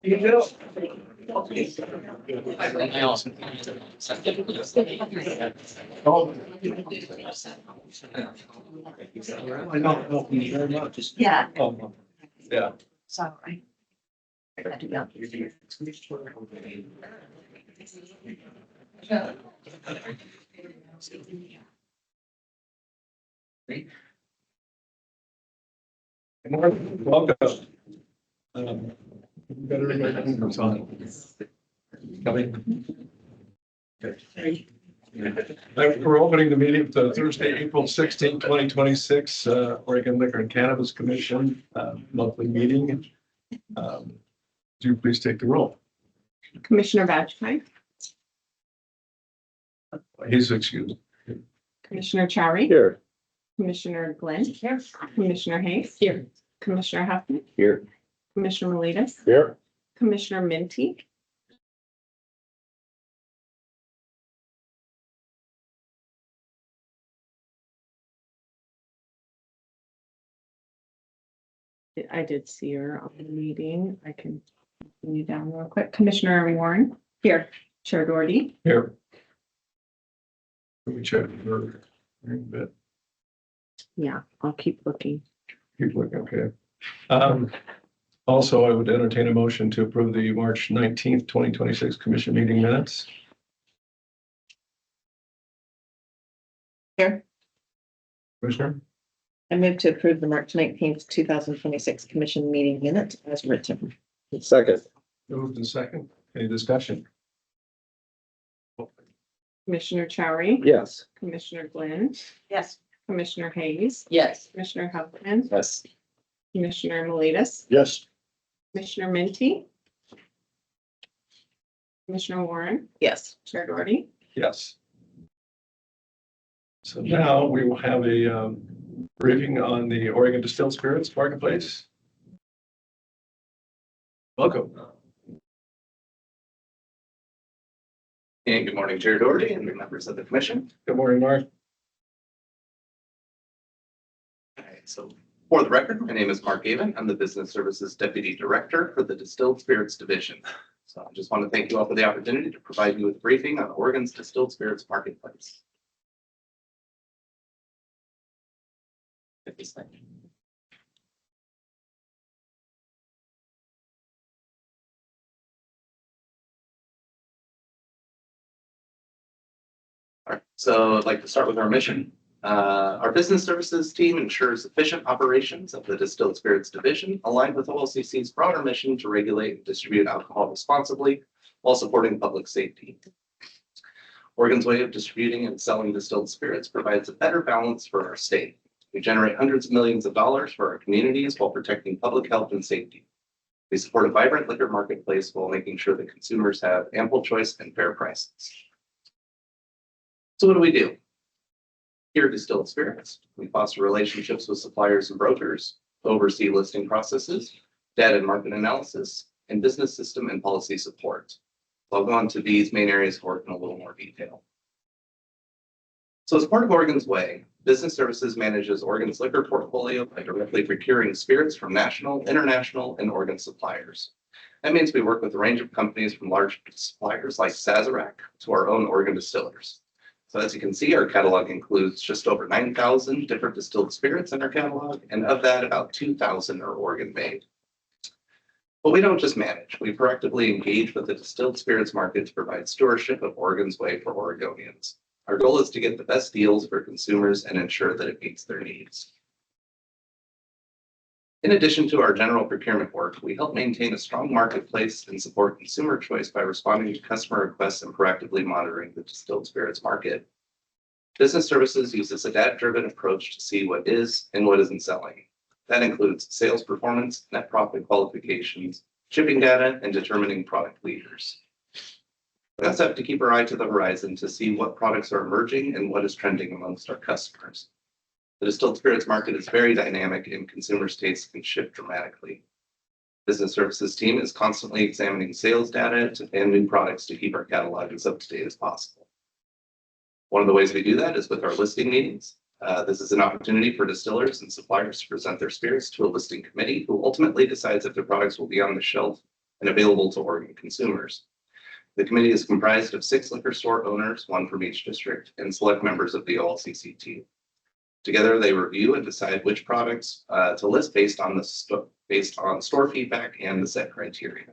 You do. Oh. I don't know you very much. Yeah, Oh, yeah. so I had to go. Welcome. Better everybody comes on. Coming. Okay. We're opening the meeting for Thursday, April 16, 2026, Oregon Liquor and Cannabis Commission monthly meeting. Do you please take the roll? Commissioner Vashpai, He's excused. Commissioner Chari, Here. Commissioner Glenn, Commissioner Hayes, Here. Commissioner Huffman, Here. Commissioner Miletus, Here. Commissioner Minty, I did see her on the meeting. I can continue down real quick. Commissioner Warren. Here. Chair Doherty. Here. Let me check. Very good. Yeah, I'll keep looking. Keep looking, okay. Also, I would entertain a motion to approve the March 19th, 2026 commission meeting minutes. Here. Commissioner, I move to approve the March 19th, 2026 commission meeting minutes as written. Second. moved in second. Any discussion? Commissioner Chari. Yes. Commissioner Glenn, Yes. Commissioner Hayes, Yes. Commissioner Huffman, Yes. Commissioner Miletus, Yes. Commissioner Minty, Commissioner Warren, Yes. Chair Doherty. Yes. So now we will have a briefing on the Oregon Distilled Spirits Marketplace. Welcome. And good morning, Chair Doherty and members of the commission. Good morning, Mark. All right, so for the record, my name is Mark Avon. I'm the Business Services Deputy Director for the Distilled Spirits Division. So I just want to thank you all for the opportunity to provide you with a briefing on Oregon's Distilled Spirits Marketplace. Get this thing. All right, so I'd like to start with our mission. Our business services team ensures efficient operations of the Distilled Spirits Division, aligned with OLCC's broader mission to regulate and distribute alcohol responsibly while supporting public safety. Oregon's way of distributing and selling distilled spirits provides a better balance for our state. We generate hundreds of millions of dollars for our communities while protecting public health and safety. We support a vibrant liquor marketplace while making sure that consumers have ample choice and fair prices. So what do? Here at Distilled Spirits, we foster relationships with suppliers and brokers, oversee listing processes, data and market analysis, and business system and policy support. I'll go into these main areas of work in a little more detail. So as part of Oregon's Way, Business Services manages Oregon's liquor portfolio by directly procuring spirits from national, international, and Oregon suppliers. That means we work with a range of companies from large suppliers like Sazerac to our own Oregon distillers. So as you can see, our catalog includes just over 9,000 different distilled spirits in our catalog, and of that, about 2,000 are Oregon made. But we don't just manage, we proactively engage with the distilled spirits market to provide stewardship of Oregon's Way for Oregonians. Our goal is to get the best deals for consumers and ensure that it meets their needs. In addition to our general procurement work, we help maintain a strong marketplace and support consumer choice by responding to customer requests and proactively monitoring the distilled spirits market. Business Services uses a data-driven approach to see what is and what isn't selling. That includes sales performance, net profit qualifications, shipping data, and determining product leaders. We also have to keep our eye to the horizon to see what products are emerging and what is trending amongst our customers. The distilled spirits market is very dynamic and consumers' tastes can shift dramatically. Business Services team is constantly examining sales data and new products to keep our catalog as up to date as possible. One of the ways we do that is with our listing meetings. This is an opportunity for distillers and suppliers to present their spirits to a listing committee who ultimately decides if their products will be on the shelf and available to Oregon consumers. The committee is comprised of 6 liquor store owners, 1 from each district, and select members of the OLCC team. Together, they review and decide which products to list based on store feedback and the set criteria.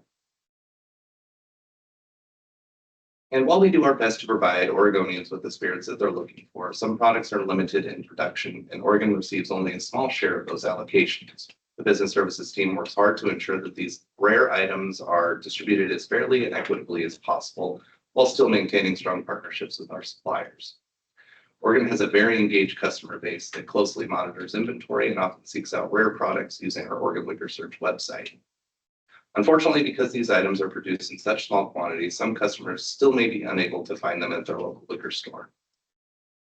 And while we do our best to provide Oregonians with the spirits that they're looking for, some products are limited in production, and Oregon receives only a small share of those allocations. The business services team works hard to ensure that these rare items are distributed as fairly and equitably as possible, while still maintaining strong partnerships with our suppliers. Oregon has a very engaged customer base that closely monitors inventory and often seeks out rare products using our Oregon Liquor Search website. Unfortunately, because these items are produced in such small quantities, some customers still may be unable to find them at their local liquor store.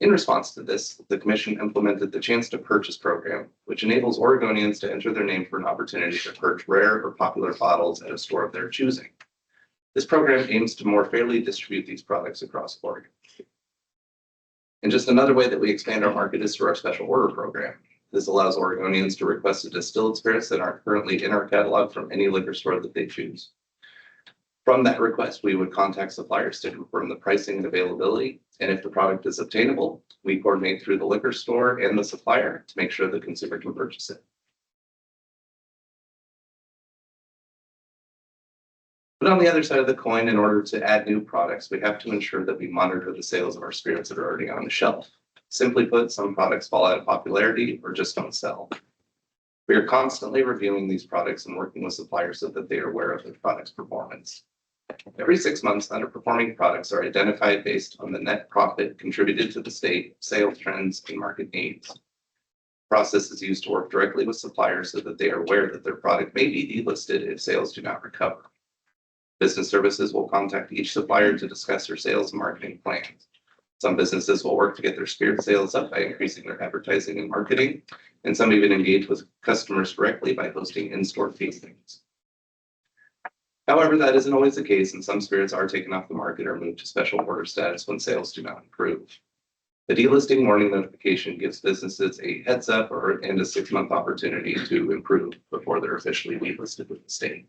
In response to this, the Commission implemented the Chance to Purchase program, which enables Oregonians to enter their name for an opportunity to purchase rare or popular bottles at a store of their choosing. This program aims to more fairly distribute these products across Oregon. And just another way that we expand our market is through our special order program. This allows Oregonians to request a distilled spirits that aren't currently in our catalog from any liquor store that they choose. From that request, we would contact suppliers to confirm the pricing and availability. And if the product is obtainable, we coordinate through the liquor store and the supplier to make sure the consumer can purchase it. But on the other side of the coin, in order to add new products, we have to ensure that we monitor the sales of our spirits that are already on the shelf. Simply put, some products fall out of popularity or just don't sell. We are constantly reviewing these products and working with suppliers so that they are aware of their product's performance. Every 6 months, underperforming products are identified based on the net profit contributed to the state, sales trends, and market needs. The process is used to work directly with suppliers so that they are aware that their product may be delisted if sales do not recover. Business services will contact each supplier to discuss their sales and marketing plans. Some businesses will work to get their spirit sales up by increasing their advertising and marketing, and some even engage with customers directly by hosting in-store tastings. However, that isn't always the case, and some spirits are taken off the market or moved to special order status when sales do not improve. The delisting warning notification gives businesses a heads up and a 6-month opportunity to improve before they're officially delisted with the state.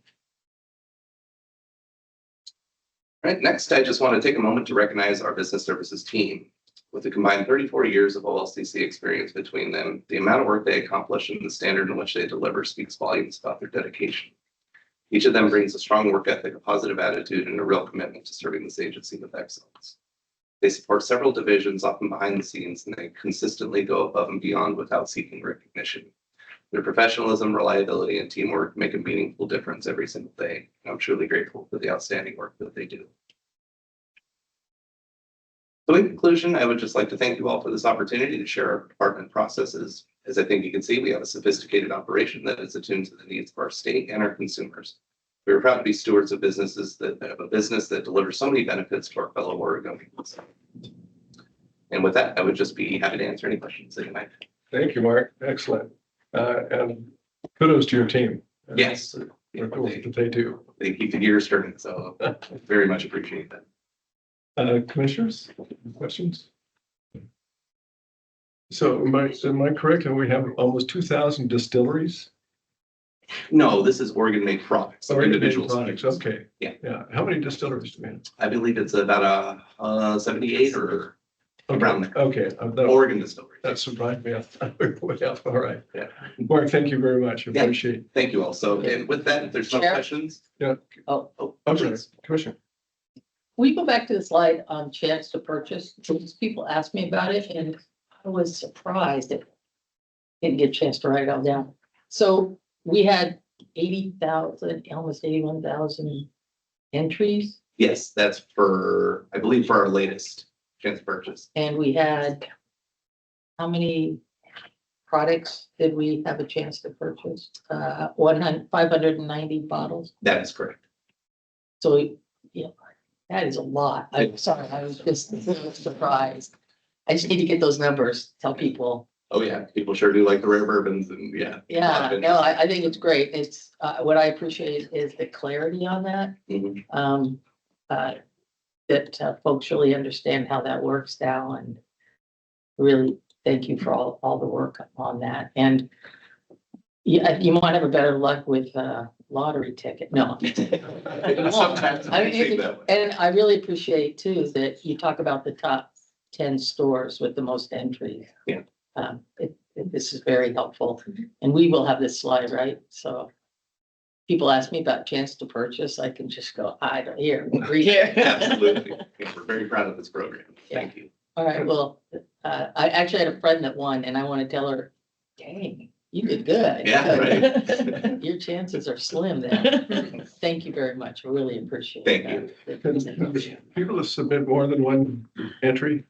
All right, next, I just want to take a moment to recognize our business services team. With a combined 34 years of OLCC experience between them, the amount of work they accomplish and the standard in which they deliver speaks volumes about their dedication. Each of them brings a strong work ethic, a positive attitude, and a real commitment to serving this agency with excellence. They support several divisions, often behind the scenes, and they consistently go above and beyond without seeking recognition. Their professionalism, reliability, and teamwork make a meaningful difference every single day. And I'm truly grateful for the outstanding work that they do. So in conclusion, I would just like to thank you all for this opportunity to share our department processes. As I think you can see, we have a sophisticated operation that is attuned to the needs of our state and our consumers. We are proud to be stewards of businesses that have a business that delivers so many benefits to our fellow Oregonians. And with that, I would just be happy to answer any questions that you might have. Thank you, Mark. Excellent. And kudos to your team. Yes. We're cool that they do. They keep the gears turning, so very much appreciate that. Commissioners, questions? So am I correct? And we have almost 2,000 distilleries? No, this is Oregon made products. So individual products. SKUs. Okay. Yeah. Yeah. How many distilleries do we have? I believe it's about 78 or around there. Okay. Oregon distillery. That surprised me. Way up. All right. Yeah. Mark, thank you very much. Yeah. Appreciate. Thank you all. So, and with that, if there's no Chair? questions. Yeah. Oh, I'm sorry, please. Commissioner. we go back to the slide on chance to purchase, because people asked me about it and I was surprised it didn't get a chance to write it all down. So we had 80,000, almost 81,000 entries, Yes, that's for, I believe, for our latest chance purchase. and we had how many products did we have a chance to purchase? 590 bottles. That is correct. So, yeah, that is a lot. I'm sorry, I was just surprised. I just need to get those numbers, tell people. Oh, yeah. People sure do like the rare bourbons and yeah. Yeah, no, I think it's great. It's, what I appreciate is the clarity on that. Mhm. That folks really understand how that works now, and really thank you for all the work on that. And yeah, you might have a better luck with lottery ticket. No. Sometimes I it seems mean, that way. and I really appreciate too, that you talk about the top 10 stores with the most entries. Yeah. This is very helpful, and we will have this slide, right? So people ask me about chance to purchase, I can just go, I don't, here, here. Absolutely. Yeah, we're very proud of this program. Thank you. All right, well, I actually had a friend that won, and I want to tell her, dang, you did good. Yeah, right. Your chances are slim then. Thank you very much. I really appreciate it. Can people to submit more than one entry?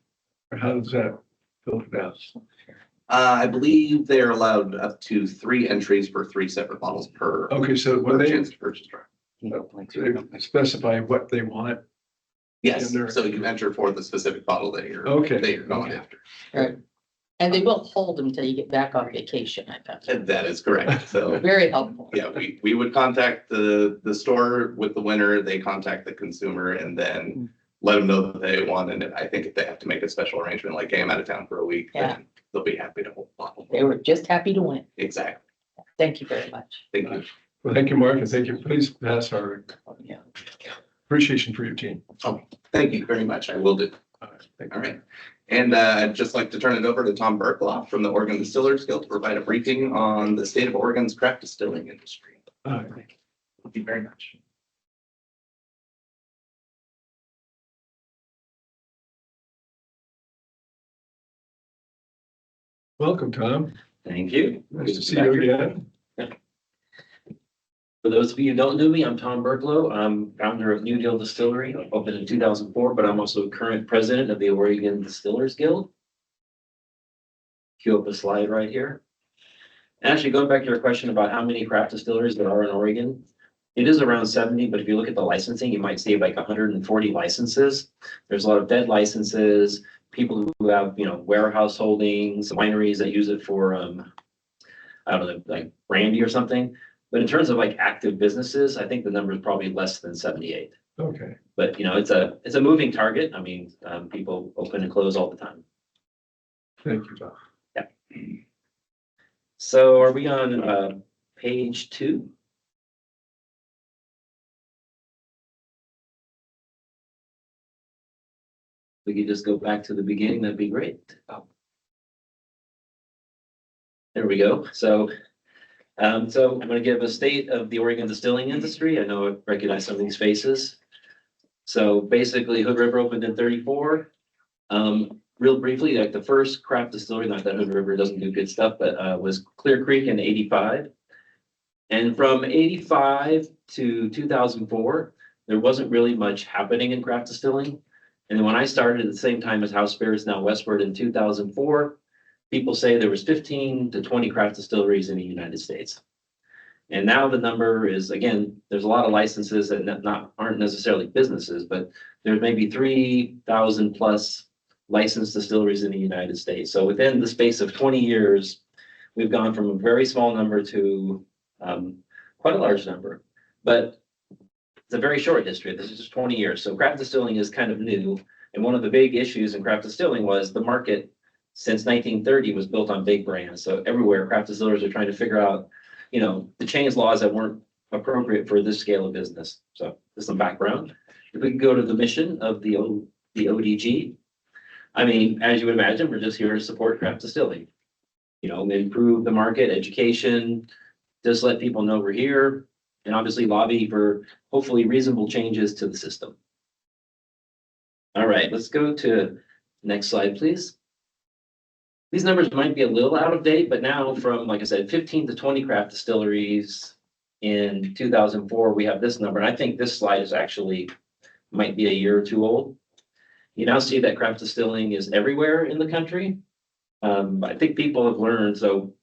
Or how does that filter out? I believe they are allowed up to 3 entries for 3 separate bottles per Okay, so when per they chance to purchase drive. specify what they want, Yes, And they're- so you enter for the specific bottle that you're, Okay. that you're going after. Right. And they will hold them until you get back on vacation, I thought. And that is correct. So, Very helpful. yeah, we would contact the store with the winner, they contact the consumer and then let them know that they won. And I think if they have to make a special arrangement, like, hey, I'm out of town for a week, Yeah. then they'll be happy to hold the bottle. They were just happy to win. Exactly. Thank you very much. Thank you. well, thank you, Mark, and thank you. Please pass our Yeah. appreciation for your team. Thank you very much. I will do. All right, thank All you. right. And I'd just like to turn it over to Tom Berkloff from the Oregon Distillers Guild to provide a briefing on the state of Oregon's craft distilling industry. All right. Thank you very much. Welcome, Tom. Thank you. Nice to see you again. For those of you who don't know me, I'm Tom Berglow. I'm founder of New Deal Distillery, opened in 2004, but I'm also current president of the Oregon Distillers Guild. Cue up a slide right here. Actually, going back to your question about how many craft distilleries there are in Oregon, it is around 70, but if you look at the licensing, you might see like 140 licenses. There's a lot of dead licenses, people who have, warehouse holdings, wineries that use it for, I don't know, like brandy or something. But in terms of like active businesses, I think the number is probably less than 78. Okay, But it's a moving target. I mean, people open and close all the time. thank you, Tom. So are we on page 2? We could just go back to the beginning, that'd be great. There we go. So I'm going to give a state of the Oregon distilling industry. I know I recognize some of these faces. So basically Hood River opened in 34. Real briefly, like the first craft distillery, not that Hood River doesn't do good stuff, but was Clear Creek in 85. And from 85 to 2004, there wasn't really much happening in craft distilling. And then when I started at the same time as House Spirits, now Westward in 2004, people say there was 15 to 20 craft distilleries in the United States. And now the number is, again, there's a lot of licenses that aren't necessarily businesses, but there's maybe 3,000 plus licensed distilleries in the United States. So within the space of 20 years, we've gone from a very small number to quite a large number. But it's a very short history. This is just 20 years. So craft distilling is kind of new. And one of the big issues in craft distilling was the market since 1930 was built on big brands. So everywhere craft distillers are trying to figure out, the change laws that weren't appropriate for this scale of business. So there's some background. If we can go to the mission of the ODG. I mean, as you would imagine, we're just here to support craft distilling. Improve the market, education, just let people know we're here, and obviously lobby for hopefully reasonable changes to the system. All right, let's go to next slide, please. These numbers might be a little out of date, but now from, like I said, 15 to 20 craft distilleries in 2004, we have this number. And I think this slide is actually might be a year or two old. You now see that craft distilling is everywhere in the country. I think people have learned. So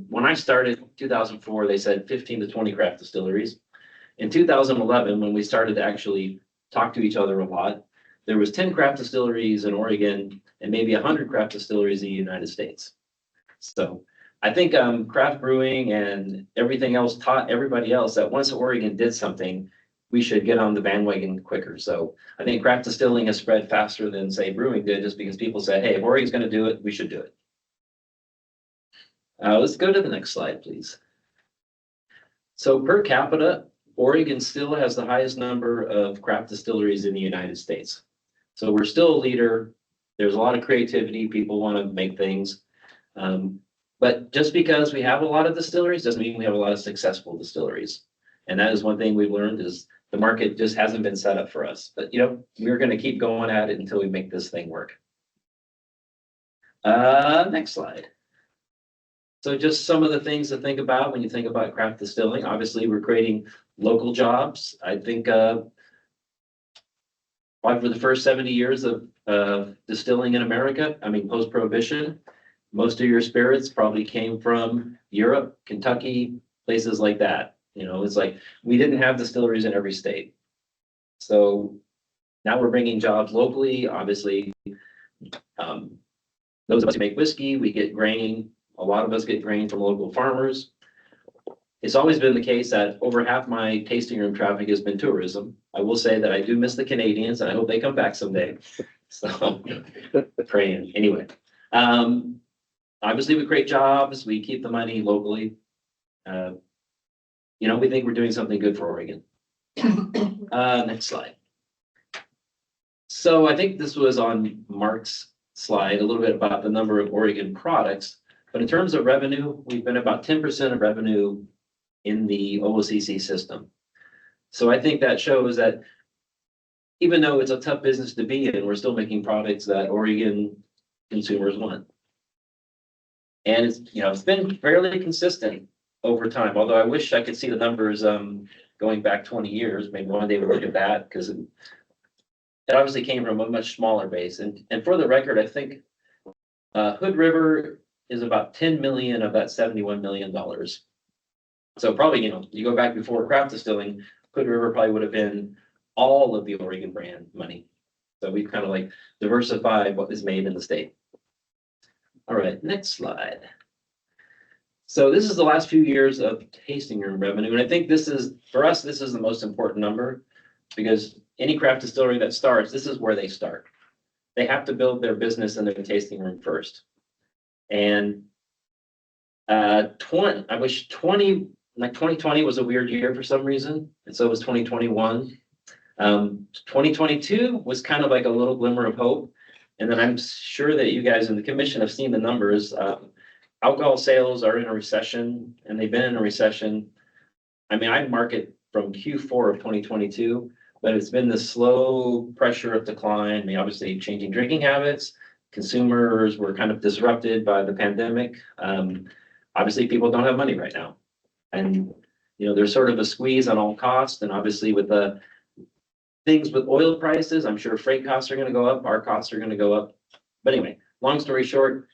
when I started in 2004, they said 15 to 20 craft distilleries. In 2011, when we started to actually talk to each other a lot, there was 10 craft distilleries in Oregon and maybe 100 craft distilleries in the United States. So I think craft brewing and everything else taught everybody else that once Oregon did something, we should get on the bandwagon quicker. So I think craft distilling has spread faster than, say, brewing did, just because people said, hey, if Oregon's going to do it, we should do it. Let's go to the next slide, please. So per capita, Oregon still has the highest number of craft distilleries in the United States. So we're still a leader. There's a lot of creativity. People want to make things. But just because we have a lot of distilleries doesn't mean we have a lot of successful distilleries. And that is one thing we've learned is the market just hasn't been set up for us. But we're going to keep going at it until we make this thing work. Next slide. So just some of the things to think about when you think about craft distilling. Obviously, we're creating local jobs. I think probably for the first 70 years of distilling in America, I mean, post-prohibition, most of your spirits probably came from Europe, Kentucky, places like that. It's like we didn't have distilleries in every state. So now we're bringing jobs locally. Obviously, those of us who make whiskey, we get grain. A lot of us get grain from local farmers. It's always been the case that over half my tasting room traffic has been tourism. I will say that I do miss the Canadians and I hope they come back someday. So praying. Anyway, obviously we create jobs, we keep the money locally. We think we're doing something good for Oregon. Next slide. So I think this was on Mark's slide, a little bit about the number of Oregon products. But in terms of revenue, we've been about 10% of revenue in the OOCC system. So I think that shows that even though it's a tough business to be in, we're still making products that Oregon consumers want. And it's been fairly consistent over time, although I wish I could see the numbers going back 20 years. Maybe one day we'll look at that because it obviously came from a much smaller base. And for the record, I think Hood River is about 10 million of that $71 million. So probably, you go back before craft distilling, Hood River probably would have been all of the Oregon brand money. So we've kind of like diversified what is made in the state. All right, next slide. So this is the last few years of tasting room revenue. And I think for us, this is the most important number because any craft distillery that starts, this is where they start. They have to build their business in their tasting room first. And 2020 was a weird year for some reason. And so was 2021. 2022 was kind of like a little glimmer of hope. And then I'm sure that you guys in the commission have seen the numbers. Alcohol sales are in a recession and they've been in a recession. I mean, I mark it from Q4 of 2022, but it's been the slow pressure of decline. I mean, obviously changing drinking habits. Consumers were kind of disrupted by the pandemic. Obviously, people don't have money right now. And, there's sort of a squeeze on all costs. And obviously with the things with oil prices, I'm sure freight costs are going to go up. Our costs are going to go up. But anyway, long story short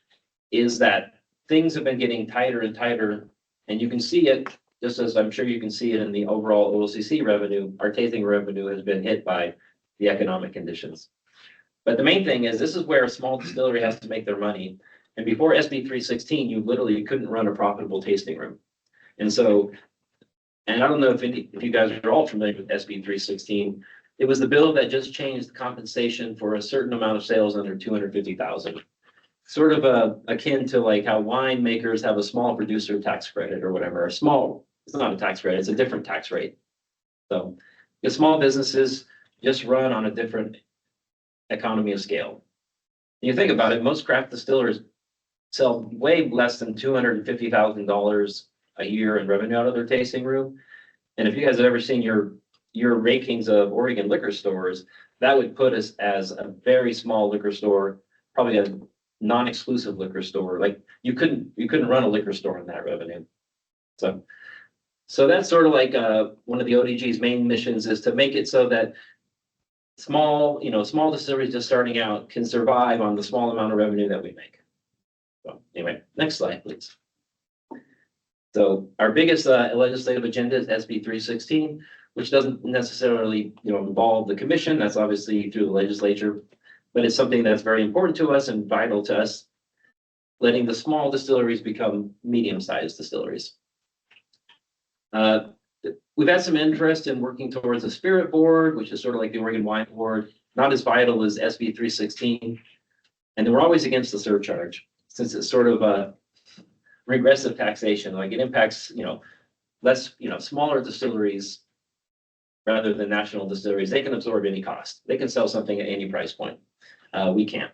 is that things have been getting tighter and tighter. And you can see it, just as I'm sure you can see it in the overall OOCC revenue. Our tasting revenue has been hit by the economic conditions. But the main thing is this is where a small distillery has to make their money. And before SB 316, you literally couldn't run a profitable tasting room. And I don't know if you guys are all familiar with SB 316. It was the bill that just changed the compensation for a certain amount of sales under 250,000. Sort of akin to like how winemakers have a small producer tax credit or whatever. It's not a tax credit, it's a different tax rate. So the small businesses just run on a different economy of scale. You think about it, most craft distillers sell way less than $250,000 a year in revenue out of their tasting room. And if you guys have ever seen your rankings of Oregon liquor stores, that would put us as a very small liquor store, probably a non-exclusive liquor store. Like you couldn't run a liquor store in that revenue. So that's sort of like one of the ODG's main missions is to make it so that small distilleries just starting out can survive on the small amount of revenue that we make. So anyway, next slide, please. So our biggest legislative agenda is SB 316, which doesn't necessarily, involve the commission. That's obviously through the legislature, but it's something that's very important to us and vital to us, letting the small distilleries become medium-sized distilleries. We've had some interest in working towards a spirit board, which is sort of like the Oregon Wine Board, not as vital as SB 316. And we're always against the surcharge, since it's sort of a regressive taxation. Like it impacts, less, smaller distilleries rather than national distilleries, they can absorb any cost. They can sell something at any price point. We can't.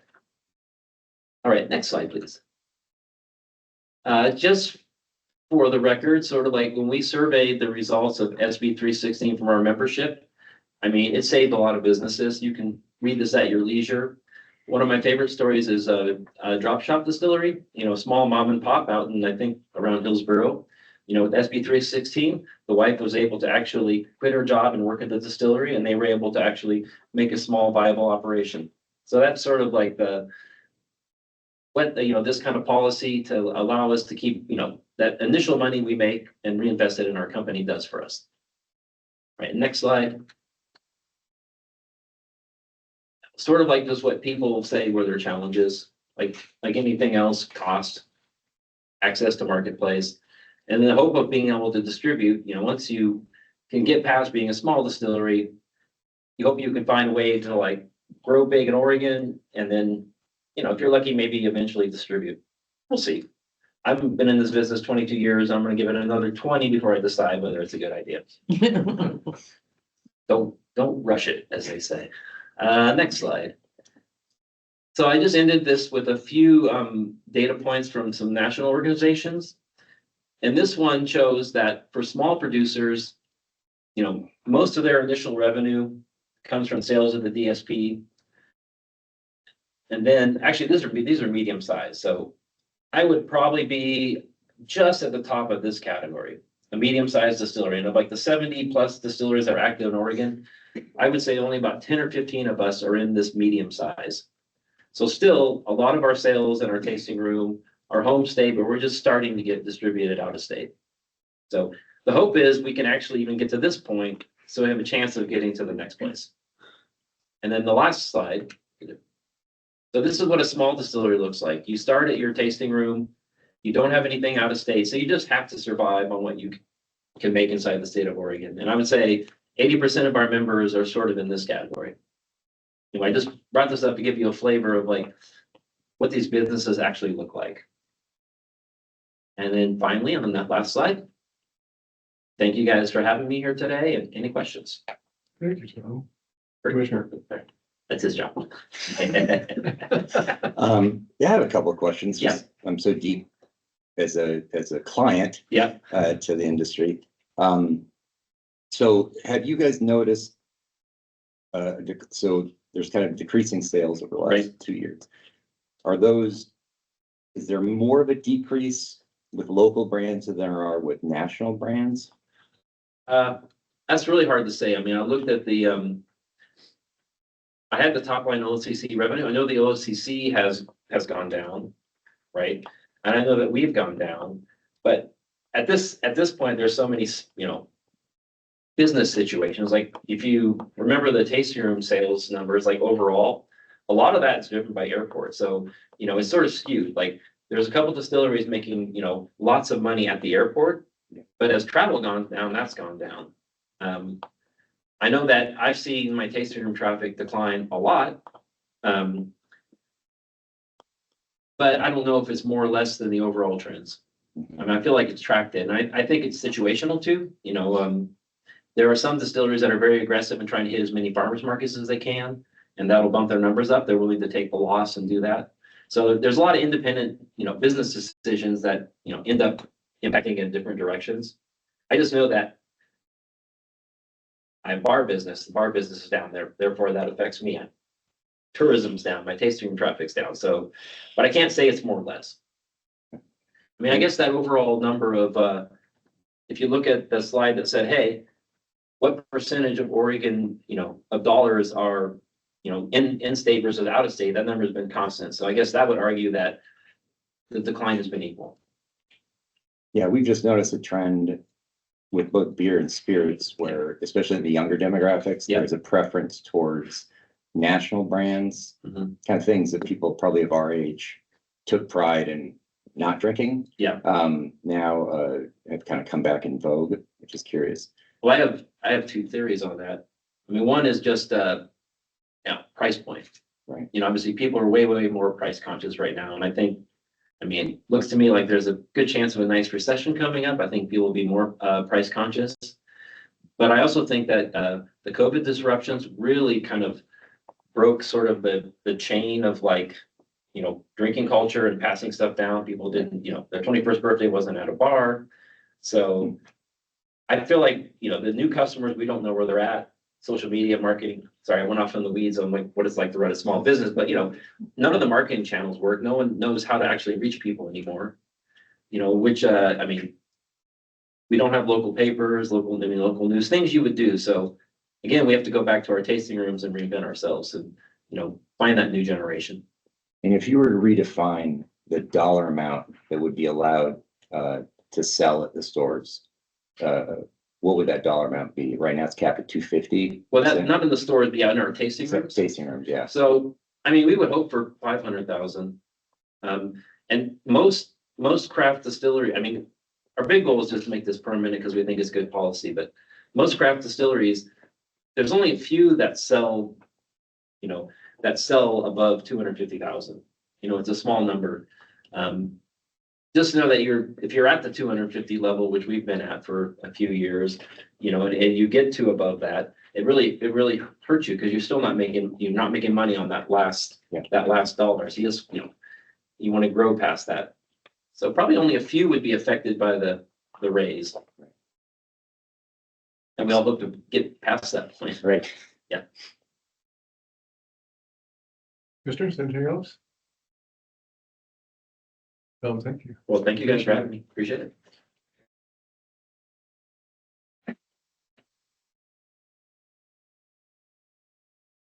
All right, next slide, please. Just for the record, sort of like when we surveyed the results of SB 316 from our membership, I mean, it saved a lot of businesses. You can read this at your leisure. One of my favorite stories is a Drop Shop Distillery, small mom and pop out in, I think, around Hillsborough. With SB 316, the wife was able to actually quit her job and work at the distillery, and they were able to actually make a small viable operation. So that's sort of like this kind of policy to allow us to keep, that initial money we make and reinvest it in our company does for us. Right, next slide. Sort of like just what people say were their challenges, like anything else, cost, access to marketplace, and the hope of being able to distribute. Once you can get past being a small distillery, you hope you can find a way to like grow big in Oregon, and then, if you're lucky, maybe eventually distribute. We'll see. I've been in this business 22 years. I'm going to give it another 20 before I decide whether it's a good idea. Don't rush it, as they say. Next slide. So I just ended this with a few data points from some national organizations. And this one shows that for small producers, most of their initial revenue comes from sales of the DSP. And then actually these are medium sized. So I would probably be just at the top of this category, a medium sized distillery. And of like the 70 plus distilleries that are active in Oregon, I would say only about 10 or 15 of us are in this medium size. So still a lot of our sales in our tasting room are home state, but we're just starting to get distributed out of state. So the hope is we can actually even get to this point, so we have a chance of getting to the next place. And then the last slide. So this is what a small distillery looks like. You start at your tasting room, you don't have anything out of state, so you just have to survive on what you can make inside the state of Oregon. And I would say 80% of our members are sort of in this category. I just brought this up to give you a flavor of like what these businesses actually look like. And then finally, on that last slide, thank you guys for having me here today. And any questions? Thank you, Tom. Commissioner. That's his job. Yeah, I have a couple of questions. Yeah. I'm so deep as a client. Yeah. To the industry. So have you guys noticed? So there's kind of decreasing sales over the last 2 years. Is there more of a decrease with local brands than there are with national brands? That's really hard to say. I mean, I looked at I had the top line OCC revenue. I know the OCC has gone down, right? And I know that we've gone down, but at this point, there's so many, business situations. Like if you remember the tasting room sales numbers, like overall, a lot of that is driven by airports. So, it's sort of skewed. Like there's a couple distilleries making, lots of money at the airport, but as travel gone down, that's gone down. I know that I've seen my tasting room traffic decline a lot. But I don't know if it's more or less than the overall trends. I mean, I feel like it's tracked in. I think it's situational too. There are some distilleries that are very aggressive in trying to hit as many farmers markets as they can, and that'll bump their numbers up. They're willing to take the loss and do that. So there's a lot of independent, business decisions that, end up impacting in different directions. I just know that I have bar business. The bar business is down there. Therefore, that affects me. Tourism's down. My tasting room traffic's down. So, but I can't say it's more or less. I mean, I guess that overall number of, if you look at the slide that said, hey, what percentage of Oregon, of dollars are, in state versus out of state, that number has been constant. So I guess that would argue that the decline has been equal. Yeah, we've just noticed a trend with both beer and spirits where, especially in the younger demographics, Yeah. there's a preference towards national brands, Mhm. kind of things that people probably of our age took pride in not drinking. Yeah. Now have kind of come back in vogue, which is curious. Well, I have two theories on that. I mean, one is just price point. Right. Obviously people are way more price conscious right now. And I think I mean, looks to me like there's a good chance of a nice recession coming up. I think people will be more price conscious. But I also think that the COVID disruptions really kind of broke sort of the chain of like, you know, drinking culture and passing stuff down. People didn't, you know, their 21st birthday wasn't at a bar. So I feel like, you know, the new customers, we don't know where they're at. Social media marketing, sorry, I went off in the weeds on like what it's like to run a small business, but you know, none of the marketing channels work. No one knows how to actually reach people anymore. You know, which I mean, we don't have local papers, local news, things you would do. So again, we have to go back to our tasting rooms and reinvent ourselves and, you know, find that new generation. And if you were to redefine the dollar amount that would be allowed to sell at the stores, what would that dollar amount be? Right now it's capped at 250. Well, that's not in the stores, but yeah, in our tasting rooms. Tasting rooms, yeah. So, I mean, we would hope for 500,000. And most craft distillery, I mean, our big goal is just to make this permanent because we think it's good policy, but most craft distilleries, there's only a few that sell, you know, that sell above 250,000. You know, it's a small number. Just know that if you're at the 250 level, which we've been at for a few years, you know, and you get to above that, it really hurts you because you're not making money on that last dollar. So you just, you know, you want to grow past that. So probably only a few would be affected by the raise. And we all hope to get past that point. Right. Yeah. Commissioners, anything else? No, thank you. Well, thank you guys for having me. Appreciate it.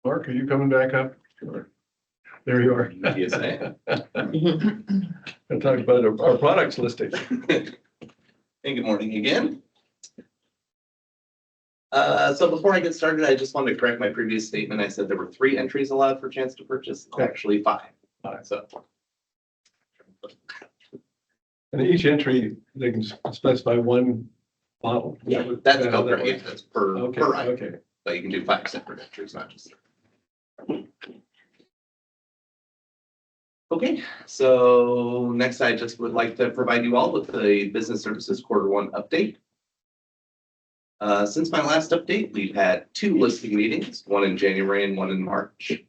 Mark, are you coming back up? Sure. There you are. Yes, I And talk about our products listing. Hey, good morning again. So before I get started, I just wanted to correct my previous statement. I said there were 3 entries allowed for chance to purchase, It's actually 5. So. And each entry, they can specify 1 bottle. Yeah, that's how that okay. works? That's per Okay, item, okay. but you can do 5 separate entries, not just 3. Okay, so next I just would like to provide you all with the business services Q1 update. Since my last update, we've had 2 listing meetings, one in January and one in March.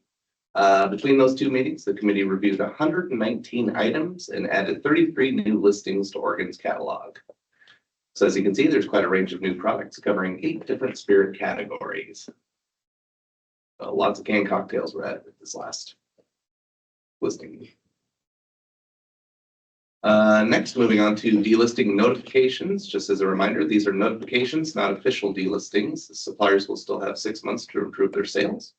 Between those 2 meetings, the committee reviewed 119 items and added 33 new listings to Oregon's catalog. So as you can see, there's quite a range of new products covering 8 different spirit categories. Lots of canned cocktails were added at this last listing. Next, moving on to delisting notifications. Just as a reminder, these are notifications, not official delistings. The suppliers will still have 6 months to improve their sales.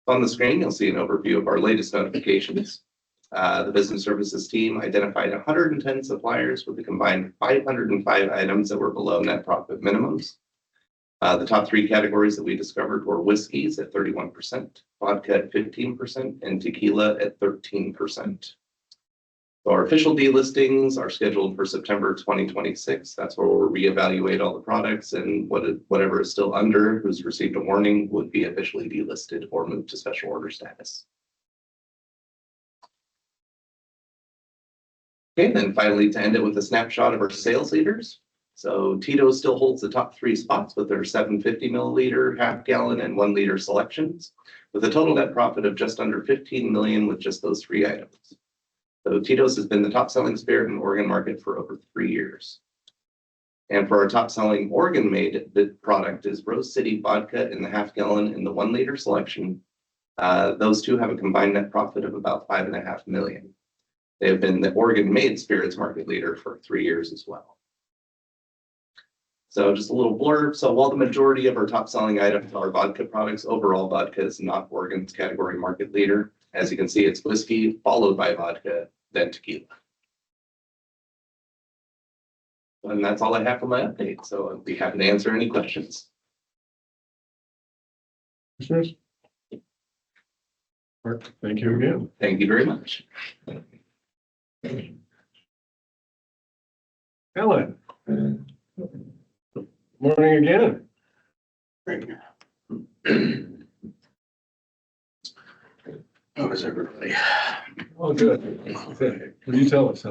On the screen, you'll see an overview of our latest notifications. The business services team identified 110 suppliers with a combined 505 items that were below net profit minimums. The top 3 categories that we discovered were whiskeys at 31%, vodka at 15%, and tequila at 13%. So our official delistings are scheduled for September 2026. That's where we'll reevaluate all the products, and whatever is still under, who's received a warning, would be officially delisted or moved to special order status. Okay, then finally to end it with a snapshot of our sales leaders. So Tito's still holds the top 3 spots with their 750 milliliter, half gallon, and 1 liter selections, with a total net profit of just under 15 million with just those 3 items. So Tito's has been the top selling spirit in the Oregon market for over 3 years. And for our top selling Oregon made product is Rose City vodka in the half gallon and the 1 liter selection. Those 2 have a combined net profit of about 5.5 million. They have been the Oregon made spirits market leader for 3 years as well. So just a little blurb. So while the majority of our top selling items are vodka products, overall vodka is not Oregon's category market leader. As you can see, it's whiskey followed by vodka, then tequila. And that's all I have for my update. So I'd be happy to answer any questions. Commissioners? Mark, thank you again. Thank you very much. Ellen? Morning again. How is everybody? Oh, good. Okay. Will you tell us how?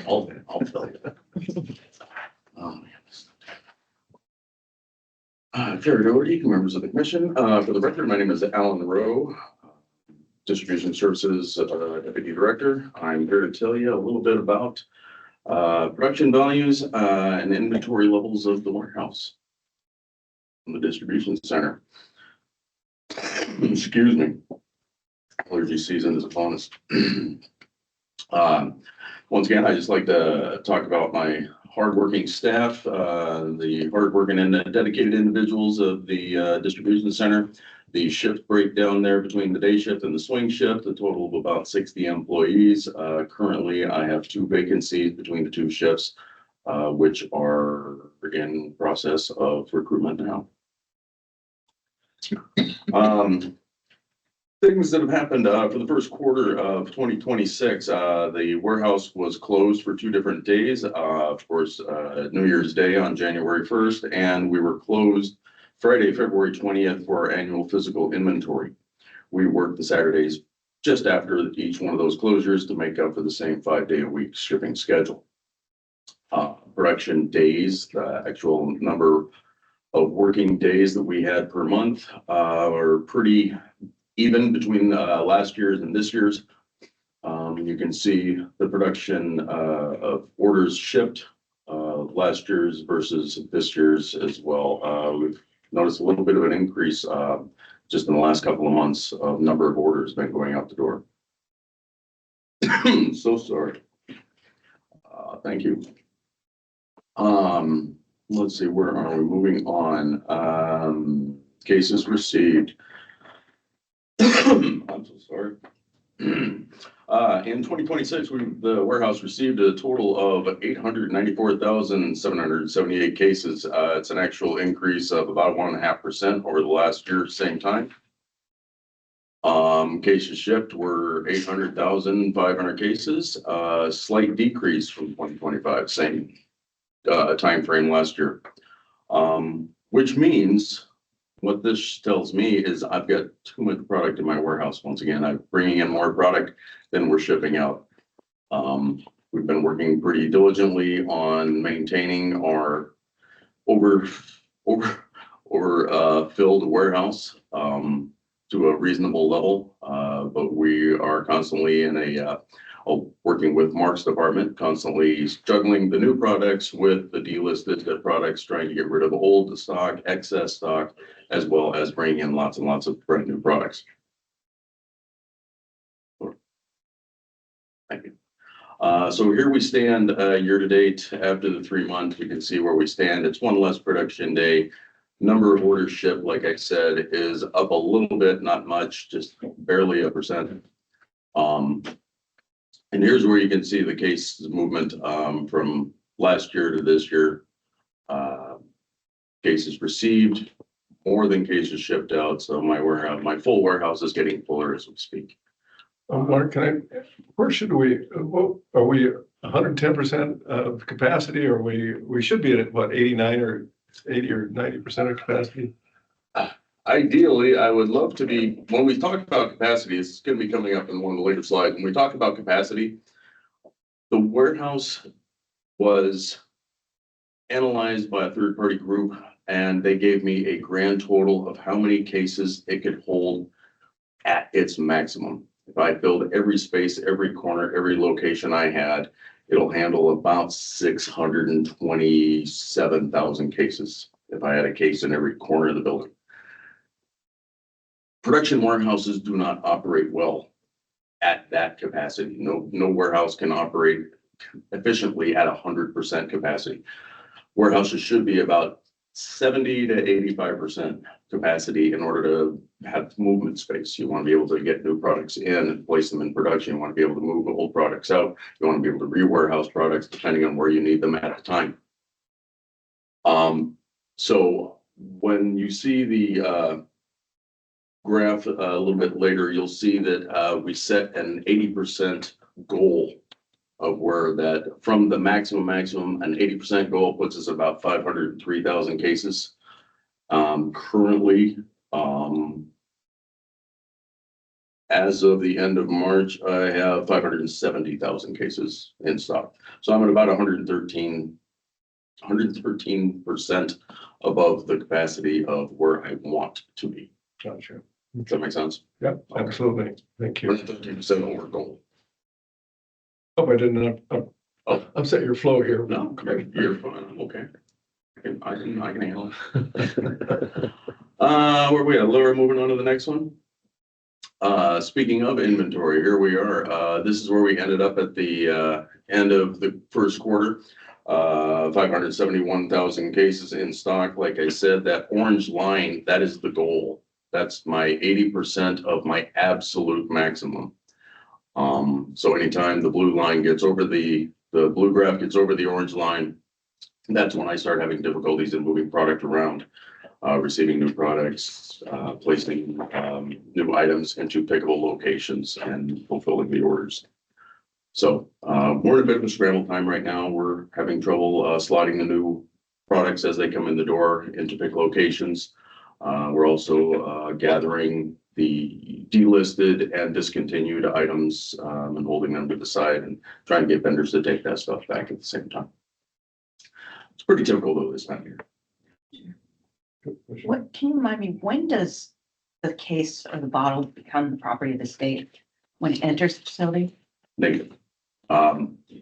I'll tell you. Oh, man. Terry Doherty, members of the commission. For the record, my name is Alan Rowe, Distribution Services Deputy Director. I'm here to tell you a little bit about production values and inventory levels of the warehouse in the distribution center. Excuse me. Allergy season is upon us. Once again, I just like to talk about my hardworking staff, the hardworking and dedicated individuals of the distribution center. The shift breakdown there between the day shift and the swing shift, a total of about 60 employees. Currently, I have 2 vacancies between the 2 shifts, which are in process of recruitment now. Things that have happened for the first quarter of 2026, the warehouse was closed for 2 different days. Of course, New Year's Day on January 1st, and we were closed Friday, February 20th for our annual physical inventory. We worked the Saturdays just after each one of those closures to make up for the same 5-day-a-week shipping schedule. Production days, the actual number of working days that we had per month are pretty even between last year's and this year's. You can see the production of orders shipped last year's versus this year's as well. We've noticed a little bit of an increase just in the last couple of months of number of orders been going out the door. So sorry. Thank you. Let's see, where are we moving on? Cases received. I'm so sorry. In 2026, the warehouse received a total of 894,778 cases. It's an actual increase of about 1.5% over the last year, same time. Cases shipped were 800,500 cases, slight decrease from 2025, same time frame last year. Which means what this tells me is I've got too much product in my warehouse. Once again, I'm bringing in more product than we're shipping out. We've been working pretty diligently on maintaining our filled warehouse to a reasonable level. But we are constantly in working with Mark's department, constantly juggling the new products with the delisted products, trying to get rid of old stock, excess stock, as well as bringing in lots and lots of brand new products. Thank you. So here we stand year to date after the 3 months. You can see where we stand. It's 1 less production day. Number of orders shipped, like I said, is up a little bit, not much, just barely a percent. And here's where you can see the case movement from last year to this year. Cases received more than cases shipped out. So my full warehouse is getting fuller as we speak. Mark, where should we, are we 110% of capacity, or we should be at what, 89 or 80 or 90% of capacity? Ideally, I would love to be, when we talk about capacity, it's going to be coming up in one of the later slides. When we talk about capacity, the warehouse was analyzed by a third-party group, and they gave me a grand total of how many cases it could hold at its maximum. If I filled every space, every corner, every location I had, it'll handle about 627,000 cases if I had a case in every corner of the building. Production warehouses do not operate well at that capacity. No warehouse can operate efficiently at 100% capacity. Warehouses should be about 70 to 85% capacity in order to have movement space. You want to be able to get new products in and place them in production. You want to be able to move old products out. You want to be able to re-warehouse products depending on where you need them at the time. So when you see the graph a little bit later, you'll see that we set an 80% goal of where that from the maximum, an 80% goal puts us about 503,000 cases. Currently, As of the end of March, I have 570,000 cases in stock. So I'm at about 113% above the capacity of where I want to be. Gotcha. Does that make sense? Yep, absolutely. Thank We're you. at 13% over goal. Hope I didn't upset your flow here. No, you're fine. I'm okay. I can handle it. Where we at? Laura, moving on to the next one. Speaking of inventory, here we are. This is where we ended up at the end of the first quarter. 571,000 cases in stock. Like I said, that orange line, that is the goal. That's my 80% of my absolute maximum. So anytime the blue line gets over the blue graph gets over the orange line, that's when I start having difficulties in moving product around, receiving new products, placing new items into pickable locations and fulfilling the orders. So we're in a bit of a scramble time right now. We're having trouble slotting the new products as they come in the door into pick locations. We're also gathering the delisted and discontinued items and holding them to the side and trying to get vendors to take that stuff back at the same time. It's pretty typical though this time of year. What, can you remind me, when does the case or the bottle become the property of the state? When it enters the facility? Negative.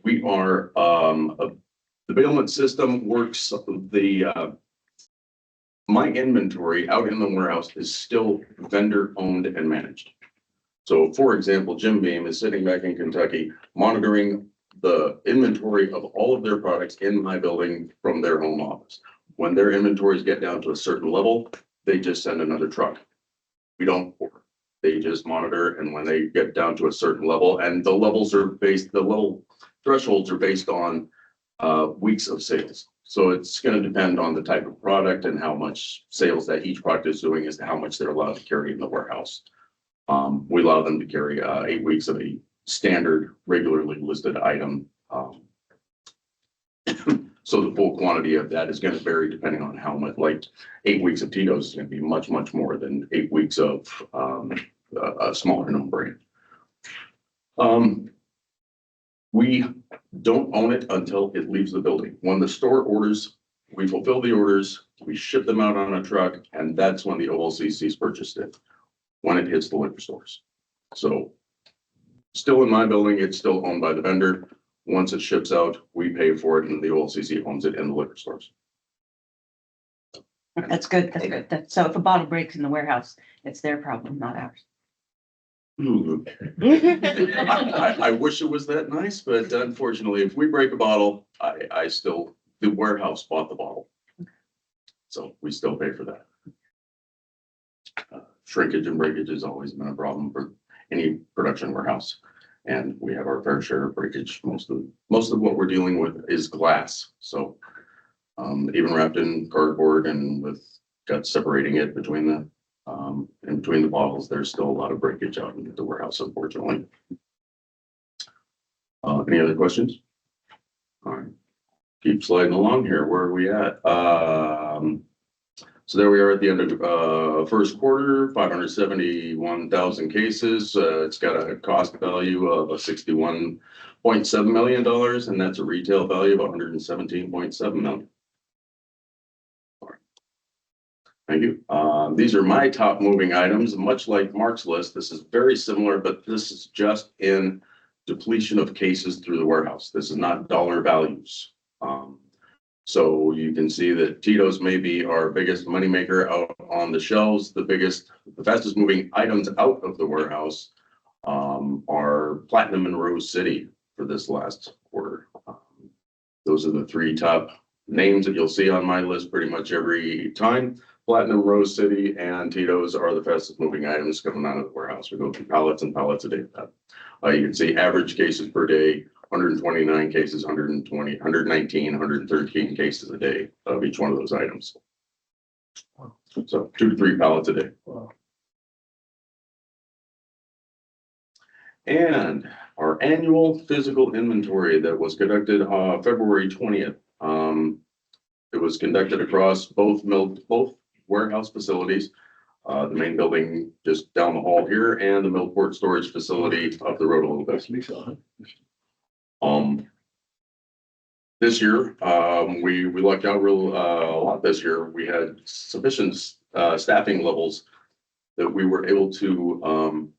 We are, the bailment system works, my inventory out in the warehouse is still vendor owned and managed. So for example, Jim Beam is sitting back in Kentucky monitoring the inventory of all of their products in my building from their home office. When their inventories get down to a certain level, they just send another truck. We don't order. They just monitor, and when they get down to a certain level, and the level thresholds are based on weeks of sales. So it's going to depend on the type of product and how much sales that each product is doing as to how much they're allowed to carry in the warehouse. We allow them to carry 8 weeks of a standard regularly listed item. So the full quantity of that is going to vary depending on how much, like 8 weeks of Tito's is going to be much, much more than 8 weeks of a smaller known brand. We don't own it until it leaves the building. When the store orders, we fulfill the orders, we ship them out on a truck, and that's when the OLCC's purchased it, when it hits the liquor stores. So still in my building, it's still owned by the vendor. Once it ships out, we pay for it and the OLCC owns it in the liquor stores. That's good, that's good. So if a bottle breaks in the warehouse, it's their problem, not ours. I wish it was that nice, but unfortunately, if we break a bottle, the warehouse bought the bottle. So we still pay for that. Shrinkage and breakage has always been a problem for any production warehouse. And we have our fair share of breakage. Most of what we're dealing with is glass. So even wrapped in cardboard and with guts separating it between the in between the bottles, there's still a lot of breakage out in the warehouse, unfortunately. Any other questions? All right, keep sliding along here. Where are we at? So there we are at the end of first quarter, 571,000 cases. It's got a cost value of $61.7 million, and that's a retail value of $117.7 million. Thank you. These are my top moving items, much like Mark's list. This is very similar, but this is just in depletion of cases through the warehouse. This is not dollar values. So you can see that Tito's may be our biggest moneymaker out on the shelves. The fastest moving items out of the warehouse are Platinum and Rose City for this last quarter. Those are the three top names that you'll see on my list pretty much every time. Platinum, Rose City, and Tito's are the fastest moving items coming out of the warehouse. We go through pallets and pallets a day. You can see average cases per day, 129 cases, 120, 119, 113 cases a day of each one of those items. So 2 to 3 pallets a day. Wow. And our annual physical inventory that was conducted February 20th. It was conducted across both warehouse facilities. The main building just down the hall here and the Millport storage facility up the road a little bit. This year, we lucked out a lot this year. We had sufficient, staffing levels that we were able to,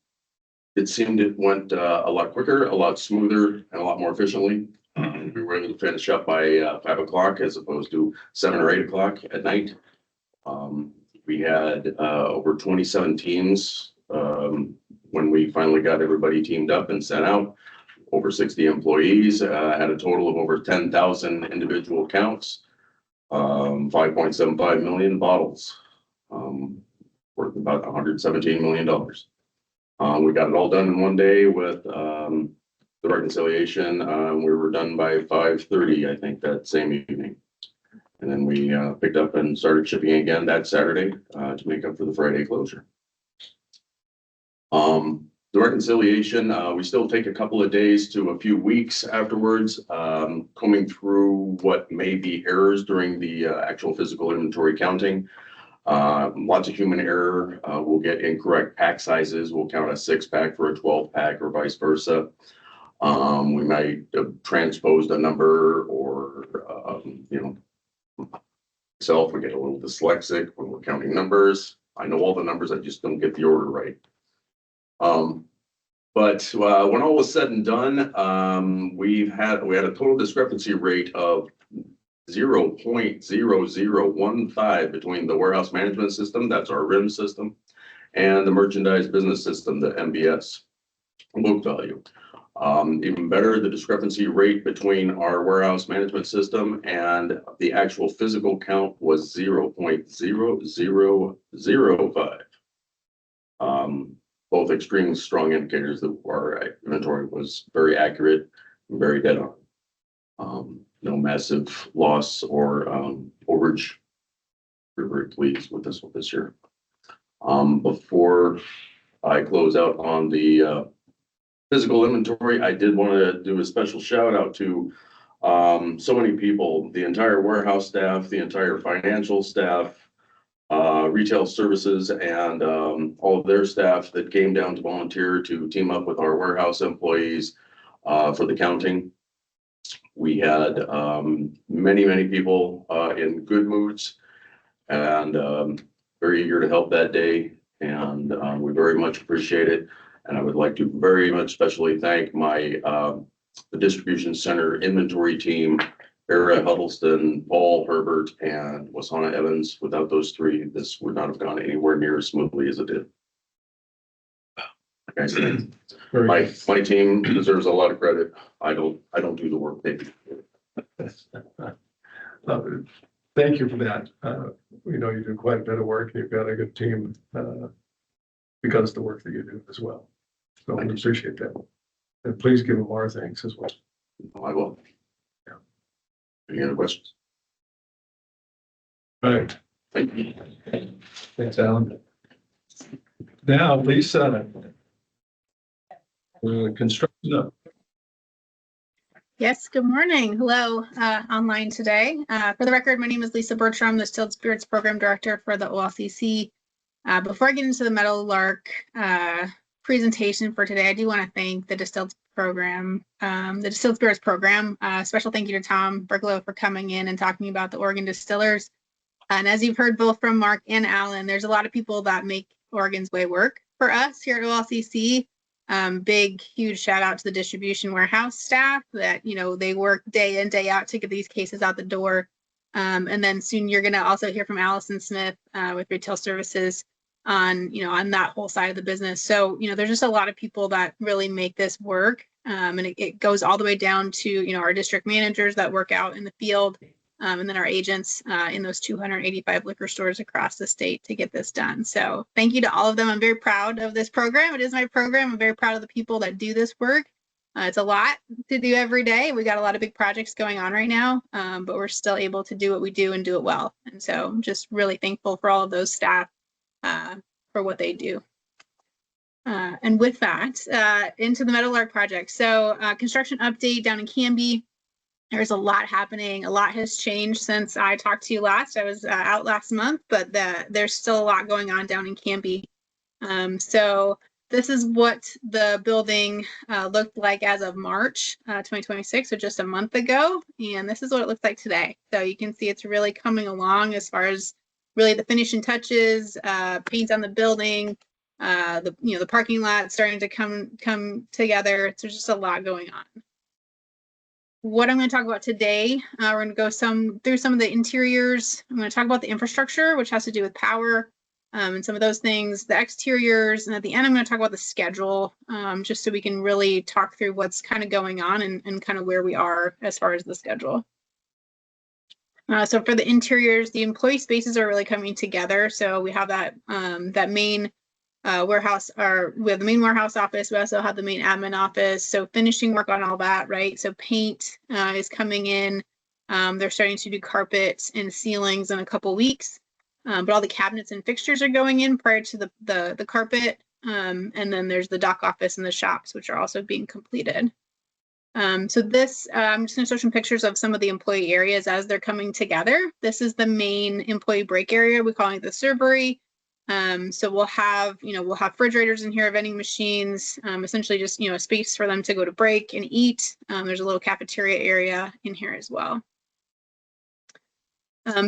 it seemed it went, a lot quicker, a lot smoother and a lot more efficiently. We were able to finish up by, 5 o'clock as opposed to 7 or 8 o'clock at night. We had, over 27 teams, when we finally got everybody teamed up and sent out. Over 60 employees, had a total of over 10,000 individual counts, 5.75 million bottles, worth about $117 million. We got it all done in one day with the reconciliation. We were done by 5:30, I think, that same evening. And then we picked up and started shipping again that Saturday to make up for the Friday closure. The reconciliation, we still take a couple of days to a few weeks afterwards, combing through what may be errors during the actual physical inventory counting. Lots of human error. We'll get incorrect pack sizes. We'll count a 6-pack for a 12-pack or vice versa. We might have transposed a number or, myself, we get a little dyslexic when we're counting numbers. I know all the numbers, I just don't get the order right. But when all was said and done, we had a total discrepancy rate of 0.0015 between the warehouse management system, that's our RIM system, and the merchandise business system, the MBS book value. Even better, the discrepancy rate between our warehouse management system and the actual physical count was 0.0005. Both extremely strong indicators that our inventory was very accurate and very dead on. No massive loss or overage. We're very pleased with this one this year. Before I close out on the physical inventory, I did want to do a special shout out to so many people, the entire warehouse staff, the entire financial staff, retail services, and all of their staff that came down to volunteer to team up with our warehouse employees for the counting. We had many people in good moods and very eager to help that day, and we very much appreciate it. And I would like to very much specially thank my the distribution center inventory team, Era Huddleston, Paul Herbert, and Wasana Evans. Without those three, this would not have gone anywhere near as smoothly as it did. Like I said, my team deserves a lot of credit. I don't do the work they do. Thank you for that. We know you do quite a bit of work. You've got a good team because of the work that you do as well. So I appreciate that. And please give them our thanks as well. I will. Yeah. Any other questions? All right. Thank you. Thanks, Alan. Now, Lisa. Construction up. Yes, good morning. Hello, online today. For the record, my name is Lisa Bertram, the Distilled Spirits Program Director for the OLCC. Before I get into the Meadowlark presentation for today, I do want to thank the Distilled Spirits Program. Special thank you to Tom Berglow for coming in and talking about the Oregon distillers. And as you've heard both from Mark and Alan, there's a lot of people that make Oregon's way work for us here at OLCC. Huge shout out to the distribution warehouse staff that, they work day in, day out to get these cases out the door. And then soon you're going to also hear from Allison Smith with Retail Services on that whole side of the business. So, there's just a lot of people that really make this work. And it goes all the way down to, our district managers that work out in the field, and then our agents in those 285 liquor stores across the state to get this done. So thank you to all of them. I'm very proud of this program. It is my program. I'm very proud of the people that do this work. It's a lot to do every day. We got a lot of big projects going on right now, but we're still able to do what we do and do it well. And so I'm just really thankful for all of those staff for what they do. And with that, into the Meadowlark project. So construction update down in Canby. There's a lot happening. A lot has changed since I talked to you last. I was out last month, but there's still a lot going on down in Canby. So this is what the building looked like as of March 2026, so just a month ago. And this is what it looks like today. So you can see it's really coming along as far as really the finishing touches, paint on the building, the parking lot starting to come together. So there's just a lot going on. What I'm going to talk about today, we're going to go through some of the interiors. I'm going to talk about the infrastructure, which has to do with power and some of those things, the exteriors, and at the end, I'm going to talk about the schedule, just so we can really talk through what's kind of going on and kind of where we are as far as the schedule. So for the interiors, the employee spaces are really coming together. So we have that main warehouse, or we have the main warehouse office. We also have the main admin office. So finishing work on all that, right? So paint is coming in. They're starting to do carpets and ceilings in a couple weeks. But all the cabinets and fixtures are going in prior to the carpet. And then there's the dock office and the shops, which are also being completed. So this, I'm just going to show some pictures of some of the employee areas as they're coming together. This is the main employee break area. We call it the servery. So we'll have refrigerators in here, vending machines, essentially just, a space for them to go to break and eat. There's a little cafeteria area in here as well.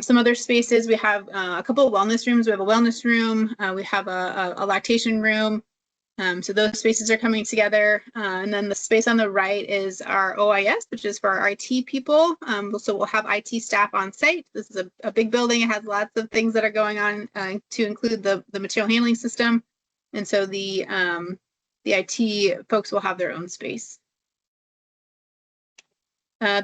Some other spaces, we have a couple of wellness rooms. We have a wellness room. We have a lactation room. So those spaces are coming together. And then the space on the right is our OIS, which is for our IT people. So we'll have IT staff on site. This is a big building. It has lots of things that are going on, to include the material handling system. And so the IT folks will have their own space.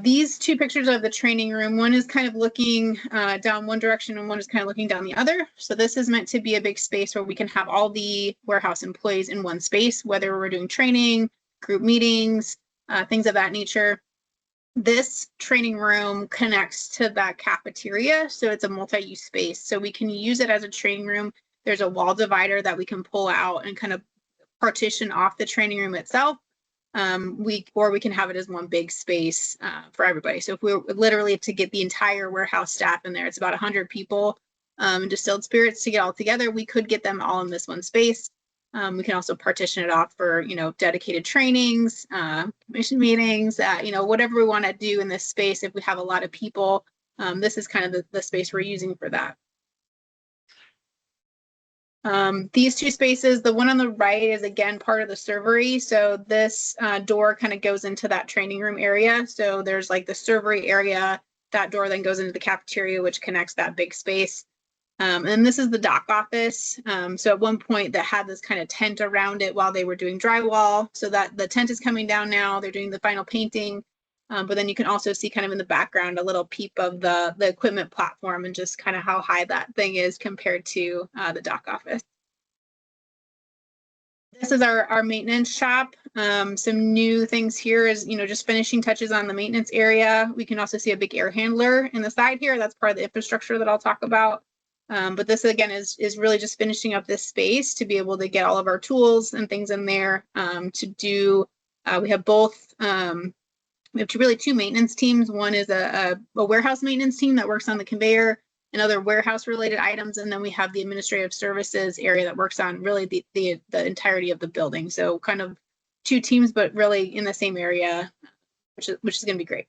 These two pictures of the training room, one is kind of looking down one direction and one is kind of looking down the other. So this is meant to be a big space where we can have all the warehouse employees in one space, whether we're doing training, group meetings, things of that nature. This training room connects to that cafeteria, so it's a multi-use space. So we can use it as a training room. There's a wall divider that we can pull out and kind of partition off the training room itself. We can have it as one big space for everybody. So if we were literally to get the entire warehouse staff in there, it's about 100 people in Distilled Spirits to get all together. We could get them all in this one space. We can also partition it off for, dedicated trainings, commission meetings, whatever we want to do in this space. If we have a lot of people, this is kind of the space we're using for that. These two spaces, the one on the right is again part of the servery. So this door kind of goes into that training room area. So there's like the servery area, that door then goes into the cafeteria, which connects that big space. And this is the dock office. So at one point that had this kind of tent around it while they were doing drywall. So that the tent is coming down now. They're doing the final painting. But then you can also see kind of in the background a little peep of the equipment platform and just kind of how high that thing is compared to the dock office. This is our maintenance shop. Some new things here is, just finishing touches on the maintenance area. We can also see a big air handler in the side here. That's part of the infrastructure that I'll talk about. But this again is really just finishing up this space to be able to get all of our tools and things in there to do. We have both. We have two maintenance teams. One is a warehouse maintenance team that works on the conveyor and other warehouse related items. And then we have the administrative services area that works on really the entirety of the building. So kind of two teams, but really in the same area, which is going to be great.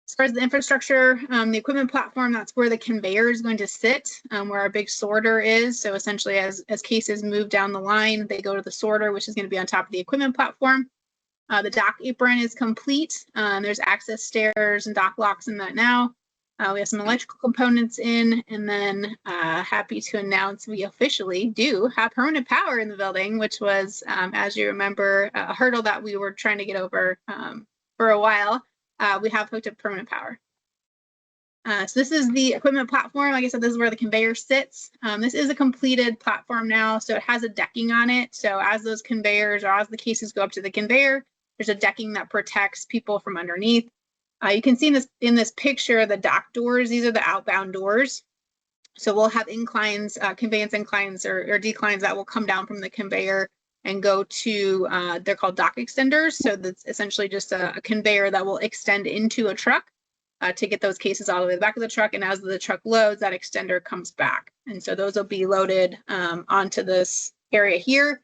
As far as the infrastructure, the equipment platform, that's where the conveyor is going to sit, where our big sorter is. So essentially as cases move down the line, they go to the sorter, which is going to be on top of the equipment platform. The dock apron is complete. There's access stairs and dock locks in that now. We have some electrical components in, and then happy to announce we officially do have permanent power in the building, which was, as you remember, a hurdle that we were trying to get over for a while. We have hooked up permanent power. So this is the equipment platform. Like I said, this is where the conveyor sits. This is a completed platform now, so it has a decking on it. So as those conveyors or as the cases go up to the conveyor, there's a decking that protects people from underneath. You can see in this picture, the dock doors, these are the outbound doors. So we'll have inclines, conveyance inclines or declines that will come down from the conveyor and go to, they're called dock extenders. So that's essentially just a conveyor that will extend into a truck to get those cases all the way to the back of the truck. And as the truck loads, that extender comes back. And so those will be loaded onto this area here.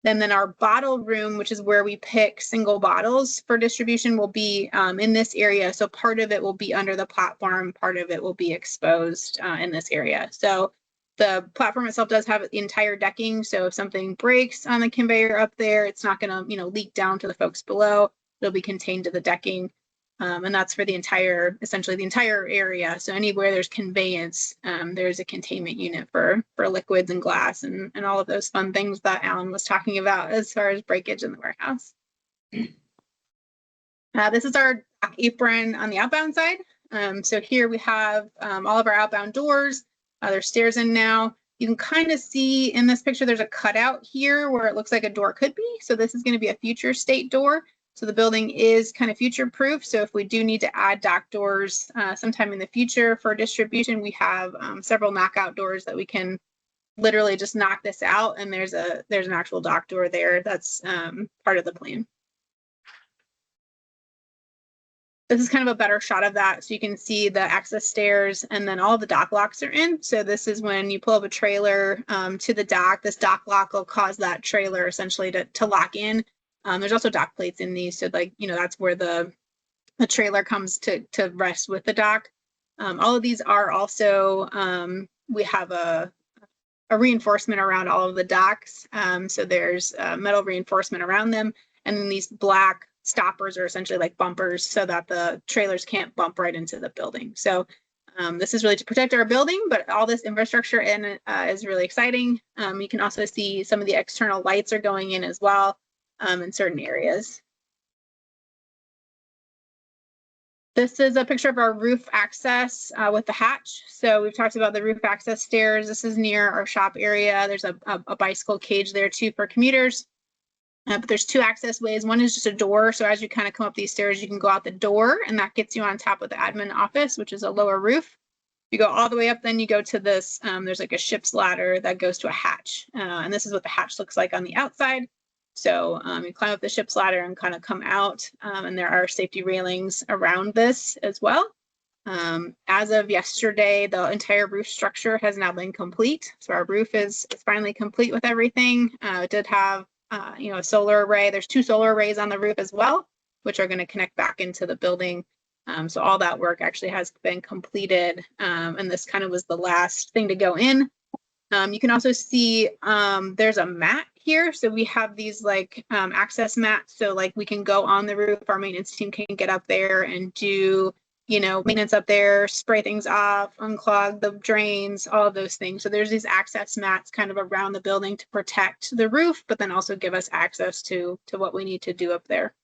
Then our bottle room, which is where we pick single bottles for distribution, will be in this area. So part of it will be under the platform, part of it will be exposed in this area. So the platform itself does have the entire decking. So if something breaks on the conveyor up there, it's not going to, leak down to the folks below. It'll be contained to the decking. And that's for the entire, essentially the entire area. So anywhere there's conveyance, there's a containment unit for liquids and glass and all of those fun things that Alan was talking about as far as breakage in the warehouse. This is our dock apron on the outbound side. So here we have all of our outbound doors. There's stairs in now. You can kind of see in this picture, there's a cutout here where it looks like a door could be. So this is going to be a future state door. So the building is kind of future proof. So if we do need to add dock doors sometime in the future for distribution, we have several knockout doors that we can literally just knock this out. And there's an actual dock door there. That's part of the plan. This is kind of a better shot of that. So you can see the access stairs and then all the dock locks are in. So this is when you pull up a trailer to the dock. This dock lock will cause that trailer essentially to lock in. There's also dock plates in these. So that's where the trailer comes to rest with the dock. All of these are also, we have a reinforcement around all of the docks. So there's metal reinforcement around them. And then these black stoppers are essentially like bumpers so that the trailers can't bump right into the building. So this is really to protect our building, but all this infrastructure in is really exciting. You can also see some of the external lights are going in as well in certain areas. This is a picture of our roof access with the hatch. So we've talked about the roof access stairs. This is near our shop area. There's a bicycle cage there too for commuters. But there's two access ways. One is just a door. So as you kind of come up these stairs, you can go out the door and that gets you on top of the admin office, which is a lower roof. You go all the way up, then you go to this, there's like a ship's ladder that goes to a hatch. And this is what the hatch looks like on the outside. So you climb up the ship's ladder and kind of come out. And there are safety railings around this as well. As of yesterday, the entire roof structure has now been complete. So our roof is finally complete with everything. It did have a solar array. There's 2 solar arrays on the roof as well, which are going to connect back into the building. So all that work actually has been completed. And this kind of was the last thing to go in. You can also see there's a mat here. So we have these like access mats. So like we can go on the roof. Our maintenance team can get up there and do maintenance up there, spray things off, unclog the drains, all of those things. So there's these access mats kind of around the building to protect the roof, but then also give us access to what we need to do up there.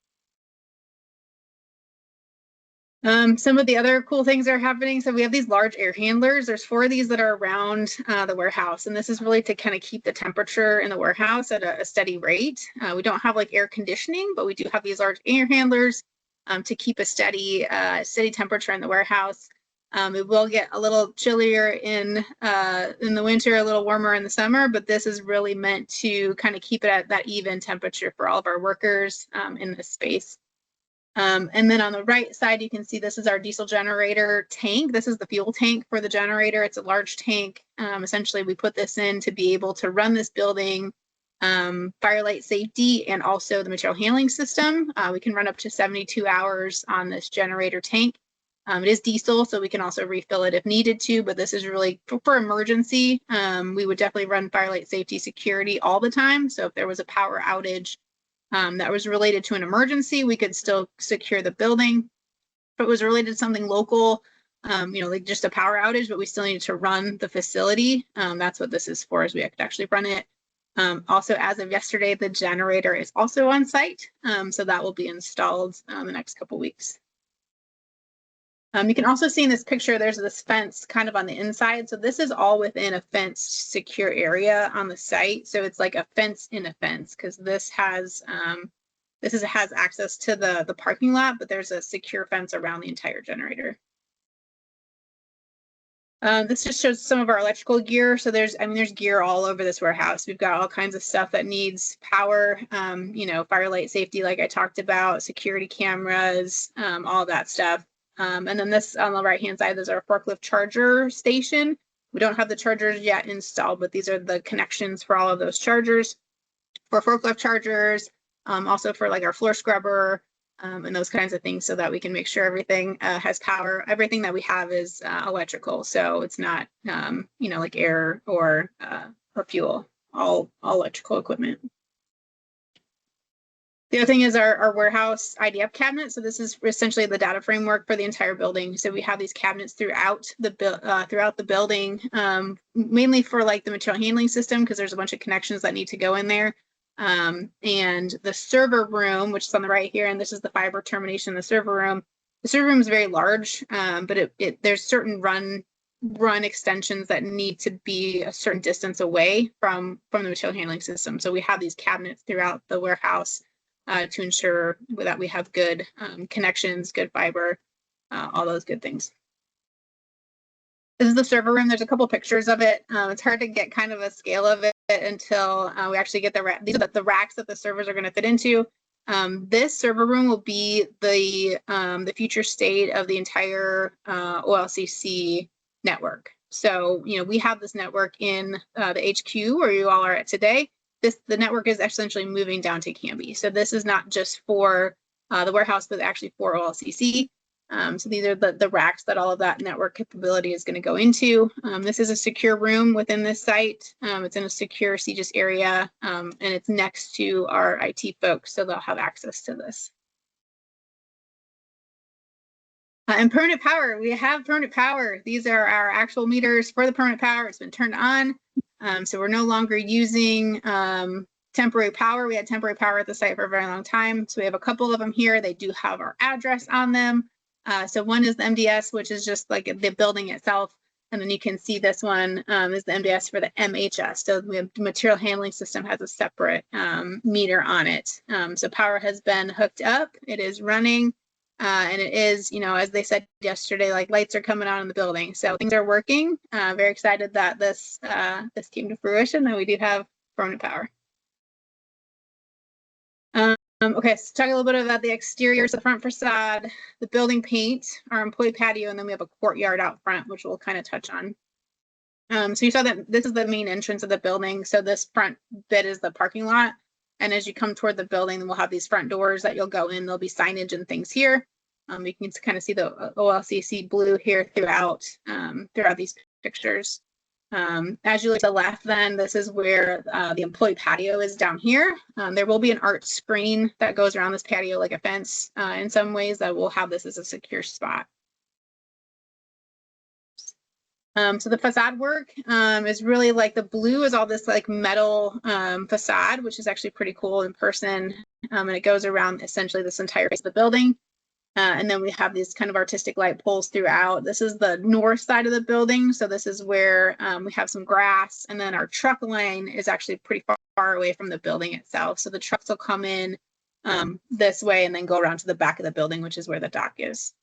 Some of the other cool things are happening. So we have these large air handlers. There's 4 of these that are around the warehouse. And this is really to kind of keep the temperature in the warehouse at a steady rate. We don't have like air conditioning, but we do have these large air handlers to keep a steady temperature in the warehouse. It will get a little chillier in the winter, a little warmer in the summer, but this is really meant to kind of keep it at that even temperature for all of our workers in this space. And then on the right side, you can see this is our diesel generator tank. This is the fuel tank for the generator. It's a large tank. Essentially, we put this in to be able to run this building, firelight safety, and also the material handling system. We can run up to 72 hours on this generator tank. It is diesel, so we can also refill it if needed to, but this is really for emergency. We would definitely run firelight safety security all the time. So if there was a power outage that was related to an emergency, we could still secure the building. If it was related to something local, like just a power outage, but we still need to run the facility. That's what this is for, is we could actually run it. Also, as of yesterday, the generator is also on site. So that will be installed the next couple weeks. You can also see in this picture, there's this fence kind of on the inside. So this is all within a fenced secure area on the site. So it's like a fence in a fence, because this has access to the parking lot, but there's a secure fence around the entire generator. This just shows some of our electrical gear. So there's gear all over this warehouse. We've got all kinds of stuff that needs power, firelight safety, like I talked about, security cameras, all that stuff. And then this on the right-hand side, there's our forklift charger station. We don't have the chargers yet installed, but these are the connections for all of those chargers for forklift chargers, also for like our floor scrubber, and those kinds of things, so that we can make sure everything has power. Everything that we have is electrical, so it's not like air or fuel. All electrical equipment. The other thing is our warehouse IDF cabinet. So this is essentially the data framework for the entire building. So we have these cabinets throughout the building, mainly for like the material handling system, because there's a bunch of connections that need to go in there. And the server room, which is on the right here, and this is the fiber termination in the server room. The server room is very large, but there's certain run extensions that need to be a certain distance away from the material handling system. So we have these cabinets throughout the warehouse to ensure that we have good connections, good fiber, all those good things. This is the server room. There's a couple pictures of it. It's hard to get kind of a scale of it until we actually get these are the racks that the servers are going to fit into. This server room will be the future state of the entire OLCC network. So, we have this network in the HQ where you all are at today. The network is essentially moving down to Canby. So this is not just for the warehouse, but actually for OLCC. So these are the racks that all of that network capability is going to go into. This is a secure room within this site. It's in a secure CGIS area, and it's next to our IT folks, so they'll have access to this. And permanent power, we have permanent power. These are our actual meters for the permanent power. It's been turned on. So we're no longer using temporary power. We had temporary power at the site for a very long time. So we have a couple of them here. They do have our address on them. So one is the MDS, which is just like the building itself. And then you can see this one is the MDS for the MHS. So the material handling system has a separate meter on it. So power has been hooked up. It is running. And it is, as they said yesterday, like lights are coming on in the building. So things are working. Very excited that this came to fruition, and we do have permanent power. Okay, so talk a little bit about the exterior, so the front facade, the building paint, our employee patio, and then we have a courtyard out front, which we'll kind of touch on. So you saw that this is the main entrance of the building. So this front bit is the parking lot. And as you come toward the building, then we'll have these front doors that you'll go in. There'll be signage and things here. You can kind of see the OLCC blue here throughout these pictures. As you look to the left, then this is where the employee patio is down here. There will be an art screen that goes around this patio like a fence in some ways that will have this as a secure spot. So the facade work is really like the blue is all this like metal facade, which is actually pretty cool in person. And it goes around essentially this entire face of the building. And then we have these kind of artistic light poles throughout. This is the north side of the building. So this is where we have some grass, and then our truck line is actually pretty far away from the building itself. So the trucks will come in this way and then go around to the back of the building, which is where the dock is.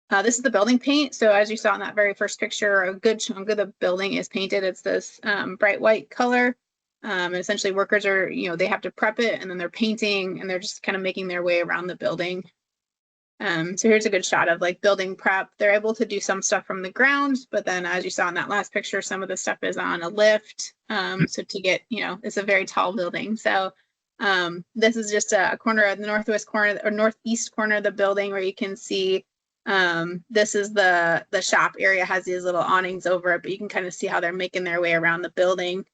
This is the building paint. So as you saw in that very first picture, a good chunk of the building is painted. It's this bright white color. And essentially workers are, they have to prep it, and then they're painting, and they're just kind of making their way around the building. So here's a good shot of like building prep. They're able to do some stuff from the ground, but then as you saw in that last picture, some of the stuff is on a lift. So to get, it's a very tall building. So this is just a corner of the northwest corner or northeast corner of the building where you can see this is the shop area, has these little awnings over it, but you can kind of see how they're making their way around the building.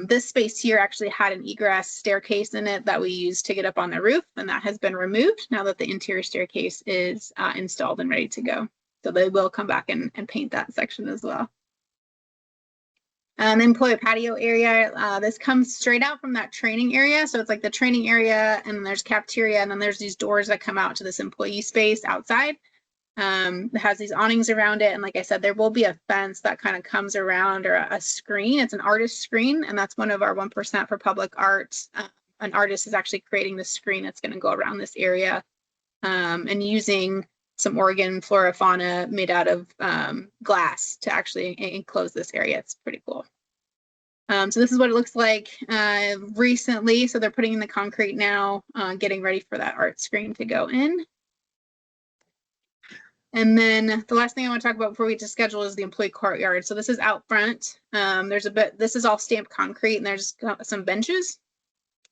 This space here actually had an egress staircase in it that we used to get up on the roof, and that has been removed now that the interior staircase is installed and ready to go. So they will come back and paint that section as well. The employee patio area, this comes straight out from that training area. So it's like the training area, and then there's cafeteria, and then there's these doors that come out to this employee space outside. It has these awnings around it, and like I said, there will be a fence that kind of comes around, or a screen. It's an artist screen, and that's one of our 1% for public art. An artist is actually creating the screen that's going to go around this area, and using some Oregon flora fauna made out of glass to actually enclose this area. It's pretty cool. So this is what it looks like recently. So they're putting in the concrete now, getting ready for that art screen to go in. And then the last thing I want to talk about before we get to schedule is the employee courtyard. So this is out front. This is all stamped concrete and there's some benches.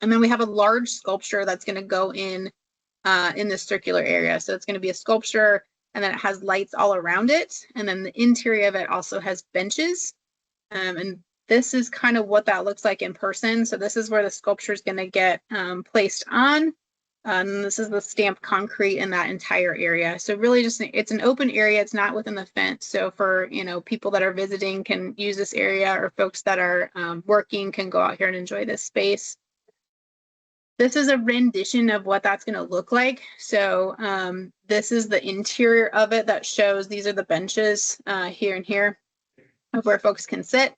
And then we have a large sculpture that's going to go in this circular area. So it's going to be a sculpture and then it has lights all around it. And then the interior of it also has benches. And this is kind of what that looks like in person. So this is where the sculpture is going to get placed on. And this is the stamped concrete in that entire area. So really just, it's an open area. It's not within the fence. So for, people that are visiting can use this area, or folks that are working can go out here and enjoy this space. This is a rendition of what that's going to look like. So this is the interior of it that shows, these are the benches here and here of where folks can sit.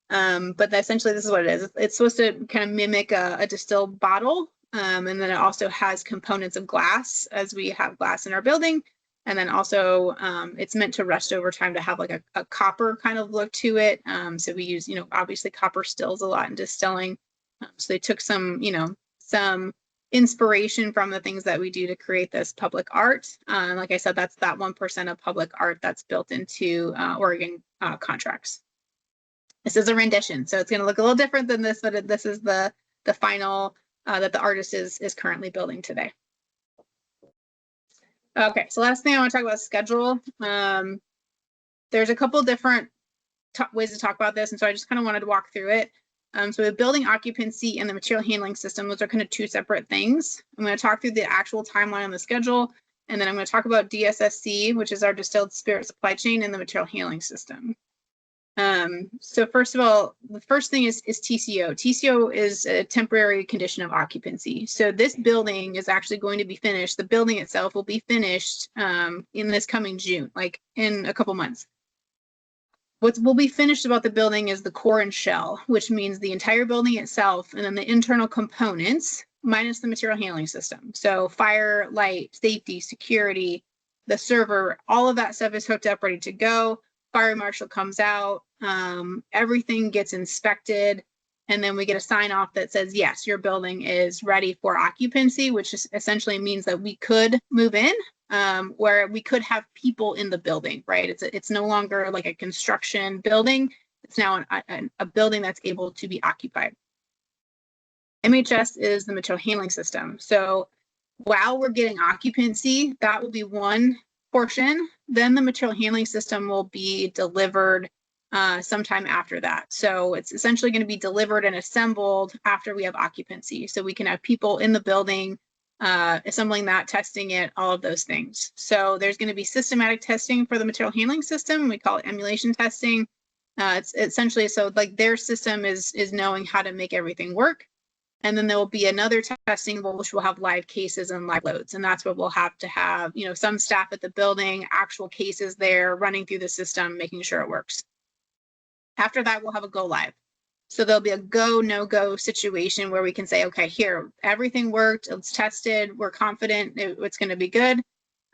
But essentially this is what it is. It's supposed to kind of mimic a distilled bottle. And then it also has components of glass, as we have glass in our building. And then also it's meant to rust over time to have like a copper kind of look to it. So we use, obviously copper stills a lot in distilling. So they took some inspiration from the things that we do to create this public art. Like I said, that's that 1% of public art that's built into Oregon contracts. This is a rendition, so it's going to look a little different than this, but this is the final that the artist is currently building today. Okay, so last thing I want to talk about is schedule. There's a couple different ways to talk about this, and so I just kind of wanted to walk through it. So the building occupancy and the material handling system, those are kind of two separate things. I'm going to talk through the actual timeline on the schedule, and then I'm going to talk about DSSC, which is our distilled spirit supply chain, and the material handling system. So first of all, the first thing is TCO. TCO is a temporary condition of occupancy. So this building is actually going to be finished. The building itself will be finished in this coming June, like in a couple months. What will be finished about the building is the core and shell, which means the entire building itself and then the internal components minus the material handling system. So fire, light, safety, security, the server, all of that stuff is hooked up, ready to go. Fire marshal comes out, everything gets inspected, and then we get a sign off that says, yes, your building is ready for occupancy, which is essentially means that we could move in, where we could have people in the building, right? It's no longer like a construction building. It's now a building that's able to be occupied. MHS is the material handling system. So while we're getting occupancy, that will be one portion. Then the material handling system will be delivered sometime after that. So it's essentially going to be delivered and assembled after we have occupancy. So we can have people in the building assembling that, testing it, all of those things. So there's going to be systematic testing for the material handling system. We call it emulation testing. It's essentially, so like their system is knowing how to make everything work. And then there will be another testing which will have live cases and live loads. And that's what we'll have to have, some staff at the building, actual cases there running through the system, making sure it works. After that, we'll have a go live. So there'll be a go, no go situation where we can say, okay, here, everything worked, it's tested, we're confident it's going to be good.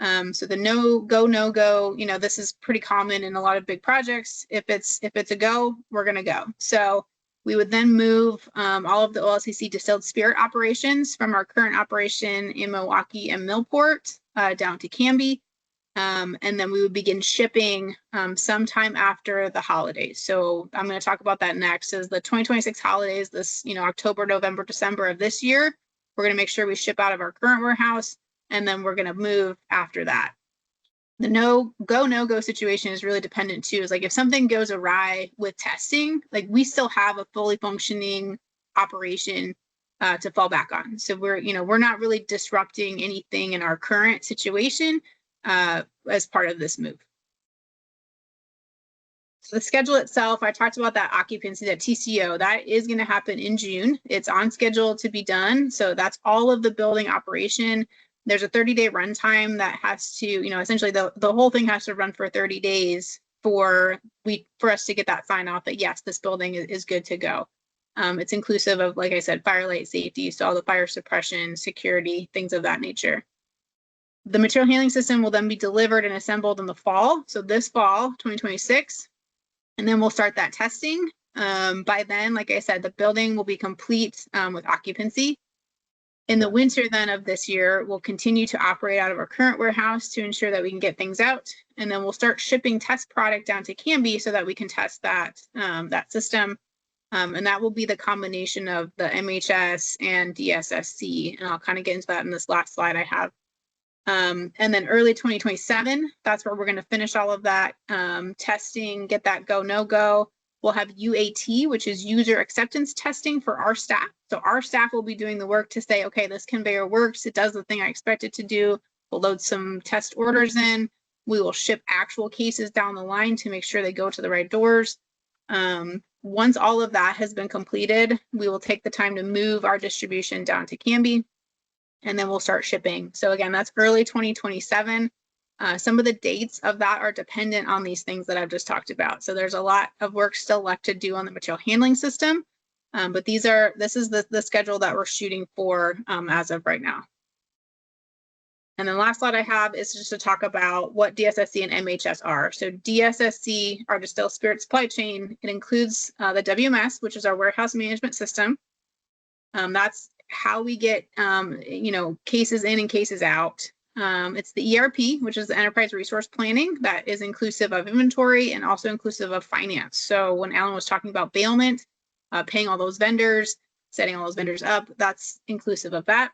So the no go, this is pretty common in a lot of big projects. If it's a go, we're going to go. So we would then move all of the OLCC distilled spirit operations from our current operation in Milwaukee and Millport down to Canby. And then we would begin shipping sometime after the holidays. So I'm going to talk about that next. Is the 2026 holidays, this, October, November, December of this year. We're going to make sure we ship out of our current warehouse, and then we're going to move after that. The no go situation is really dependent too. Is like if something goes awry with testing, like we still have a fully functioning operation to fall back on. So we're not really disrupting anything in our current situation as part of this move. So the schedule itself, I talked about that occupancy, that TCO, that is going to happen in June. It's on schedule to be done. So that's all of the building operation. There's a 30-day runtime that has to, essentially the whole thing has to run for 30 days for us to get that sign off that yes, this building is good to go. It's inclusive of, like I said, fire, light, safety, so all the fire suppression, security, things of that nature. The material handling system will then be delivered and assembled in the fall. So this fall, 2026. And then we'll start that testing. By then, like I said, the building will be complete with occupancy. In the winter then of this year, we'll continue to operate out of our current warehouse to ensure that we can get things out. And then we'll start shipping test product down to Canby so that we can test that, that system. And that will be the combination of the MHS and DSSC. And I'll kind of get into that in this last slide I have. And then early 2027, that's where we're going to finish all of that testing, get that go, no go. We'll have UAT, which is user acceptance testing for our staff. So our staff will be doing the work to say, okay, this conveyor works. It does the thing I expect it to do. We'll load some test orders in. We will ship actual cases down the line to make sure they go to the right doors. Once all of that has been completed, we will take the time to move our distribution down to Canby, and then we'll start shipping. So again, that's early 2027. Some of the dates of that are dependent on these things that I've just talked about. So there's a lot of work still left to do on the material handling system. But this is the schedule that we're shooting for as of right now. And then last slide I have is just to talk about what DSSC and MHS are. So DSSC, our distilled spirit supply chain, it includes the WMS, which is our warehouse management system. That's how we get, cases in and cases out. It's the ERP, which is the enterprise resource planning, that is inclusive of inventory and also inclusive of finance. So when Alan was talking about bailment, paying all those vendors, setting all those vendors up, that's inclusive of that.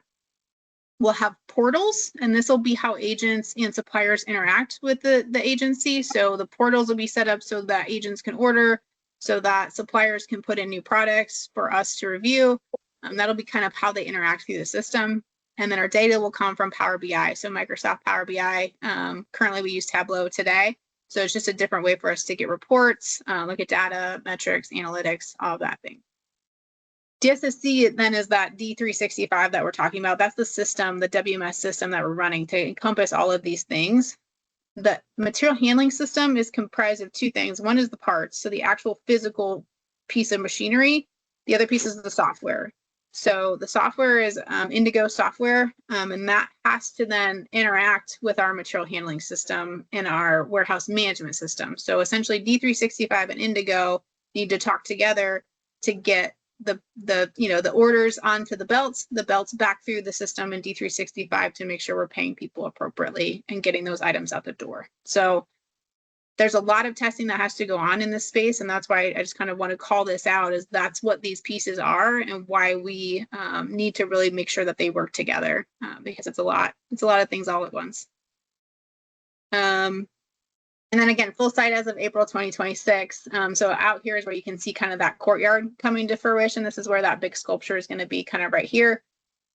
We'll have portals, and this will be how agents and suppliers interact with the agency. So the portals will be set up so that agents can order, so that suppliers can put in new products for us to review. That'll be kind of how they interact through the system. And then our data will come from Power BI. So Microsoft Power BI, currently we use Tableau today. So it's just a different way for us to get reports, look at data, metrics, analytics, all of that thing. DSSC then is that D365 that we're talking about. That's the system, the WMS system that we're running to encompass all of these things. The material handling system is comprised of two things. One is the parts, so the actual physical piece of machinery. The other piece is the software. So the software is Indigo software, and that has to then interact with our material handling system and our warehouse management system. So essentially D365 and Indigo need to talk together to get the orders onto the belts back through the system in D365 to make sure we're paying people appropriately and getting those items out the door. So there's a lot of testing that has to go on in this space, and that's why I just kind of want to call this out, is that's what these pieces are and why we need to really make sure that they work together, because it's a lot of things all at once. And then again, full site as of April 2026. So out here is where you can see kind of that courtyard coming to fruition. This is where that big sculpture is going to be, kind of right here,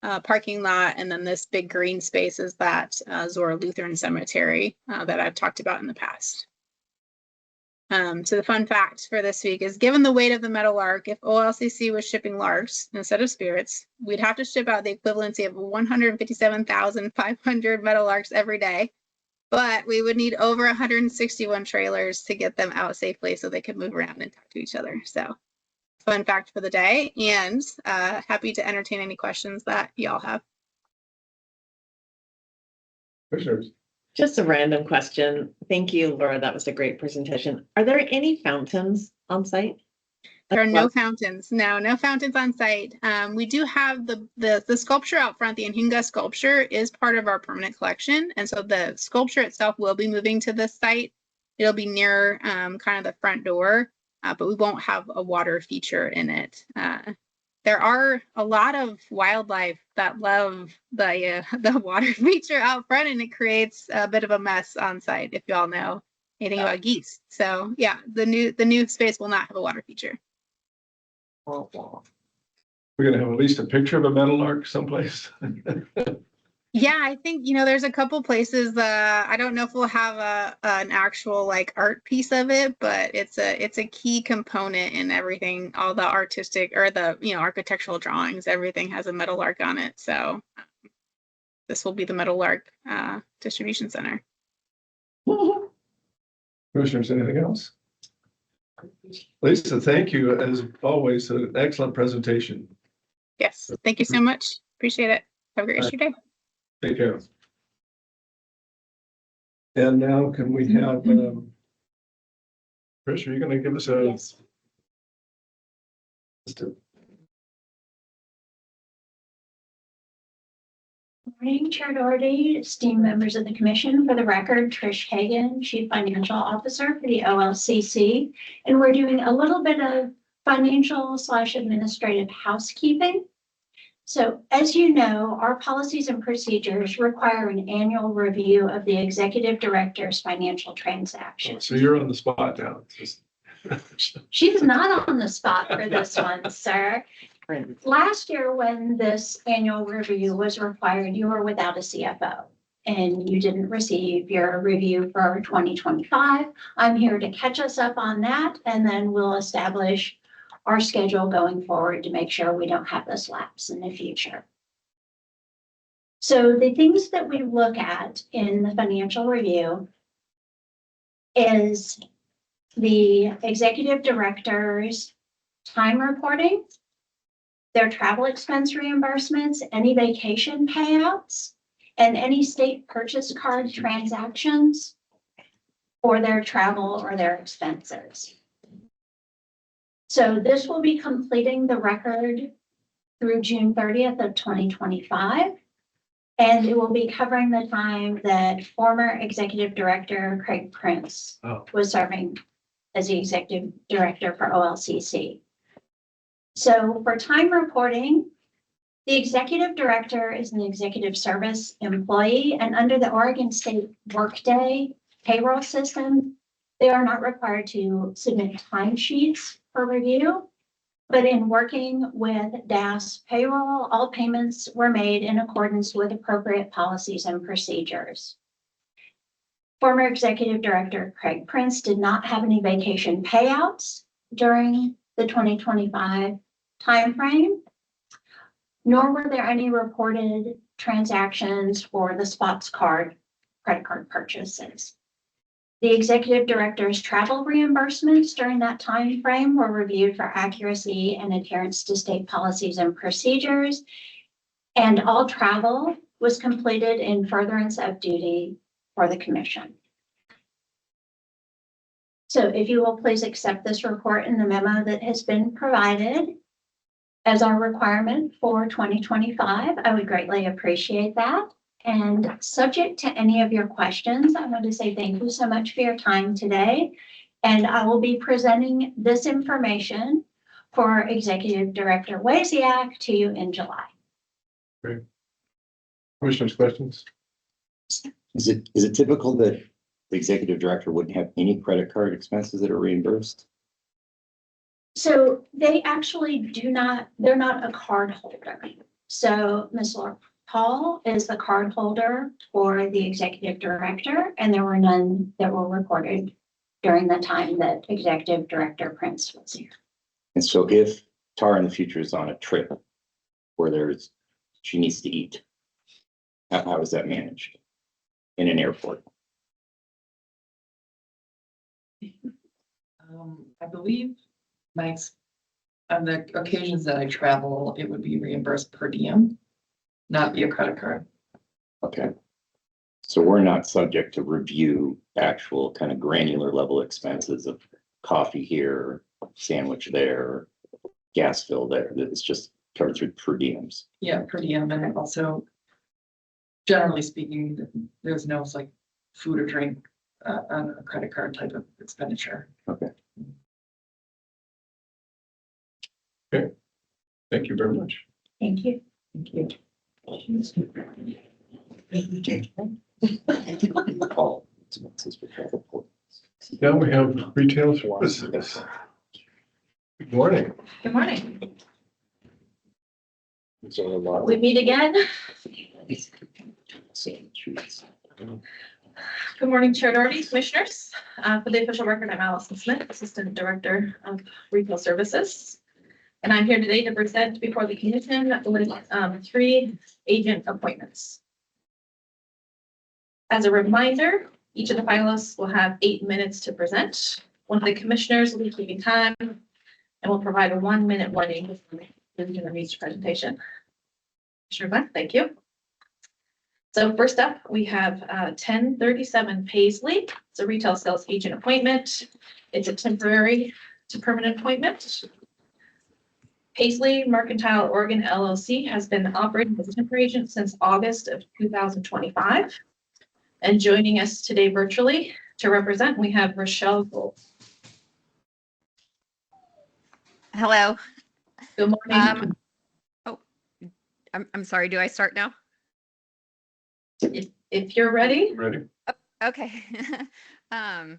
parking lot. And then this big green space is that Zora Lutheran Cemetery that I've talked about in the past. So the fun fact for this week is, given the weight of the metal lark, if OLCC was shipping larks instead of spirits, we'd have to ship out the equivalency of 157,500 metal larks every day. But we would need over 161 trailers to get them out safely so they could move around and talk to each other. So fun fact for the day, and happy to entertain any questions that y'all have. Commissioners. Just a random question. Thank you, Laura. That was a great presentation. Are there any fountains on site? There are no fountains. No fountains on site. We do have the sculpture out front. The Anhinga sculpture is part of our permanent collection. And so the sculpture itself will be moving to this site. It'll be near kind of the front door, but we won't have a water feature in it. There are a lot of wildlife that love the water feature out front, and it creates a bit of a mess on site, if y'all know anything about geese. So yeah, the new space will not have a water feature. Oh, wow. We're gonna have at least a picture of a metal lark someplace. Yeah, I think, there's a couple places. I don't know if we'll have an actual like art piece of it, but it's a key component in everything. All the artistic or the architectural drawings, everything has a metal lark on it. So this will be the metal lark distribution center. Commissioners, anything else? Lisa, thank you as always. An excellent presentation. Yes, thank you so much. Appreciate it. Have a great rest of your day. Take care. And now can we have, Trish, are you gonna give us a? Yes. Just a- Morning, Chair Doherty, esteemed members of the commission. For the record, Trish Hagan, Chief Financial Officer for the OLCC. And we're doing a little bit of financial / administrative housekeeping. So as you know, our policies and procedures require an annual review of the executive director's financial transactions. So you're on the spot now. Just- She's not on the spot for this one, sir. Last year, when this annual review was required, you were without a CFO and you didn't receive your review for 2025. I'm here to catch us up on that, and then we'll establish our schedule going forward to make sure we don't have this lapse in the future. So the things that we look at in the financial review is the executive director's time reporting, their travel expense reimbursements, any vacation payouts, and any state purchase card transactions for their travel or their expenses. So this will be completing the record through June 30th of 2025. And it will be covering the time that former executive director Craig Prince was serving as the executive director for OLCC. So for time reporting, the executive director is an executive service employee, and under the Oregon State Workday payroll system, they are not required to submit timesheets for review. But in working with DAS payroll, all payments were made in accordance with appropriate policies and procedures. Former executive director Craig Prince did not have any vacation payouts during the 2025 timeframe, nor were there any reported transactions for the Spots card credit card purchases. The executive director's travel reimbursements during that time frame were reviewed for accuracy and adherence to state policies and procedures, and all travel was completed in furtherance of duty for the commission. So if you will please accept this report in the memo that has been provided as our requirement for 2025, I would greatly appreciate that. And subject to any of your questions, I want to say thank you so much for your time today. And I will be presenting this information for Executive Director Wasiak to you in July. Great. Commissioners, questions? Is it typical that the executive director wouldn't have any credit card expenses that are reimbursed? So they actually do not, they're not a card holder. So Ms. Laura Paul is the card holder for the executive director, and there were none that were reported during the time that Executive Director Prince was here. And so if Tara in the future is on a trip where she needs to eat, how is that managed in an airport? I believe on the occasions that I travel, it would be reimbursed per diem, not via credit card. Okay. So we're not subject to review actual kind of granular level expenses of coffee here, sandwich there, gas fill there. It's just covered through per diems. Yeah, per diem, and also generally speaking, there's no like food or drink on a credit card type of expenditure. Okay. Okay. Thank you very much. Thank you. Thank you. All expenses for travel. Now we have retail services. Good morning. Good morning. It's a lot. We meet again. Good morning, Chair Doherty, Commissioners. For the official record, I'm Allison Smith, Assistant Director of Retail Services. And I'm here today to present before the commission with 3 agent appointments. As a reminder, each of the finalists will have 8 minutes to present. One of the commissioners will be keeping time and will provide a 1-minute warning before the presentation. Commissioner Glenn, thank you. So first up, we have 1037 Paisley. It's a retail sales agent appointment. It's a temporary to permanent appointment. Paisley Mercantile Oregon LLC has been operating as a temporary agent since August of 2025. And joining us today virtually to represent, we have Rochelle Gold. Hello. Good morning. I'm sorry. Do I start now? If you're ready. Ready? Okay. And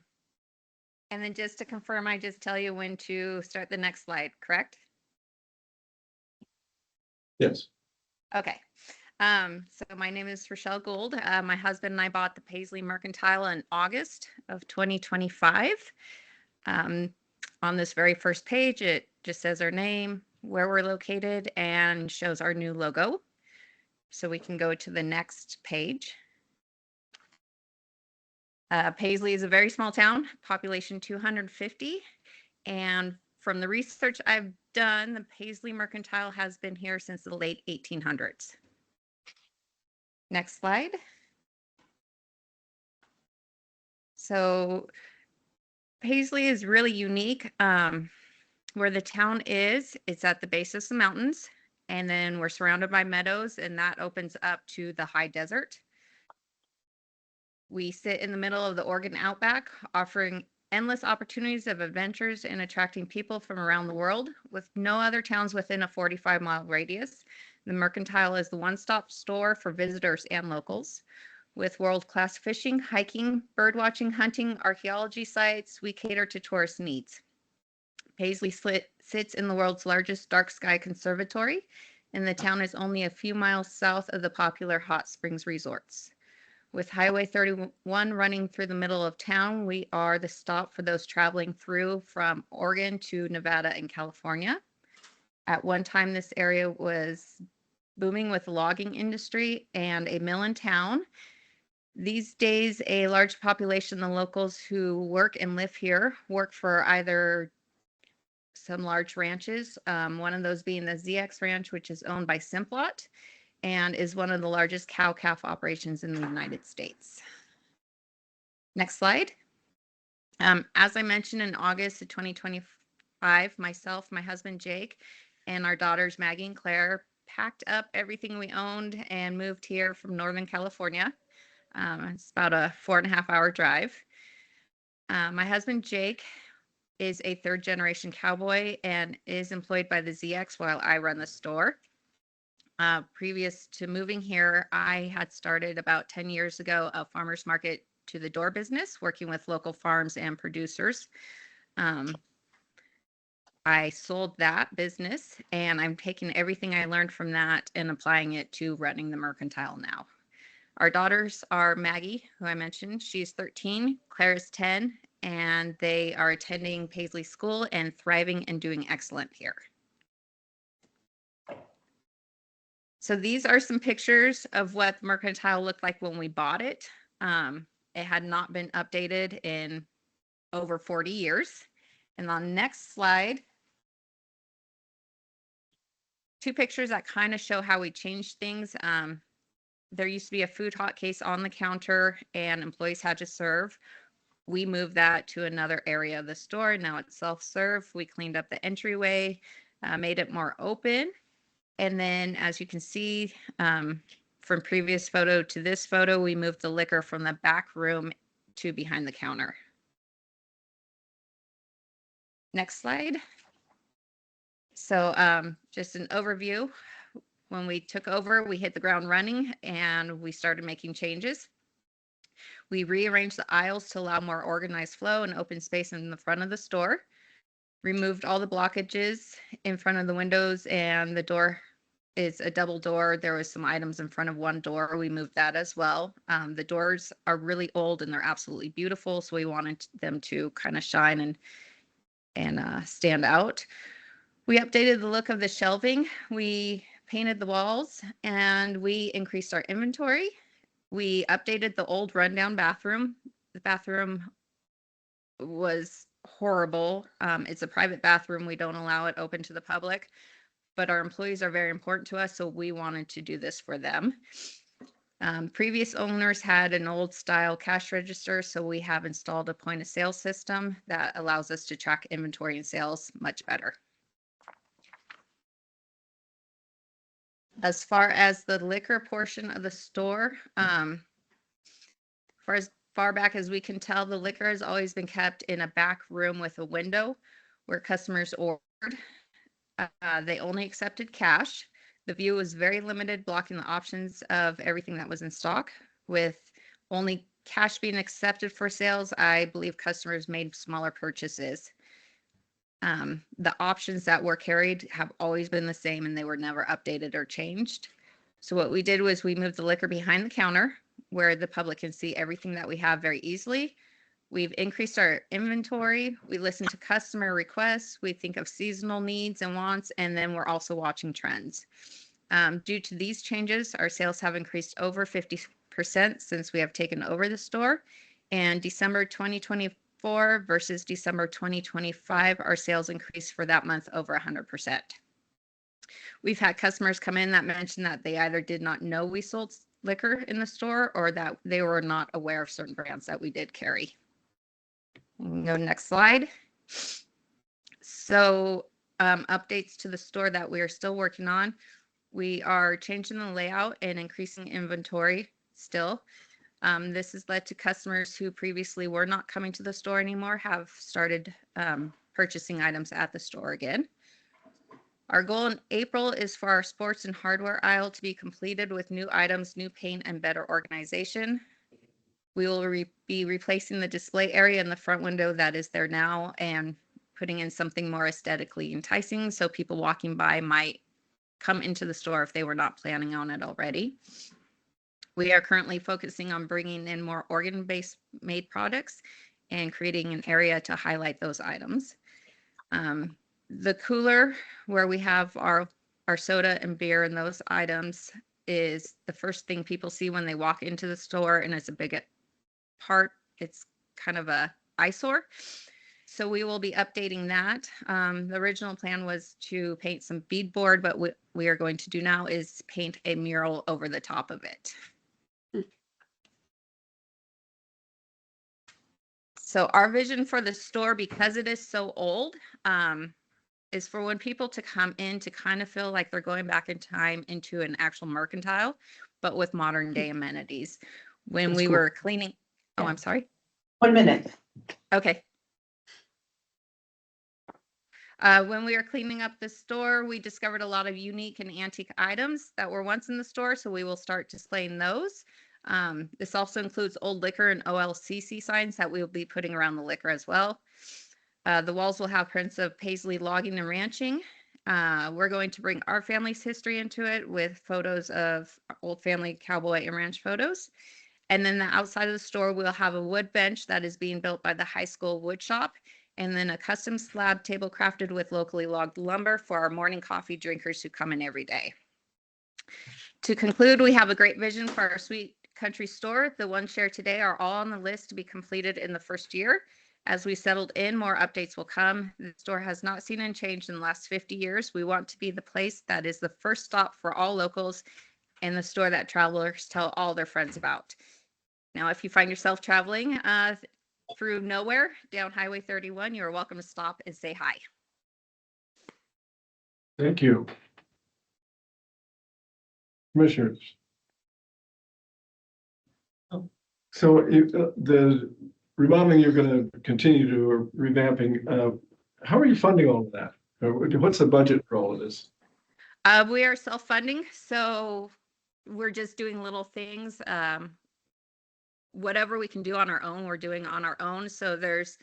then just to confirm, I just tell you when to start the next slide, correct? Yes. Okay. So my name is Rochelle Gould. My husband and I bought the Paisley Mercantile in August of 2025. On this very first page, it just says our name, where we're located, and shows our new logo. So we can go to the next page. Paisley is a very small town, population 250. And from the research I've done, the Paisley Mercantile has been here since the late 1800s. Next slide. So Paisley is really unique. Where the town is, it's at the base of the mountains, and then we're surrounded by meadows, and that opens up to the high desert. We sit in the middle of the Oregon outback, offering endless opportunities of adventures and attracting people from around the world. With no other towns within a 45-mile radius, the Mercantile is the one-stop store for visitors and locals. With world-class fishing, hiking, birdwatching, hunting, archaeology sites, we cater to tourist needs. Paisley sits in the world's largest dark sky conservatory, and the town is only a few miles south of the popular hot springs resorts. With Highway 31 running through the middle of town, we are the stop for those traveling through from Oregon to Nevada and California. At one time, this area was booming with the logging industry and a mill in town. These days, a large population of the locals who work and live here work for either some large ranches, one of those being the ZX Ranch, which is owned by Simplot and is one of the largest cow-calf operations in the United States. Next slide. As I mentioned, in August of 2025, myself, my husband Jake, and our daughters Maggie and Claire packed up everything we owned and moved here from Northern California. It's about a 4.5-hour drive. My husband Jake is a third-generation cowboy and is employed by the ZX while I run the store. Previous to moving here, I had started about 10 years ago a farmer's market to the door business, working with local farms and producers. I sold that business, and I'm taking everything I learned from that and applying it to running the Mercantile now. Our daughters are Maggie, who I mentioned. She's 13, Claire is 10, and they are attending Paisley School and thriving and doing excellent here. So these are some pictures of what the Mercantile looked like when we bought it. It had not been updated in over 40 years. And on the next slide, two pictures that kind of show how we changed things. There used to be a food hot case on the counter and employees had to serve. We moved that to another area of the store. Now it's self-serve. We cleaned up the entryway, made it more open. And then as you can see, from previous photo to this photo, we moved the liquor from the back room to behind the counter. Next slide. So just an overview. When we took over, we hit the ground running and we started making changes. We rearranged the aisles to allow more organized flow and open space in the front of the store. Removed all the blockages in front of the windows, and the door is a double door. There was some items in front of one door. We moved that as well. The doors are really old and they're absolutely beautiful, so we wanted them to kind of shine and stand out. We updated the look of the shelving. We painted the walls and we increased our inventory. We updated the old rundown bathroom. The bathroom was horrible. It's a private bathroom. We don't allow it open to the public, but our employees are very important to us, so we wanted to do this for them. Previous owners had an old style cash register, so we have installed a point of sale system that allows us to track inventory and sales much better. As far as the liquor portion of the store, for as far back as we can tell, the liquor has always been kept in a back room with a window where customers ordered. They only accepted cash. The view was very limited, blocking the options of everything that was in stock. With only cash being accepted for sales, I believe customers made smaller purchases. The options that were carried have always been the same and they were never updated or changed. So what we did was we moved the liquor behind the counter where the public can see everything that we have very easily. We've increased our inventory. We listen to customer requests. We think of seasonal needs and wants, and then we're also watching trends. Due to these changes, our sales have increased over 50% since we have taken over the store. And December 2024 versus December 2025, our sales increased for that month over 100%. We've had customers come in that mentioned that they either did not know we sold liquor in the store or that they were not aware of certain brands that we did carry. We can go next slide. So updates to the store that we are still working on. We are changing the layout and increasing inventory still. This has led to customers who previously were not coming to the store anymore have started purchasing items at the store again. Our goal in April is for our sports and hardware aisle to be completed with new items, new paint, and better organization. We will be replacing the display area in the front window that is there now and putting in something more aesthetically enticing so people walking by might come into the store if they were not planning on it already. We are currently focusing on bringing in more Oregon-based made products and creating an area to highlight those items. The cooler where we have our soda and beer and those items is the first thing people see when they walk into the store, and it's a big part. It's kind of a eyesore. So we will be updating that. The original plan was to paint some beadboard, but what we are going to do now is paint a mural over the top of it. So our vision for the store, because it is so old, is for when people to come in to kind of feel like they're going back in time into an actual mercantile, but with modern day amenities. When That's we cool. were cleaning, oh, I'm sorry. 1 minute. Okay. When we were cleaning up the store, we discovered a lot of unique and antique items that were once in the store, so we will start displaying those. This also includes old liquor and OLCC signs that we will be putting around the liquor as well. The walls will have prints of Paisley logging and ranching. We're going to bring our family's history into it with photos of old family cowboy and ranch photos. And then the outside of the store, we'll have a wood bench that is being built by the high school wood shop. And then a custom slab table crafted with locally logged lumber for our morning coffee drinkers who come in every day. To conclude, we have a great vision for our sweet country store. The ones shared today are all on the list to be completed in the first year. As we settled in, more updates will come. The store has not seen any change in the last 50 years. We want to be the place that is the first stop for all locals and the store that travelers tell all their friends about. Now, if you find yourself traveling through nowhere down Highway 31, you're welcome to stop and say hi. Thank you. Commissioners. So the remodeling you're going to continue to, or revamping, how are you funding all of that? What's the budget for all of this? We are self-funding, so we're just doing little things. Whatever we can do on our own, we're doing on our own. So there's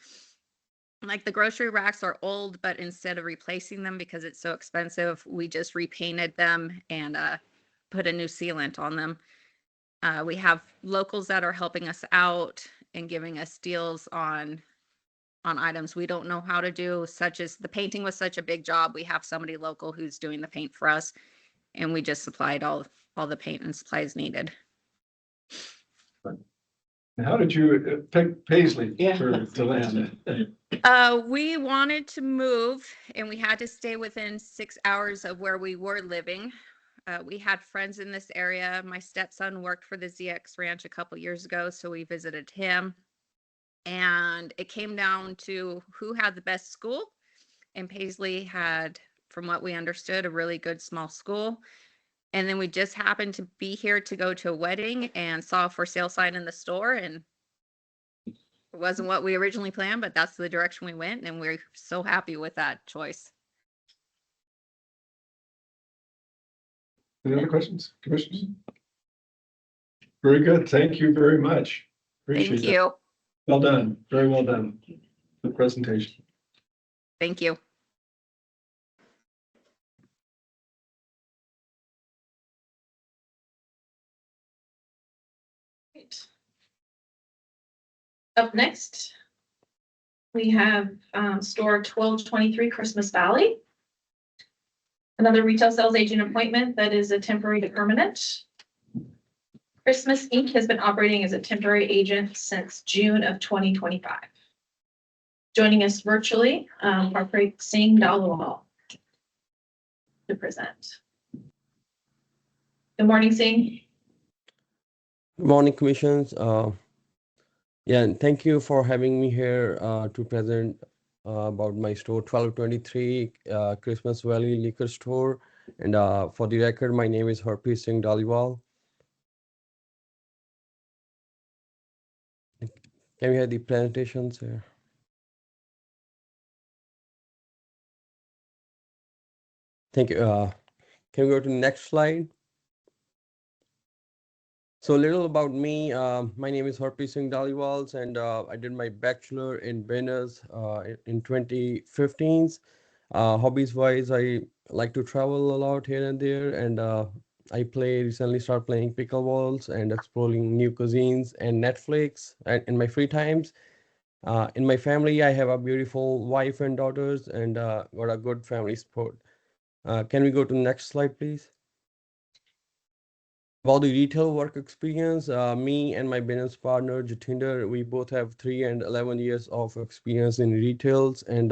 like the grocery racks are old, but instead of replacing them because it's so expensive, we just repainted them and put a new sealant on them. We have locals that are helping us out and giving us deals on items we don't know how to do, such as the painting was such a big job. We have somebody local who's doing the paint for us, and we just supplied all the paint and supplies needed. How did you pick Paisley Yeah. to land? We wanted to move and we had to stay within 6 hours of where we were living. We had friends in this area. My stepson worked for the ZX Ranch a couple years ago, so we visited him. And it came down to who had the best school. And Paisley had, from what we understood, a really good small school. And then we just happened to be here to go to a wedding and saw a for sale sign in the store, and it wasn't what we originally planned, but that's the direction we went, and we're so happy with that choice. Any other questions, commissioners? Very good. Thank you very much. Appreciate Thank it. you. Well done. Very well done. The presentation. Thank you. Great. Up next, we have store 1223 Christmas Valley. Another retail sales agent appointment that is a temporary to permanent. Christmas Inc. has been operating as a temporary agent since June of 2025. Joining us virtually, Harpreet Singh Dalwal to present. Good morning, Singh. Good morning, commissions. Yeah, and thank you for having me here to present about my store 1223 Christmas Valley Liquor Store. And for the record, my name is Harpreet Singh Dalwal. Can we have the presentations here? Thank you. Can we go to the next slide? So a little about me. My name is Harpreet Singh Dalwal, and I did my bachelor in business in 2015. Hobbies wise, I like to travel a lot here and there, and I recently started playing pickleballs and exploring new cuisines and Netflix in my free times. In my family, I have a beautiful wife and daughters, and got a good family support. Can we go to the next slide, please? About the retail work experience, me and my business partner Jatinder, we both have 3 and 11 years of experience in retails, and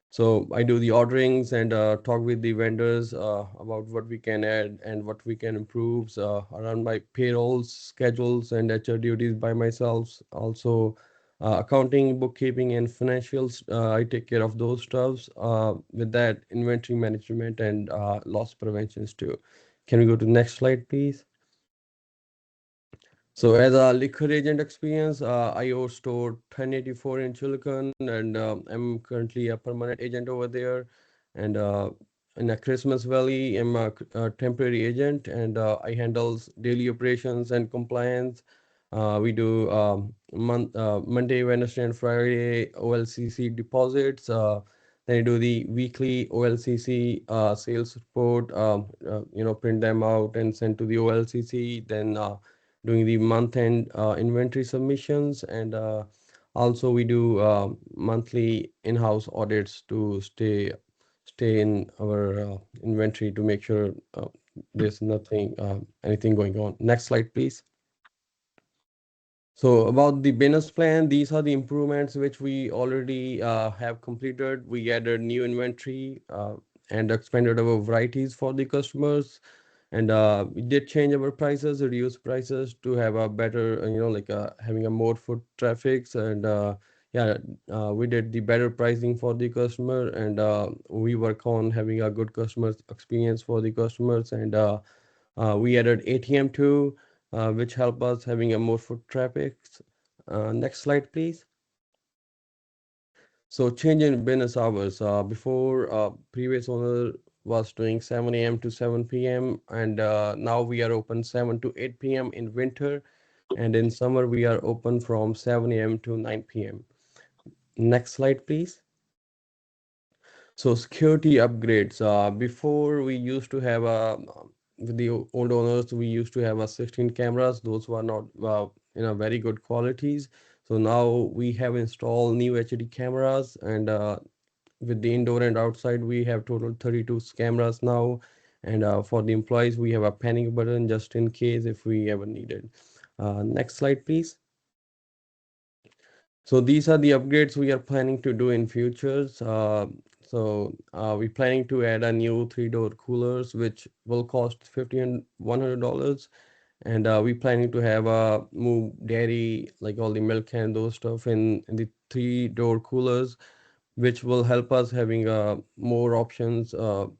so I do the orderings and talk with the vendors about what we can add and what we can improve. Around my payrolls, schedules, and HR duties by myself. Also, accounting, bookkeeping, and financials, I take care of those stuffs. With that, inventory management and loss preventions too. Can we go to the next slide, please? So as a liquor agent experience, I own store 1084 in Chillicothe, and I'm currently a permanent agent over there. And in a Christmas Valley, I'm a temporary agent, and I handle daily operations and compliance. We do Monday, Wednesday, and Friday OLCC deposits. Then I do the weekly OLCC sales report, print them out and send to the OLCC. Then doing the month-end inventory submissions, and also we do monthly in-house audits to stay in our inventory to make sure there's anything going on. Next slide, please. So about the business plan, these are the improvements which we already have completed. We added new inventory and expanded our varieties for the customers. And we did change our prices, reduce prices to have a better, having a more foot traffics. And we did the better pricing for the customer, and we work on having a good customer experience for the customers. And we added ATM too, which help us having a more foot traffic. Next slide, please. So change in business hours. Before previous owner was doing 7 a.m. to 7 p.m. and now we are open 7 to 8 p.m. in winter, and in summer we are open from 7 a.m. to 9 p.m. Next slide, please. So security upgrades. Before we used to have with the old owners, we used to have 16 cameras. Those were not very good qualities. So now we have installed new HD cameras, and with the indoor and outside, we have total 32 cameras now. And for the employees, we have a panic button just in case if we ever need it. Next slide, please. So these are the upgrades we are planning to do in futures. So we're planning to add a new 3-door coolers, which will cost $1,500. And we're planning to have a move dairy, like all the milk and those stuff in the 3-door coolers, which will help us having more options,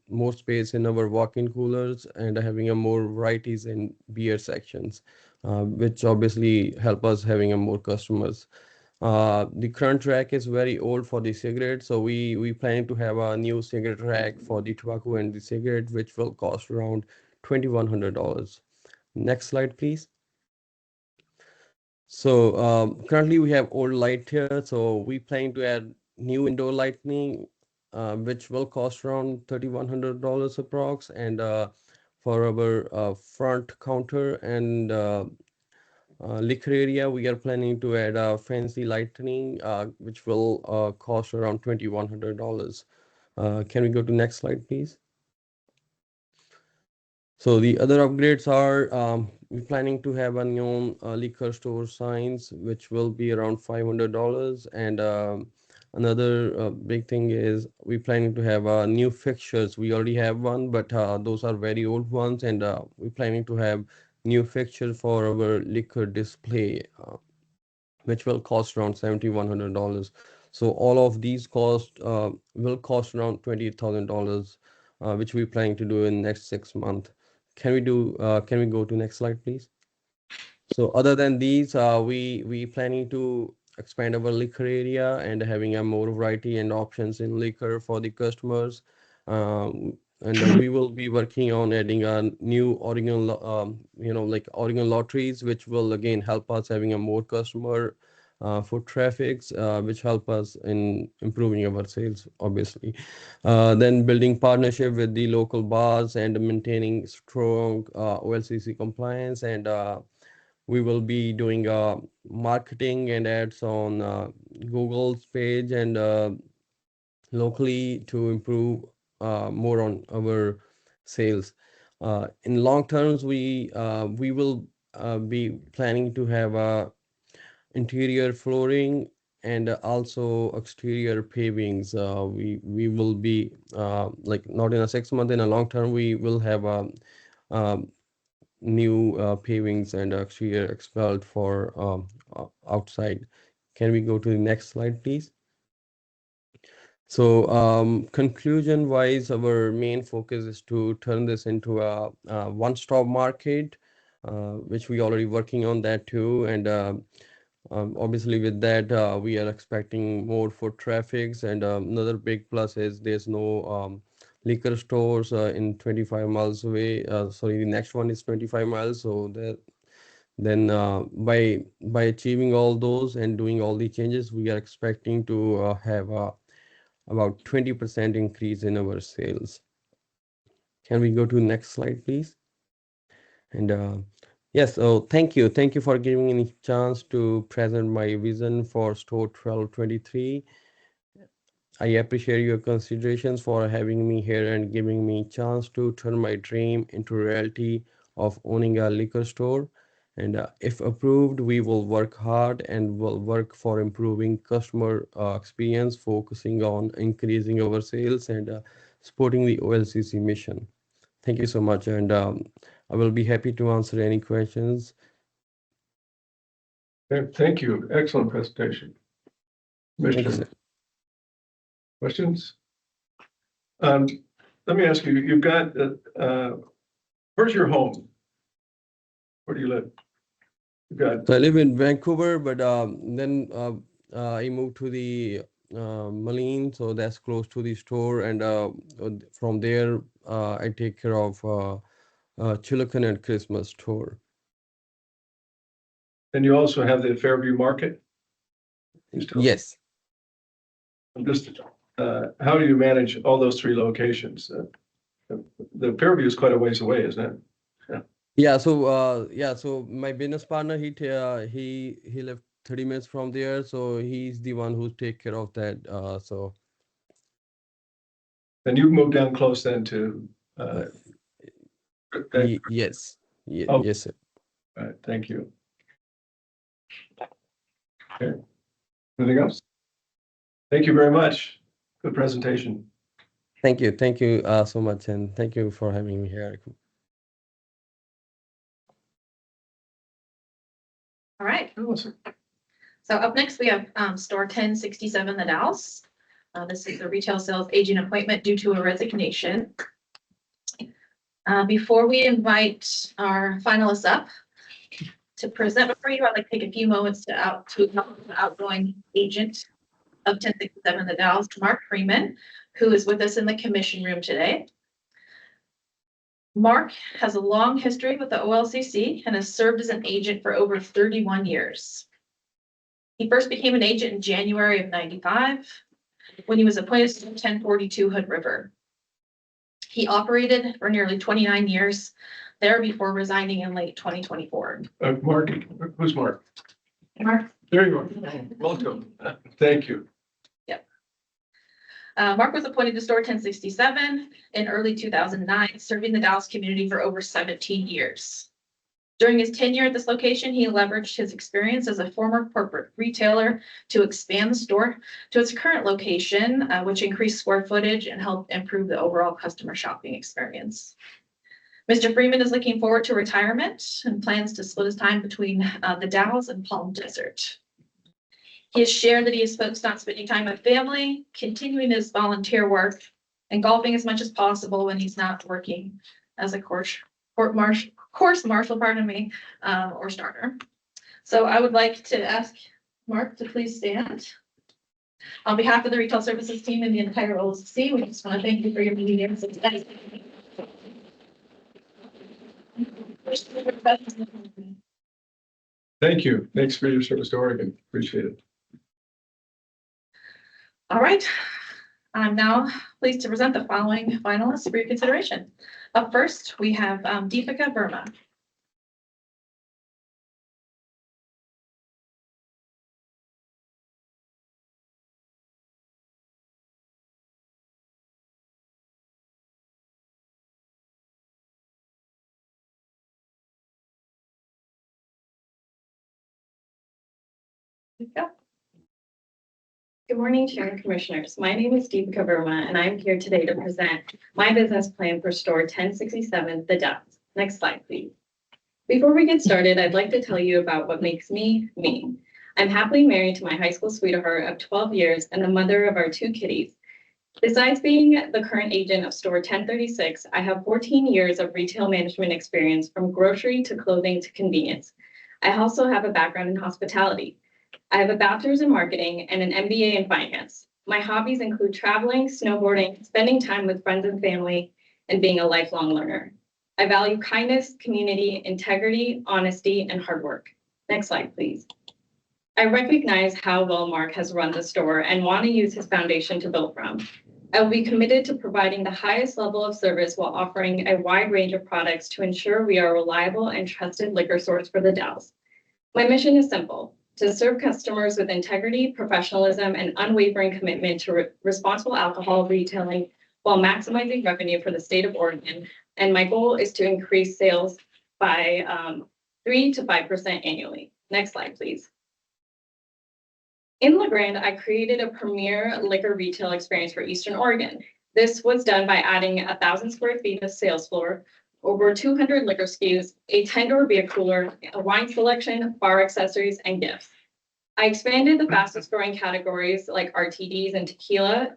more space in our walk-in coolers, and having a more varieties in beer sections, which obviously help us having a more customers. The current rack is very old for the cigarette, so we plan to have a new cigarette rack for the tobacco and the cigarette, which will cost around $2,100. Next slide, please. So currently we have old light here, so we plan to add new indoor lighting, which will cost around $3,100 approx. And for our front counter and liquor area, we are planning to add a fancy lighting, which will cost around $2,100. Can we go to next slide, please? So the other upgrades are we're planning to have a neon liquor store signs, which will be around $500. And another big thing is we're planning to have new fixtures. We already have one, but those are very old ones. And we're planning to have new fixtures for our liquor display, which will cost around $7,100. So all of these cost will cost around $20,000, which we're planning to do in next 6 months. Can we go to next slide, please? So other than these, we planning to expand our liquor area and having a more variety and options in liquor for the customers. And we will be working on adding a new Oregon, like Oregon lotteries, which will again help us having a more customer foot traffics, which help us in improving our sales, obviously. Then building partnership with the local bars and maintaining strong OLCC compliance. And we will be doing marketing and ads on Google's page and locally to improve more on our sales. In long terms, we will be planning to have interior flooring and also exterior pavings. We will be like not in a 6 month, in a long term, we will have new pavings and exterior asphalt for outside. Can we go to the next slide, please? So conclusion wise, our main focus is to turn this into a one-stop market, which we already working on that too. And obviously with that, we are expecting more foot traffics. And another big plus is there's no liquor stores in 25 miles away. Sorry, the next one is 25 miles. So that then by achieving all those and doing all the changes, we are expecting to have about 20% increase in our sales. Can we go to the next slide, please? And yes, so thank you for giving me a chance to present my vision for store 1223. I appreciate your considerations for having me here and giving me a chance to turn my dream into reality of owning a liquor store. And if approved, we will work hard and will work for improving customer experience, focusing on increasing our sales and supporting the OLCC mission. Thank you so much. And I will be happy to answer any questions. Thank you. Excellent presentation. Thank you, Commissioner, sir. questions? Let me ask you, you've got, where's your home? Where do you live? You've got, So I live in Vancouver, but then I moved to the Moline, so that's close to the store. And from there, I take care of Chillican and Christmas store. and you also have the Fairview Market? Yes. I'm just, how do you manage all those 3 locations? The Fairview is quite a ways away, isn't it? Yeah. So my business partner, he lived 30 minutes from there, so he's the one who take care of that. So. And you've moved down close then to. Yes. Oh. Yes, sir. All right. Thank you. Okay. Anything else? Thank you very much. Good presentation. Thank you so much, and thank you for having me here. All right. So up next, we have store 1067 The Dalles. This is the retail sales agent appointment due to a resignation. Before we invite our finalists up to present before you, I'd like to take a few moments to acknowledge the outgoing agent of 1067 The Dalles, Mark Freeman, who is with us in the commission room today. Mark has a long history with the OLCC and has served as an agent for over 31 years. He first became an agent in January of 95 when he was appointed to 1042 Hood River. He operated for nearly 29 years there before resigning in late 2024. Mark, who's Mark? Mark. There you are. Welcome. Thank you. Mark was appointed to store 1067 in early 2009, serving the Dallas community for over 17 years. During his tenure at this location, he leveraged his experience as a former corporate retailer to expand the store to its current location, which increased square footage and helped improve the overall customer shopping experience. Mr. Freeman is looking forward to retirement and plans to split his time between the Dalles and Palm Desert. He has shared that he is focused on spending time with family, continuing his volunteer work, and golfing as much as possible when he's not working as a course marshal, or starter. So I would like to ask Mark to please stand. On behalf of the retail services team and the entire OLCC, we just want to thank you for your being here today. Thank you. Thanks for your service to Oregon. Appreciate it. All right. I'm now pleased to present the following finalists for your consideration. Up first, we have Deepika Verma. Deepika. Good morning, Chair and Commissioners. My name is Deepika Verma, and I'm here today to present my business plan for store 1067 The Dalles. Next slide, please. Before we get started, I'd like to tell you about what makes me, me. I'm happily married to my high school sweetheart of 12 years and the mother of our 2 kitties. Besides being the current agent of store 1036, I have 14 years of retail management experience from grocery to clothing to convenience. I also have a background in hospitality. I have a bachelor's in marketing and an MBA in finance. My hobbies include traveling, snowboarding, spending time with friends and family, and being a lifelong learner. I value kindness, community, integrity, honesty, and hard work. Next slide, please. I recognize how well Mark has run the store and want to use his foundation to build from. I will be committed to providing the highest level of service while offering a wide range of products to ensure we are a reliable and trusted liquor source for the Dalles. My mission is simple: to serve customers with integrity, professionalism, and unwavering commitment to responsible alcohol retailing while maximizing revenue for the state of Oregon. And my goal is to increase sales by 3 to 5% annually. Next slide, please. In La Grande, I created a premier liquor retail experience for Eastern Oregon. This was done by adding 1,000 square feet of sales floor, over 200 liquor SKUs, a 10-door beer cooler, a wine selection, bar accessories, and gifts. I expanded the fastest growing categories like RTDs and tequila,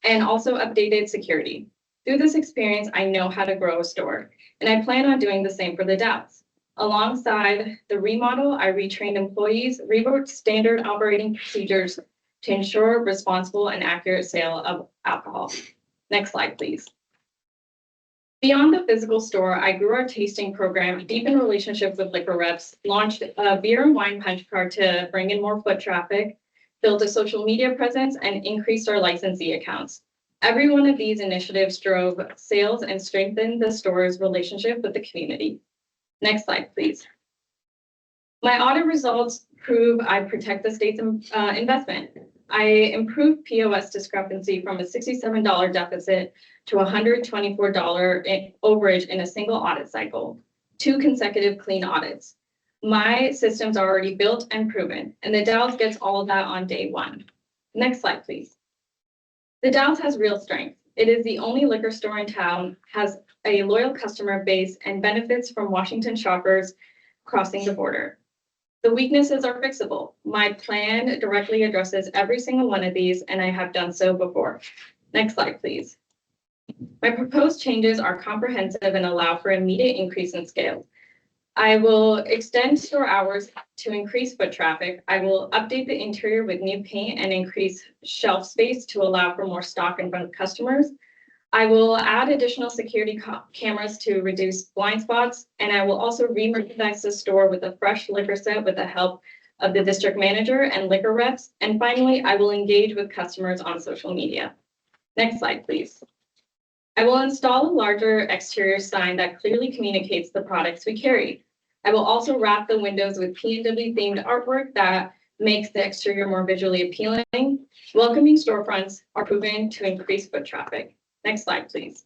and also updated security. Through this experience, I know how to grow a store, and I plan on doing the same for the Dalles. Alongside the remodel, I retrained employees, rewrote standard operating procedures to ensure responsible and accurate sale of alcohol. Next slide, please. Beyond the physical store, I grew our tasting program, deepened relationships with liquor reps, launched a beer and wine punch card to bring in more foot traffic, built a social media presence, and increased our licensee accounts. Every one of these initiatives drove sales and strengthened the store's relationship with the community. Next slide, please. My audit results prove I protect the state's investment. I improved POS discrepancy from a $67 deficit to a $124 overage in a single audit cycle, 2 consecutive clean audits. My systems are already built and proven, and the Dalles gets all of that on day 1. Next slide, please. The Dalles has real strength. It is the only liquor store in town, has a loyal customer base, and benefits from Washington shoppers crossing the border. The weaknesses are fixable. My plan directly addresses every single one of these, and I have done so before. Next slide, please. My proposed changes are comprehensive and allow for immediate increase in scale. I will extend store hours to increase foot traffic. I will update the interior with new paint and increase shelf space to allow for more stock in front of customers. I will add additional security cameras to reduce blind spots, and I will also re-merchandise the store with a fresh liquor set with the help of the district manager and liquor reps. And finally, I will engage with customers on social media. Next slide, please. I will install a larger exterior sign that clearly communicates the products we carry. I will also wrap the windows with PNW themed artwork that makes the exterior more visually appealing. Welcoming storefronts are proven to increase foot traffic. Next slide, please.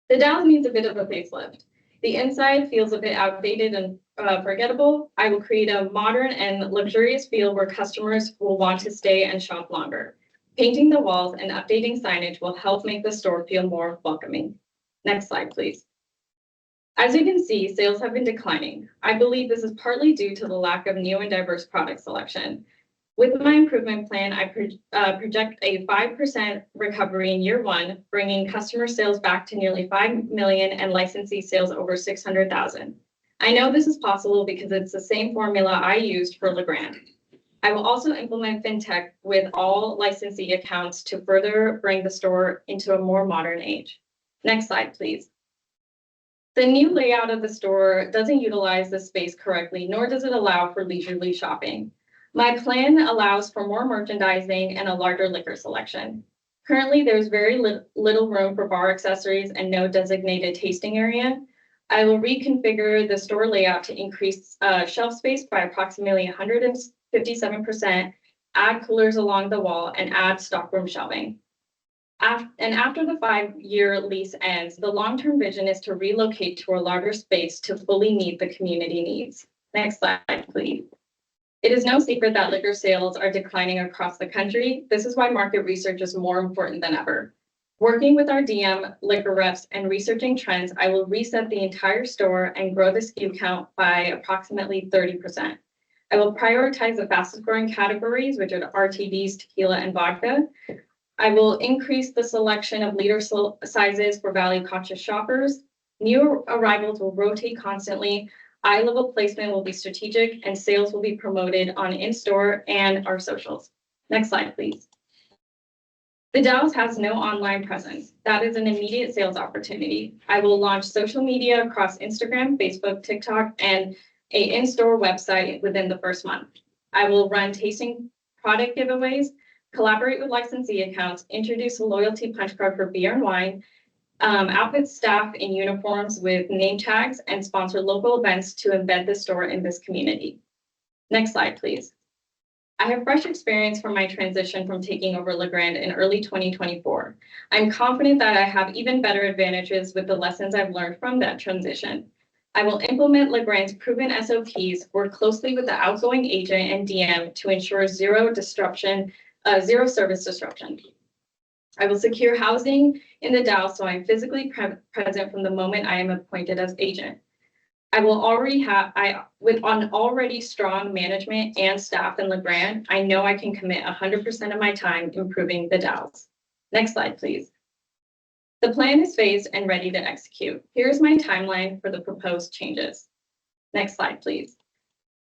The Dalles needs a bit of a facelift. The inside feels a bit outdated and forgettable. I will create a modern and luxurious feel where customers will want to stay and shop longer. Painting the walls and updating signage will help make the store feel more welcoming. Next slide, please. As you can see, sales have been declining. I believe this is partly due to the lack of new and diverse product selection. With my improvement plan, I project a 5% recovery in year one, bringing customer sales back to nearly 5 million and licensee sales over 600,000. I know this is possible because it's the same formula I used for LeGrand. I will also implement FinTech with all licensee accounts to further bring the store into a more modern age. Next slide, please. The new layout of the store doesn't utilize the space correctly, nor does it allow for leisurely shopping. My plan allows for more merchandising and a larger liquor selection. Currently, there's very little room for bar accessories and no designated tasting area. I will reconfigure the store layout to increase shelf space by approximately 157%, add coolers along the wall, and add stockroom shelving. And after the 5-year lease ends, the long-term vision is to relocate to a larger space to fully meet the community needs. Next slide, please. It is no secret that liquor sales are declining across the country. This is why market research is more important than ever. Working with our DM, liquor reps, and researching trends, I will reset the entire store and grow the SKU count by approximately 30%. I will prioritize the fastest growing categories, which are RTDs, tequila, and vodka. I will increase the selection of liter sizes for value-conscious shoppers. New arrivals will rotate constantly. Eye level placement will be strategic, and sales will be promoted on in-store and our socials. Next slide, please. The Dalles has no online presence. That is an immediate sales opportunity. I will launch social media across Instagram, Facebook, TikTok, and an in-store website within the first month. I will run tasting product giveaways, collaborate with licensee accounts, introduce a loyalty punch card for beer and wine, outfit staff in uniforms with name tags, and sponsor local events to embed the store in this community. Next slide, please. I have fresh experience from my transition from taking over LeGrand in early 2024. I'm confident that I have even better advantages with the lessons I've learned from that transition. I will implement LeGrand's proven SOPs, work closely with the outgoing agent and DM to ensure zero service disruption. I will secure housing in the Dalles so I'm physically present from the moment I am appointed as agent. With an already strong management and staff in LeGrand, I know I can commit 100% of my time improving the Dalles. Next slide, please. The plan is phased and ready to execute. Here's my timeline for the proposed changes. Next slide, please.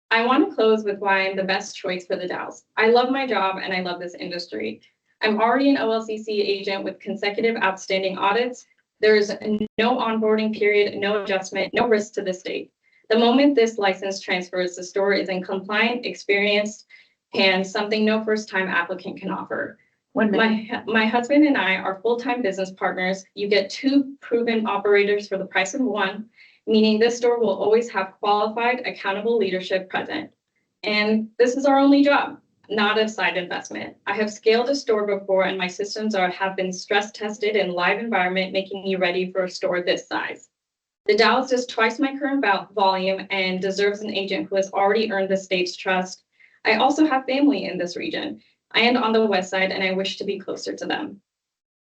I want to close with why I'm the best choice for the Dalles. I love my job and I love this industry. I'm already an OLCC agent with consecutive outstanding audits. There's no onboarding period, no adjustment, no risk to the state. The moment this license transfers, the store is in compliant, experienced, and something no first-time applicant can offer. My husband and I are full-time business partners. You get 2 proven operators for the price of 1, meaning this store will always have qualified, accountable leadership present. And this is our only job, not a side investment. I have scaled a store before and my systems have been stress tested in live environment, making you ready for a store this size. The Dalles does twice my current volume and deserves an agent who has already earned the state's trust. I also have family in this region and on the west side, and I wish to be closer to them.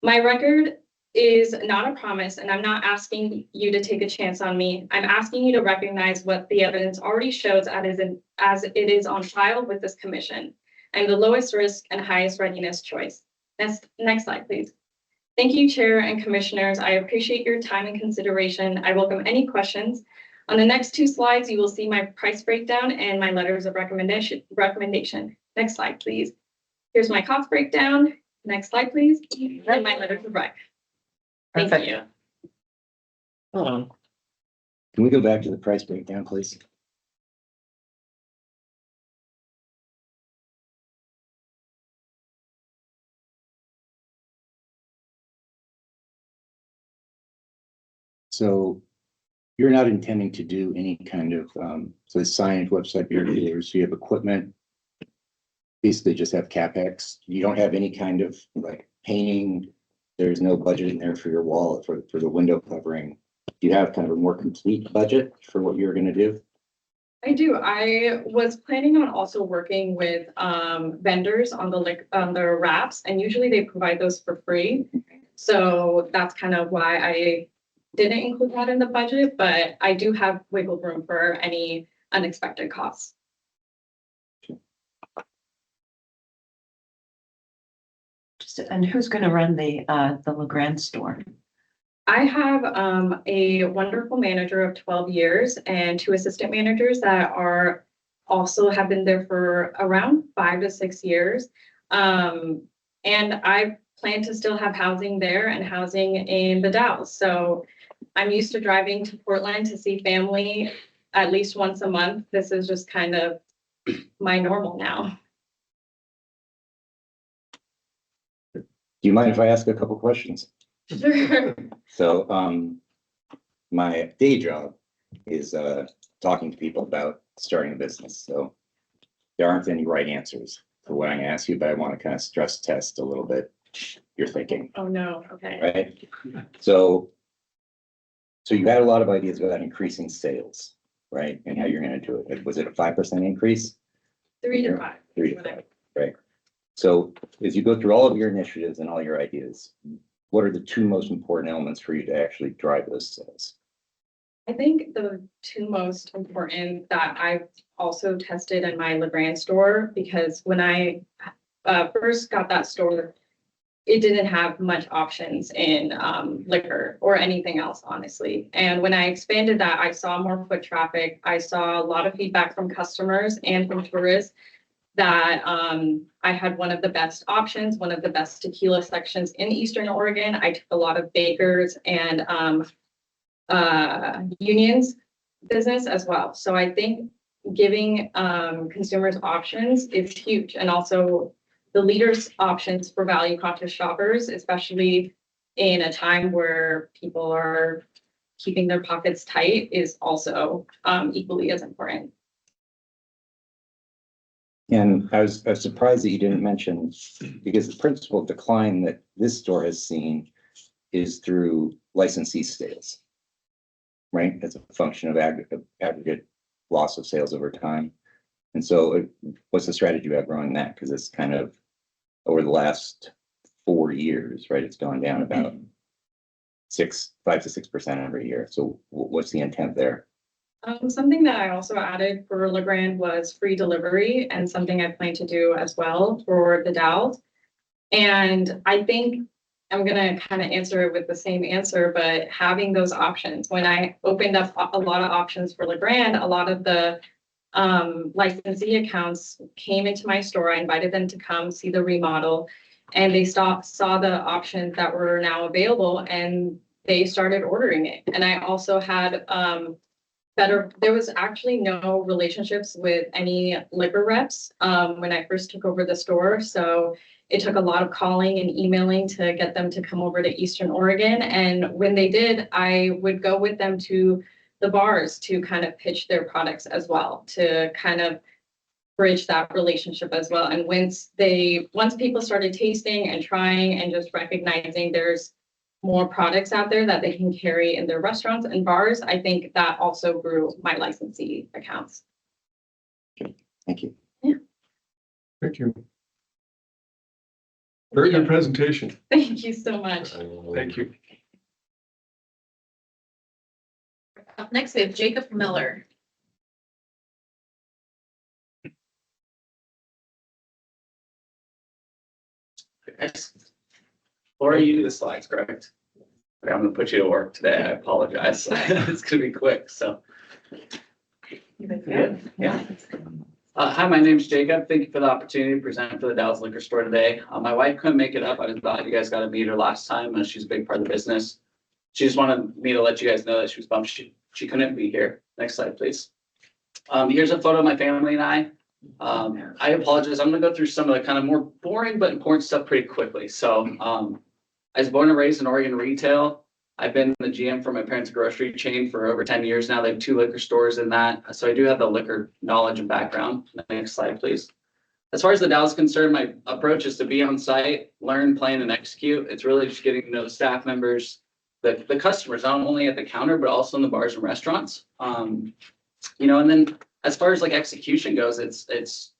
My record is not a promise, and I'm not asking you to take a chance on me. I'm asking you to recognize what the evidence already shows as it is on file with this commission. I'm the lowest risk and highest readiness choice. Next slide, please. Thank you, Chair and Commissioners. I appreciate your time and consideration. I welcome any questions. On the next 2 slides, you will see my price breakdown and my letters of recommendation. Next slide, please. Here's my cost breakdown. Next slide, please. And my letters of rec. Thank Perfect. you. Hold on. Can we go back to the price breakdown, please? So you're not intending to do any kind of, so the signage website, your dealers, you have equipment, basically just have CapEx. You don't have any kind of like painting. There's no budget in there for your wall, for the window covering. Do you have kind of a more complete budget for what you're gonna do? I do. I was planning on also working with vendors on the wraps, and usually they provide those for free. So that's kind of why I didn't include that in the budget, but I do have wiggle room for any unexpected costs. And who's gonna run the LeGrand store? I have a wonderful manager of 12 years and 2 assistant managers that are also have been there for around 5 to 6 years. And I plan to still have housing there and housing in the Dalles. So I'm used to driving to Portland to see family at least once a month. This is just kind of my normal now. Do you mind if I ask a couple questions? Sure. So, my day job is, talking to people about starting a business, so there aren't any right answers for what I'm gonna ask you, but I want to kind of stress test a little bit your thinking, Oh, no. Okay. right? So you've had a lot of ideas about increasing sales, right? And how you're gonna do it. Was it a 5% increase? 3 to 5. 3 to 5, right? So as you go through all of your initiatives and all your ideas, what are the 2 most important elements for you to actually drive those sales? I think the 2 most important that I've also tested in my LeGrand store, because when I first got that store, it didn't have much options in liquor or anything else, honestly. And when I expanded that, I saw more foot traffic. I saw a lot of feedback from customers and from tourists that I had one of the best options, one of the best tequila sections in Eastern Oregon. I took a lot of bakers and unions business as well. So I think giving consumers options is huge, and also the leaders options for value conscious shoppers, especially in a time where people are keeping their pockets tight, is also equally as important. And I was surprised that you didn't mention, because the principal decline that this store has seen is through licensee sales. Right, as a function of aggregate loss of sales over time. And so what's the strategy about growing that? Because it's kind of over the last 4 years, right? It's gone down about 5 to 6% every year. So what's the intent there? Something that I also added for LeGrand was free delivery, and something I plan to do as well for the Dalles. And I think I'm gonna kind of answer it with the same answer, but having those options, when I opened up a lot of options for LeGrand, a lot of the licensee accounts came into my store. I invited them to come see the remodel, and they saw the options that were now available, and they started ordering it. And I also had there was actually no relationships with any liquor reps when I first took over the store. So it took a lot of calling and emailing to get them to come over to Eastern Oregon. And when they did, I would go with them to the bars to kind of pitch their products as well, to kind of bridge that relationship as well. And once people started tasting and trying and just recognizing there's more products out there that they can carry in their restaurants and bars, I think that also grew my licensee accounts. Thank you. Yeah. Thank you. Very good presentation. Thank you so much. Thank you. Up next, we have Jacob Miller. Laura, you do the slides, correct? Okay, I'm gonna put you to work today. I apologize. It's gonna be quick, so. Yeah. Hi, my name's Jacob. Thank you for the opportunity to present for the Dallas Liquor Store today. My wife couldn't make it up. I was glad you guys got to meet her last time. She's a big part of the business. She just wanted me to let you guys know that she was bummed she couldn't be here. Next slide, please. Here's a photo of my family and I. I apologize. I'm gonna go through some of the kind of more boring but important stuff pretty quickly. So I was born and raised in Oregon retail. I've been the GM for my parents' grocery chain for over 10 years now. They have 2 liquor stores in that. So I do have the liquor knowledge and background. Next slide, please. As far as the Dow is concerned, my approach is to be on site, learn, plan, and execute. It's really just getting to know the staff members, the customers, not only at the counter, but also in the bars and restaurants. And then as far as like execution goes, it's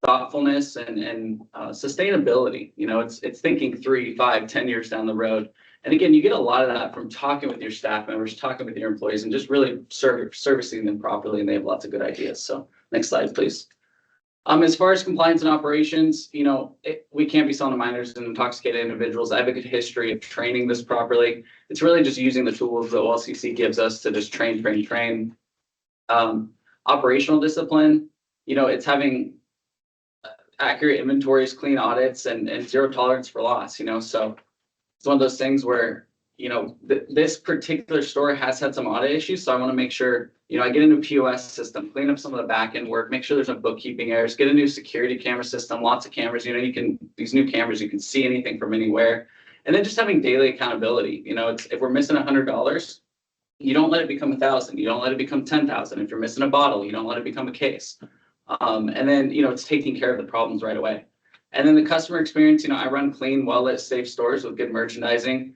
thoughtfulness and sustainability. It's thinking 3, 5, 10 years down the road. And again, you get a lot of that from talking with your staff members, talking with your employees, and just really servicing them properly. And they have lots of good ideas. So next slide, please. As far as compliance and operations, we can't be selling to minors and intoxicated individuals. I have a good history of training this properly. It's really just using the tools that OLCC gives us to just train. Operational discipline, it's having accurate inventories, clean audits, and 0 tolerance for loss, so it's one of those things where, this particular store has had some audit issues. So I want to make sure, I get a new POS system, clean up some of the back end work, make sure there's no bookkeeping errors, get a new security camera system, lots of cameras, these new cameras, you can see anything from anywhere. And then just having daily accountability, if we're missing $100, you don't let it become 1,000. You don't let it become 10,000. If you're missing a bottle, you don't let it become a case. And then, it's taking care of the problems right away. And then the customer experience, I run clean, well-lit, safe stores with good merchandising.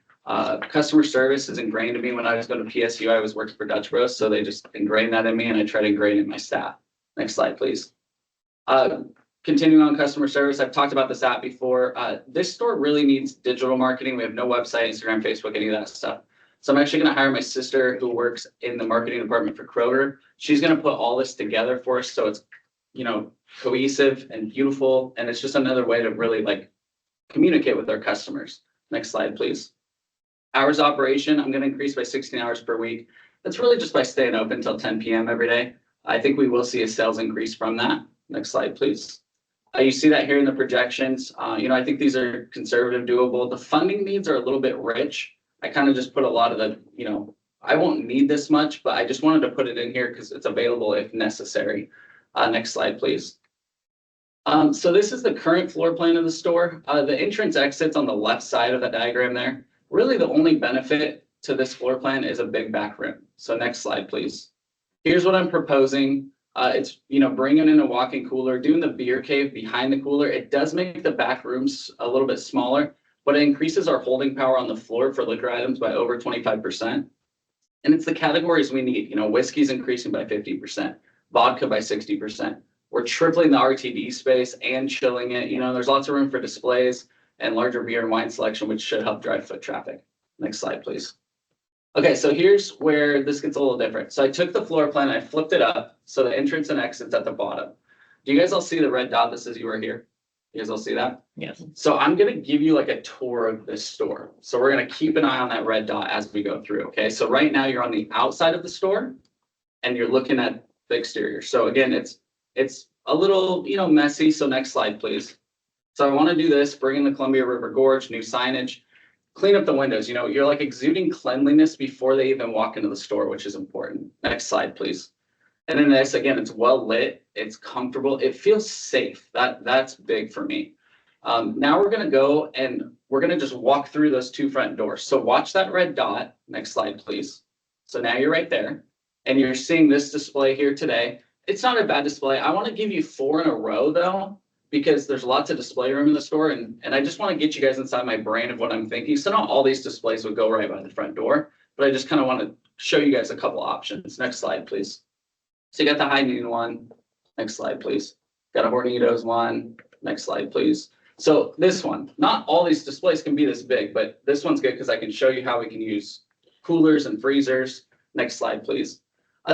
Customer service is ingrained in me. When I was going to PSU, I was working for Dutch Bros. So they just ingrained that in me, and I try to ingrain it in my staff. Next slide, please. Continuing on customer service, I've talked about this app before. This store really needs digital marketing. We have no website, Instagram, Facebook, any of that stuff. So I'm actually going to hire my sister who works in the marketing department for Kroger. She's going to put all this together for us. So it's, cohesive and beautiful. And it's just another way to really communicate with our customers. Next slide, please. Hours of operation, I'm going to increase by 16 hours per week. That's really just by staying open until 10 p.m. every day. I think we will see a sales increase from that. Next slide, please. You see that here in the projections. I think these are conservative, doable. The funding needs are a little bit rich. I kind of just put a lot of the, I won't need this much, but I just wanted to put it in here because it's available if necessary. Next slide, please. So this is the current floor plan of the store. The entrance exits on the left side of the diagram there. Really, the only benefit to this floor plan is a big back room. So next slide, please. Here's what I'm proposing. It's, bringing in a walk-in cooler, doing the beer cave behind the cooler. It does make the back rooms a little bit smaller, but it increases our holding power on the floor for liquor items by over 25%. And it's the categories we need. Whiskey's increasing by 50%, vodka by 60%. We're tripling the RTD space and chilling it. There's lots of room for displays and larger beer and wine selection, which should help drive foot traffic. Next slide, please. Okay, so here's where this gets a little different. So I took the floor plan, I flipped it up. So the entrance and exit's at the bottom. Do you guys all see the red dot that says you were here? You guys all see that? Yes. So I'm going to give you a tour of this store. So we're going to keep an eye on that red dot as we go through. Okay, so right now you're on the outside of the store and you're looking at the exterior. So again, it's a little, messy. So next slide, please. So I want to do this, bring in the Columbia River Gorge, new signage, clean up the windows. You're exuding cleanliness before they even walk into the store, which is important. Next slide, please. And then this, again, it's well lit, it's comfortable, it feels safe. That's big for me. Now we're going to go and we're going to just walk through those 2 front doors. So watch that red dot. Next slide, please. So now you're right there and you're seeing this display here today. It's not a bad display. I want to give you 4 in a row though, because there's lots of display room in the store. And I just want to get you guys inside my brain of what I'm thinking. So not all these displays would go right by the front door, but I just kind of want to show you guys a couple options. Next slide, please. So you got the High Noon one. Next slide, please. Got a Hornitos one. Next slide, please. So this one, not all these displays can be this big, but this one's good because I can show you how we can use coolers and freezers. Next slide, please.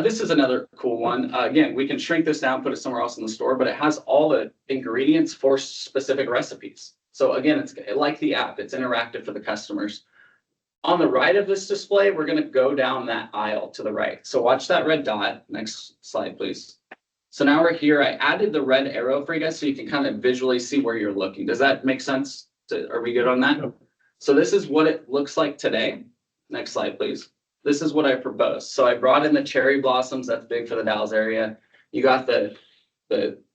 This is another cool one. Again, we can shrink this down, put it somewhere else in the store, but it has all the ingredients for specific recipes. So again, it's like the app, it's interactive for the customers. On the right of this display, we're gonna go down that aisle to the right. So watch that red dot. Next slide, please. So now we're here. I added the red arrow for you guys so you can kind of visually see where you're looking. Does that make sense? Are we good on that? Yep. So this is what it looks like today. Next slide, please. This is what I proposed. So I brought in the cherry blossoms. That's big for the Dalles area. You got the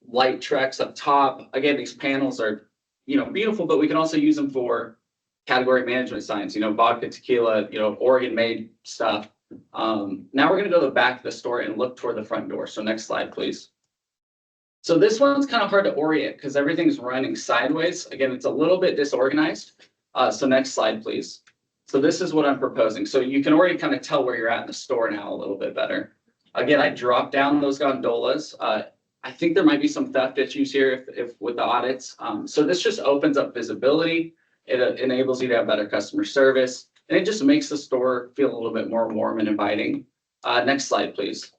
light Trex up top. Again, these panels are, beautiful, but we can also use them for category management signs, vodka, tequila, Oregon made stuff. Now we're gonna go to the back of the store and look toward the front door. So next slide, please. So this one's kind of hard to orient because everything's running sideways. Again, it's a little bit disorganized. So next slide, please. So this is what I'm proposing. So you can already kind of tell where you're at in the store now a little bit better. Again, I dropped down those gondolas. I think there might be some theft issues here if with the audits. So this just opens up visibility. It enables you to have better customer service, and it just makes the store feel a little bit more warm and inviting. Next slide, please.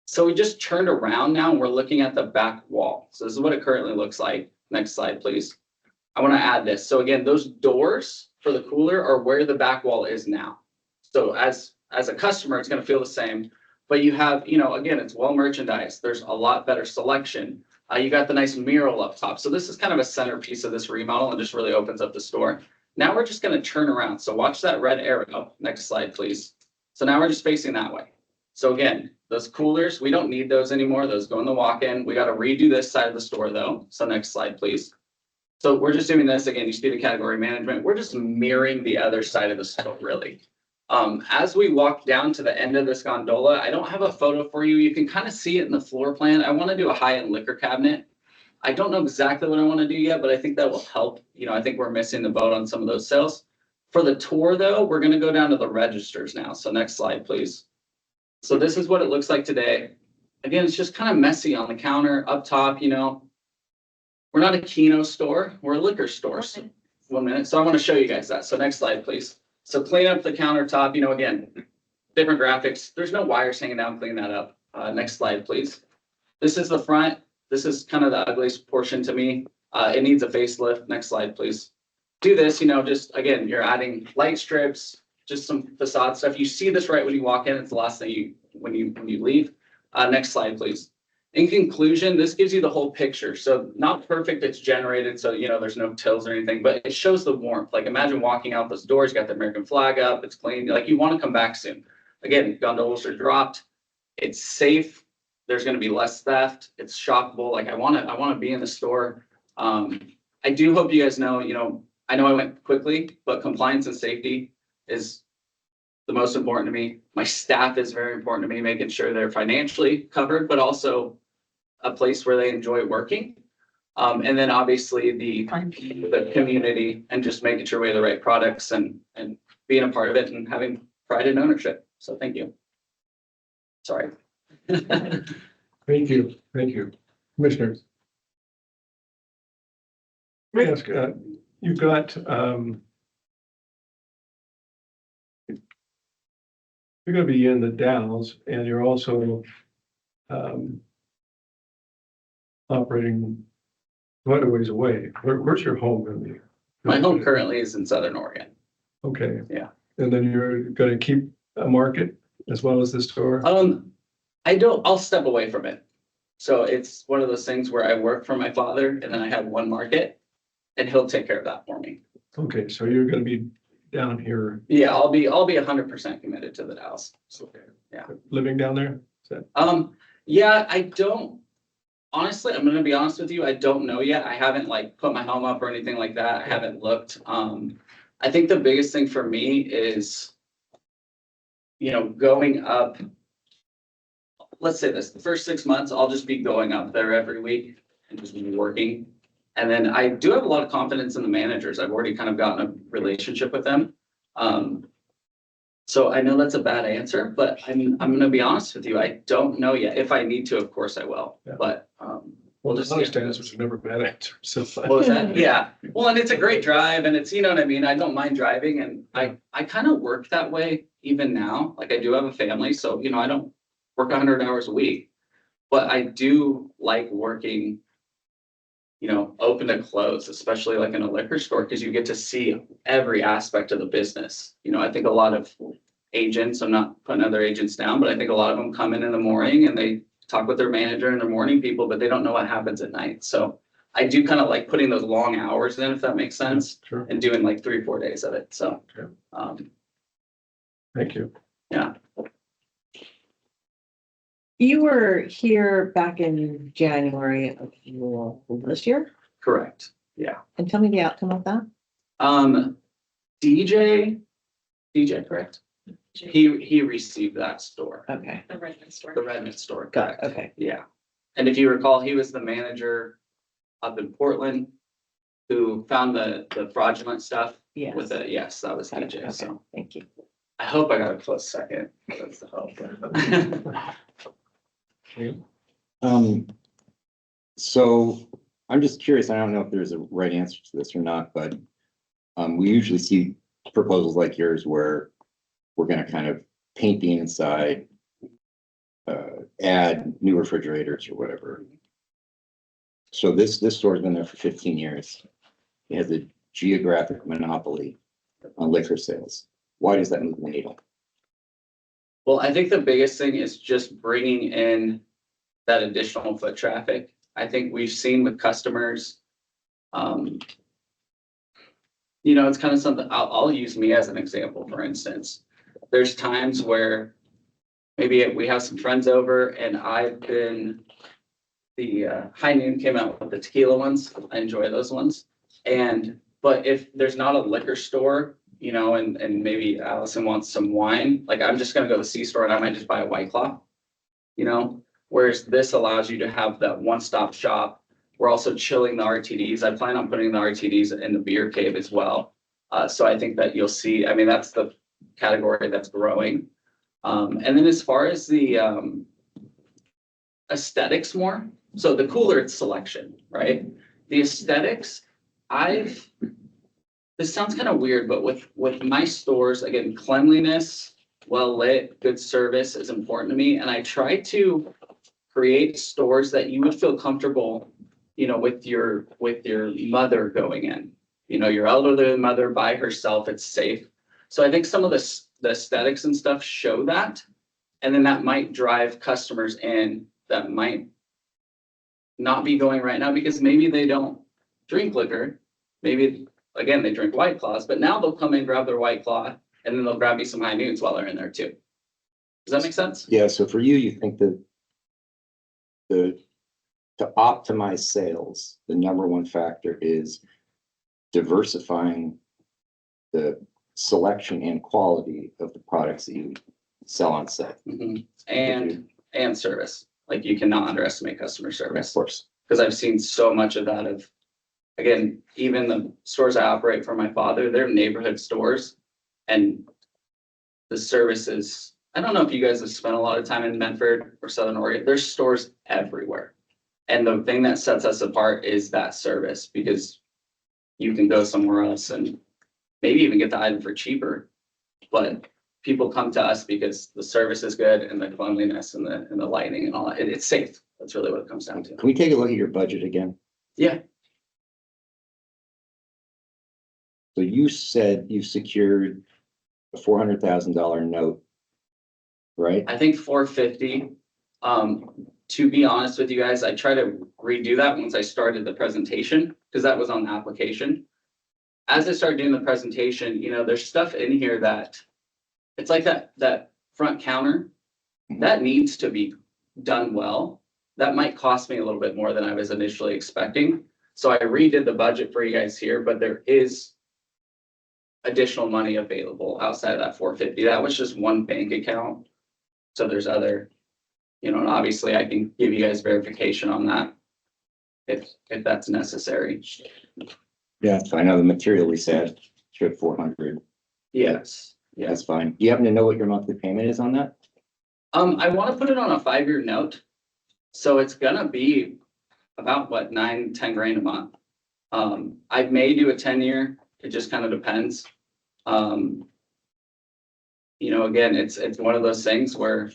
So we just turned around now and we're looking at the back wall. So this is what it currently looks like. Next slide, please. I want to add this. So again, those doors for the cooler are where the back wall is now. So as a customer, it's going to feel the same, but you have, again, it's well merchandised. There's a lot better selection. You got the nice mural up top. So this is kind of a centerpiece of this remodel and just really opens up the store. Now we're just going to turn around. So watch that red arrow. Next slide, please. So now we're just facing that way. So again, those coolers, we don't need those anymore. Those go in the walk-in. We got to redo this side of the store though. So next slide, please. So we're just doing this again. You see the category management. We're just mirroring the other side of the store really. As we walk down to the end of this gondola, I don't have a photo for you. You can kind of see it in the floor plan. I want to do a high-end liquor cabinet. I don't know exactly what I want to do yet, but I think that will help. I think we're missing the boat on some of those sales. For the tour though, we're going to go down to the registers now. So next slide, please. So this is what it looks like today. Again, it's just kind of messy on the counter up top, We're not a Keno store, we're a liquor store. So, 1 minute. So I want to show you guys that. So next slide, please. So clean up the countertop, again, different graphics. There's no wires hanging down, clean that up. Next slide, please. This is the front. This is kind of the ugliest portion to me. It needs a facelift. Next slide, please. Do this, just again, you're adding light strips, just some facade stuff. You see this right when you walk in. It's the last thing when you leave. Next slide, please. In conclusion, this gives you the whole picture. So not perfect, it's generated. So, there's no tills or anything, but it shows the warmth. Like imagine walking out those doors, you got the American flag up, it's clean. Like you want to come back soon. Again, gondolas are dropped. It's safe. There's going to be less theft. It's shoppable. Like I want to be in the store. I do hope you guys know, I know I went quickly, but compliance and safety is the most important to me. My staff is very important to me, making sure they're financially covered, but also a place where they enjoy working. And then obviously the community and just making sure we have the right products and being a part of it and having pride and ownership. So thank you. Sorry. Thank you. Commissioners. Let me ask, you've got, you're going to be in the Dalles and you're also operating quite a ways away. Where's your home going to be? My home currently is in Southern Oregon. Okay. Yeah. And then you're going to keep a market as well as the store? I'll step away from it. So it's one of those things where I work for my father and then I have one market and he'll take care of that for me. Okay, so you're going to be down here. Yeah, I'll be 100% committed to the Dalles. Okay. Yeah. Living down there? Is that? Yeah, I don't, honestly, I'm going to be honest with you. I don't know yet. I haven't put my home up or anything like that. I haven't looked. I think the biggest thing for me is, going up. Let's say this, the first 6 months, I'll just be going up there every week and just be working. And then I do have a lot of confidence in the managers. I've already kind of gotten a relationship with them. So I know that's a bad answer, but I'm going to be honest with you. I don't know yet. If I need to, of course I will. Yeah. But Well, Just understand this, which have never been it. So. What was that? Yeah, well, and it's a great drive and it's, you know what I mean? I don't mind driving and I kind of work that way even now. Like I do have a family, so, you know, I don't work 100 hours a week. But I do like working, you know, open to close, especially like in a liquor store, because you get to see every aspect of the business. You know, I think a lot of agents, I'm not putting other agents down, but I think a lot of them come in the morning and they talk with their manager and their morning people, but they don't know what happens at night. So I do kind of like putting those long hours in, if that makes sense, Sure. and doing like 3 or 4 days of it. So, Okay. um, Thank you. yeah. You were here back in January of this year, Correct. Yeah. and tell me the outcome of that. DJ, correct? He received that store, Okay, The Redmond store. the Redmond store. got it, correct. okay. Yeah. And if you recall, he was the manager up in Portland who found the fraudulent stuff Yes. with it. Yes, that was Got it, DJ. okay, So thank you. I hope I got a close second. That's the hope. So I'm just curious, I don't know if there's a right answer to this or not, but we usually see proposals like yours where we're gonna kind of paint the inside, add new refrigerators or whatever. So this store's been there for 15 years. It has a geographic monopoly on liquor sales. Why does that move the needle? Well, I think the biggest thing is just bringing in that additional foot traffic. I think we've seen with customers, you know, it's kind of something, I'll use me as an example, for instance. There's times where maybe we have some friends over and the High Noon came out with the tequila ones. I enjoy those ones. But if there's not a liquor store, you know, and maybe Allison wants some wine, like I'm just gonna go to the C-store and I might just buy a White Claw, you know? Whereas this allows you to have that one-stop shop. We're also chilling the RTDs. I plan on putting the RTDs in the beer cave as well. So I think that you'll see, I mean, that's the category that's growing. And then as far as the aesthetics more, so the cooler it's selection, right? The aesthetics, this sounds kind of weird, but with my stores, again, cleanliness, well lit, good service is important to me. And I try to create stores that you would feel comfortable, you know, with your mother going in. You know, your elderly mother by herself, it's safe. So I think some of the aesthetics and stuff show that. And then that might drive customers in that might not be going right now because maybe they don't drink liquor. Maybe, again, they drink White Claws, but now they'll come in, grab their White Claw, and then they'll grab me some High Noons while they're in there too. Does that make sense? Yeah, so for you, you think that to optimize sales, the number one factor is diversifying the selection and quality of the products that you sell on site. Mhm. And service, like you cannot underestimate customer Of service. course. Because I've seen so much of that again, even the stores I operate for my father, they're neighborhood stores. And the service is, I don't know if you guys have spent a lot of time in Medford or Southern Oregon, there's stores everywhere. And the thing that sets us apart is that service, because you can go somewhere else and maybe even get the item for cheaper. But people come to us because the service is good and the cleanliness and the lighting and all that. It's safe. That's really what it comes down to. Can we take a look at your budget again? Yeah. So you said you secured a $400,000 note, right? I think 450. To be honest with you guys, I try to redo that once I started the presentation because that was on the application. As I started doing the presentation, you know, there's stuff in here that it's like that front counter that needs to be done well. That might cost me a little bit more than I was initially expecting. So I redid the budget for you guys here, but there is additional money available outside of that 450. That was just one bank account. So there's other, you know, and obviously I can give you guys verification on that if that's necessary. Yeah, so I know the material we said, showed 400. Yes, yes. That's fine. Do you happen to know what your monthly payment is on that? I want to put it on a 5-year note. So it's gonna be about what, 9-10 grand a month. I may do a 10-year, it just kind of depends. You know, again, it's one of those things where,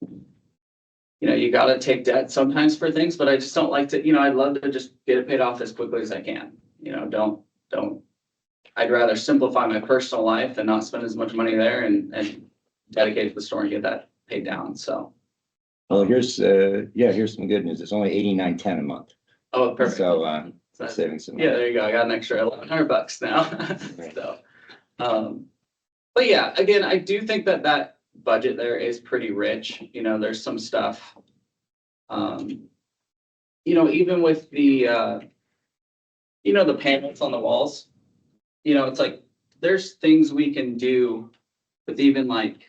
you know, you gotta take debt sometimes for things, but I just don't like to, you know, I'd love to just get it paid off as quickly as I can. You know, don't, I'd rather simplify my personal life and not spend as much money there and dedicate to the store and get that paid down, so. Well, here's some good news. It's only $89.10 a month. Oh, perfect. So, saving some money. Yeah, there you go. I got an extra $1,100 now. So, but yeah, again, I do think that budget there is pretty rich. You know, there's some stuff. You know, even with the, you know, the panels on the walls, you know, it's like, there's things we can do with even like,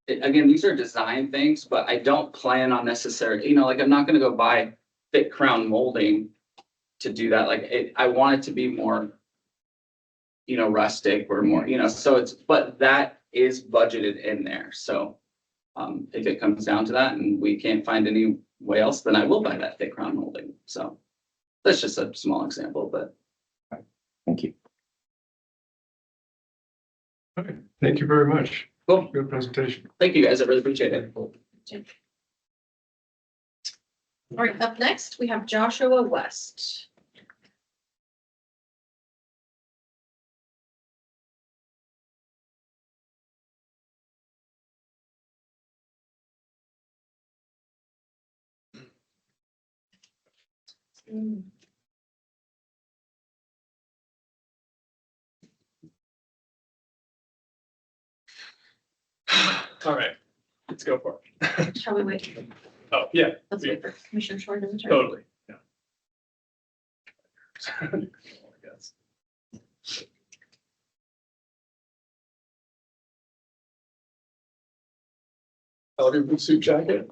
again, these are design things, but I don't plan on necessarily, you know, like I'm not gonna go buy thick crown molding to do that. Like I want it to be more, you know, rustic or more, you know, so it's, but that is budgeted in there. So if it comes down to that and we can't find any way else, then I will buy that thick crown molding. So that's just a small example, but. Thank you. Okay, thank you very much. Cool. Good presentation. Thank you guys. I really appreciate it. All right, up next, we have Joshua West. All right, let's go for it. Shall we wait? Oh, yeah. Let's wait for Commissioner Short to return. Totally, yeah. I love your blue suit jacket.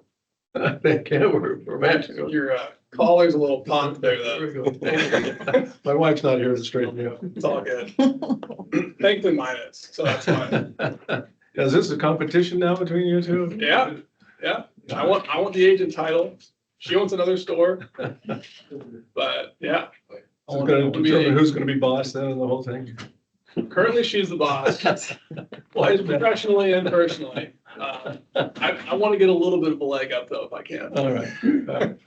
Thank you. We're matching. Your collar's a little punk there, There though. we go. My wife's not here to straighten you out. It's all good. Thankfully mine is, so that's fine. Is this a competition now between you two? Yeah, yeah. I want the agent title. She wants another store. But yeah. I Who's want gonna to be determine who's gonna be boss then in the whole thing? Currently, she's the boss, Why is that? professionally and personally. I want to get a little bit of a leg up though, if I can. All right.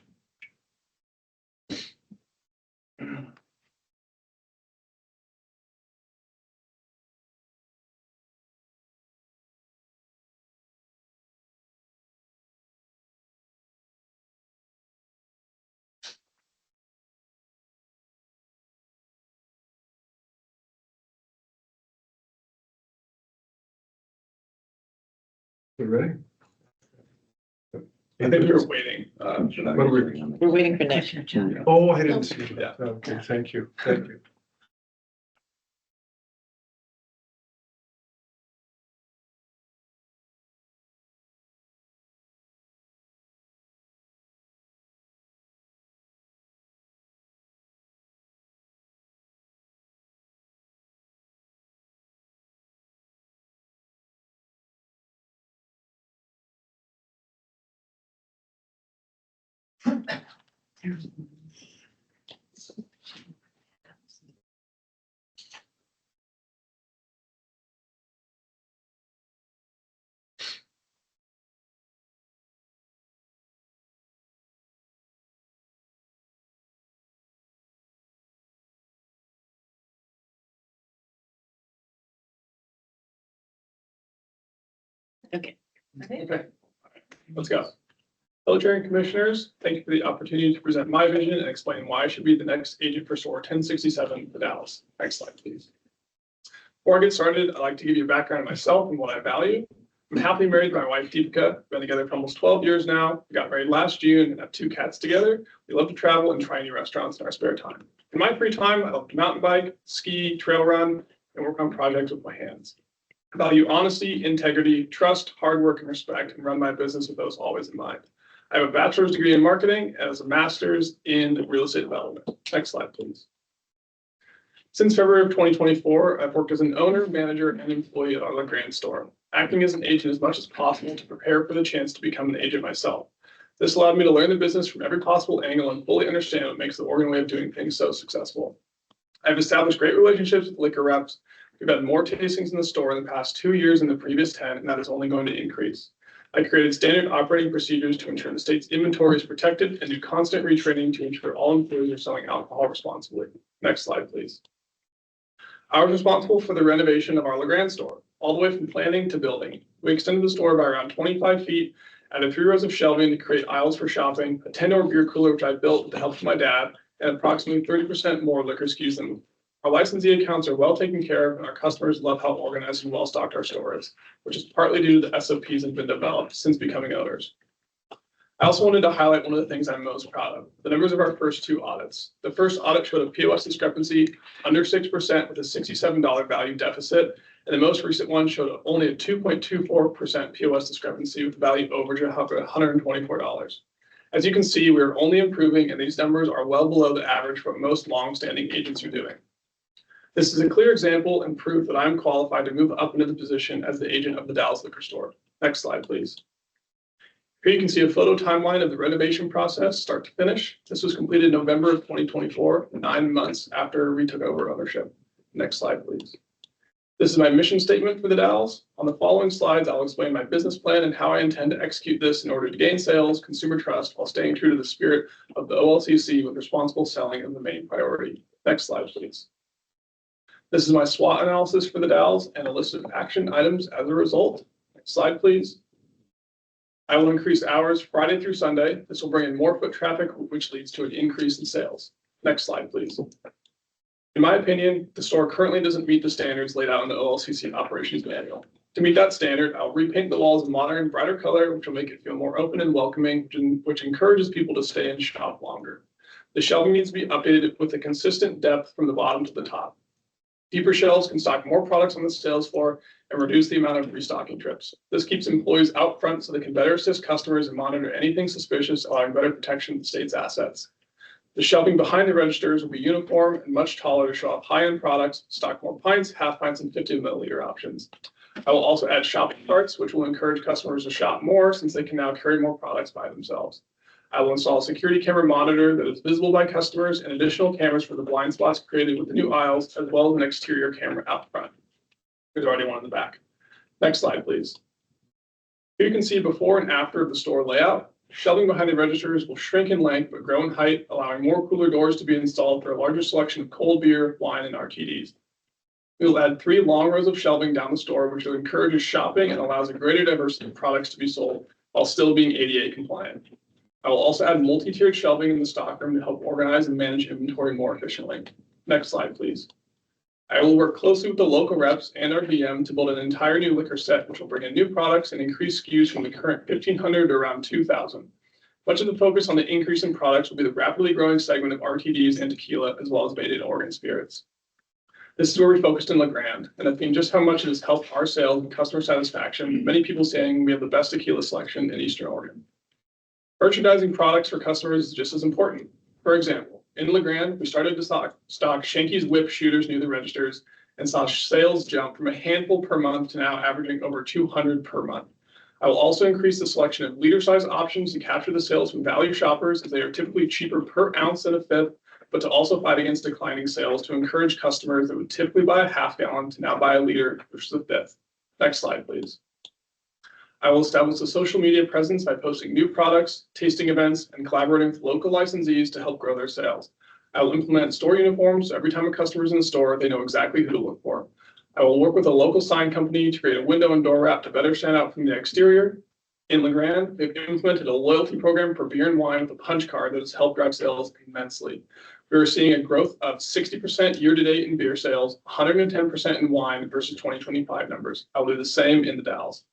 You ready? I think we were waiting. What are we? We're waiting for Nick. Oh, I didn't see Yeah. that. Okay, thank you. Thank you. Okay. Okay, let's go. Fellow Chair and Commissioners, thank you for the opportunity to present my vision and explain why I should be the next agent for store 1067 for Dallas. Next slide, please. Before I get started, I'd like to give you a background on myself and what I value. I'm happily married to my wife, Deepika. We've been together for almost 12 years now. We got married last June and have 2 cats together. We love to travel and try new restaurants in our spare time. In my free time, I love to mountain bike, ski, trail run, and work on projects with my hands. I value honesty, integrity, trust, hard work, and respect, and run my business with those always in mind. I have a bachelor's degree in marketing and a master's in real estate development. Next slide, please. Since February of 2024, I've worked as an owner, manager, and employee at our Grand store, acting as an agent as much as possible to prepare for the chance to become an agent myself. This allowed me to learn the business from every possible angle and fully understand what makes the Oregon way of doing things so successful. I've established great relationships with liquor reps. We've had more tastings in the store in the past 2 years than the previous 10, and that is only going to increase. I created standard operating procedures to ensure the state's inventory is protected and do constant retraining to ensure all employees are selling alcohol responsibly. Next slide, please. I was responsible for the renovation of our LeGrand store, all the way from planning to building. We extended the store by around 25 feet, added 3 rows of shelving to create aisles for shopping, a 10-door beer cooler which I built with the help of my dad, and approximately 30% more liquor SKUs than our licensee accounts are well taken care of, and our customers love how organized and well stocked our store is, which is partly due to the SOPs that have been developed since becoming owners. I also wanted to highlight one of the things I'm most proud of, the numbers of our first 2 audits. The first audit showed a POS discrepancy under 6% with a $67 value deficit, and the most recent one showed only a 2.24% POS discrepancy with a value overage of $124. As you can see, we are only improving, and these numbers are well below the average for what most long-standing agents are doing. This is a clear example and proof that I'm qualified to move up into the position as the agent of the Dallas Liquor Store. Next slide, please. Here you can see a photo timeline of the renovation process, start to finish. This was completed in November of 2024, 9 months after we took over ownership. Next slide, please. This is my mission statement for the Dalles. On the following slides, I'll explain my business plan and how I intend to execute this in order to gain sales, consumer trust, while staying true to the spirit of the OLCC with responsible selling as the main priority. Next slide, please. This is my SWOT analysis for the Dalles and a list of action items as a result. Next slide, please. I will increase hours Friday through Sunday. This will bring in more foot traffic, which leads to an increase in sales. Next slide, please. In my opinion, the store currently doesn't meet the standards laid out in the OLCC operations manual. To meet that standard, I'll repaint the walls a modern, brighter color, which will make it feel more open and welcoming, which encourages people to stay and shop longer. The shelving needs to be updated with a consistent depth from the bottom to the top. Deeper shelves can stock more products on the sales floor and reduce the amount of restocking trips. This keeps employees out front so they can better assist customers and monitor anything suspicious, allowing better protection of the state's assets. The shelving behind the registers will be uniform and much taller to show off high-end products, stock more pints, half pints, and 50 milliliter options. I will also add shopping carts, which will encourage customers to shop more since they can now carry more products by themselves. I will install a security camera monitor that is visible by customers and additional cameras for the blind spots created with the new aisles, as well as an exterior camera out front. There's already one in the back. Next slide, please. Here you can see before and after of the store layout. Shelving behind the registers will shrink in length but grow in height, allowing more cooler doors to be installed for a larger selection of cold beer, wine, and RTDs. We will add 3 long rows of shelving down the store, which will encourage shopping and allows a greater diversity of products to be sold while still being ADA compliant. I will also add multi-tiered shelving in the stockroom to help organize and manage inventory more efficiently. Next slide, please. I will work closely with the local reps and our DM to build an entire new liquor set, which will bring in new products and increase SKUs from the current 1,500 to around 2,000. Much of the focus on the increase in products will be the rapidly growing segment of RTDs and tequila, as well as Beta Oregon spirits. This is where we focused in LeGrand, and I've seen just how much it has helped our sales and customer satisfaction, many people saying we have the best tequila selection in Eastern Oregon. Merchandising products for customers is just as important. For example, in LeGrand, we started to stock Shanky's Whip shooters near the registers and saw sales jump from a handful per month to now averaging over 200 per month. I will also increase the selection of liter size options to capture the sales from value shoppers, as they are typically cheaper per ounce than a fifth, but to also fight against declining sales to encourage customers that would typically buy a half gallon to now buy a liter, which is a fifth. Next slide, please. I will establish a social media presence by posting new products, tasting events, and collaborating with local licensees to help grow their sales. I will implement store uniforms, so every time a customer is in the store, they know exactly who to look for. I will work with a local sign company to create a window and door wrap to better stand out from the exterior. In LeGrand, we've implemented a loyalty program for beer and wine with a punch card that has helped drive sales immensely. We are seeing a growth of 60% year-to-date in beer sales, 110% in wine versus 2025 numbers. I'll do the same in the Dalles.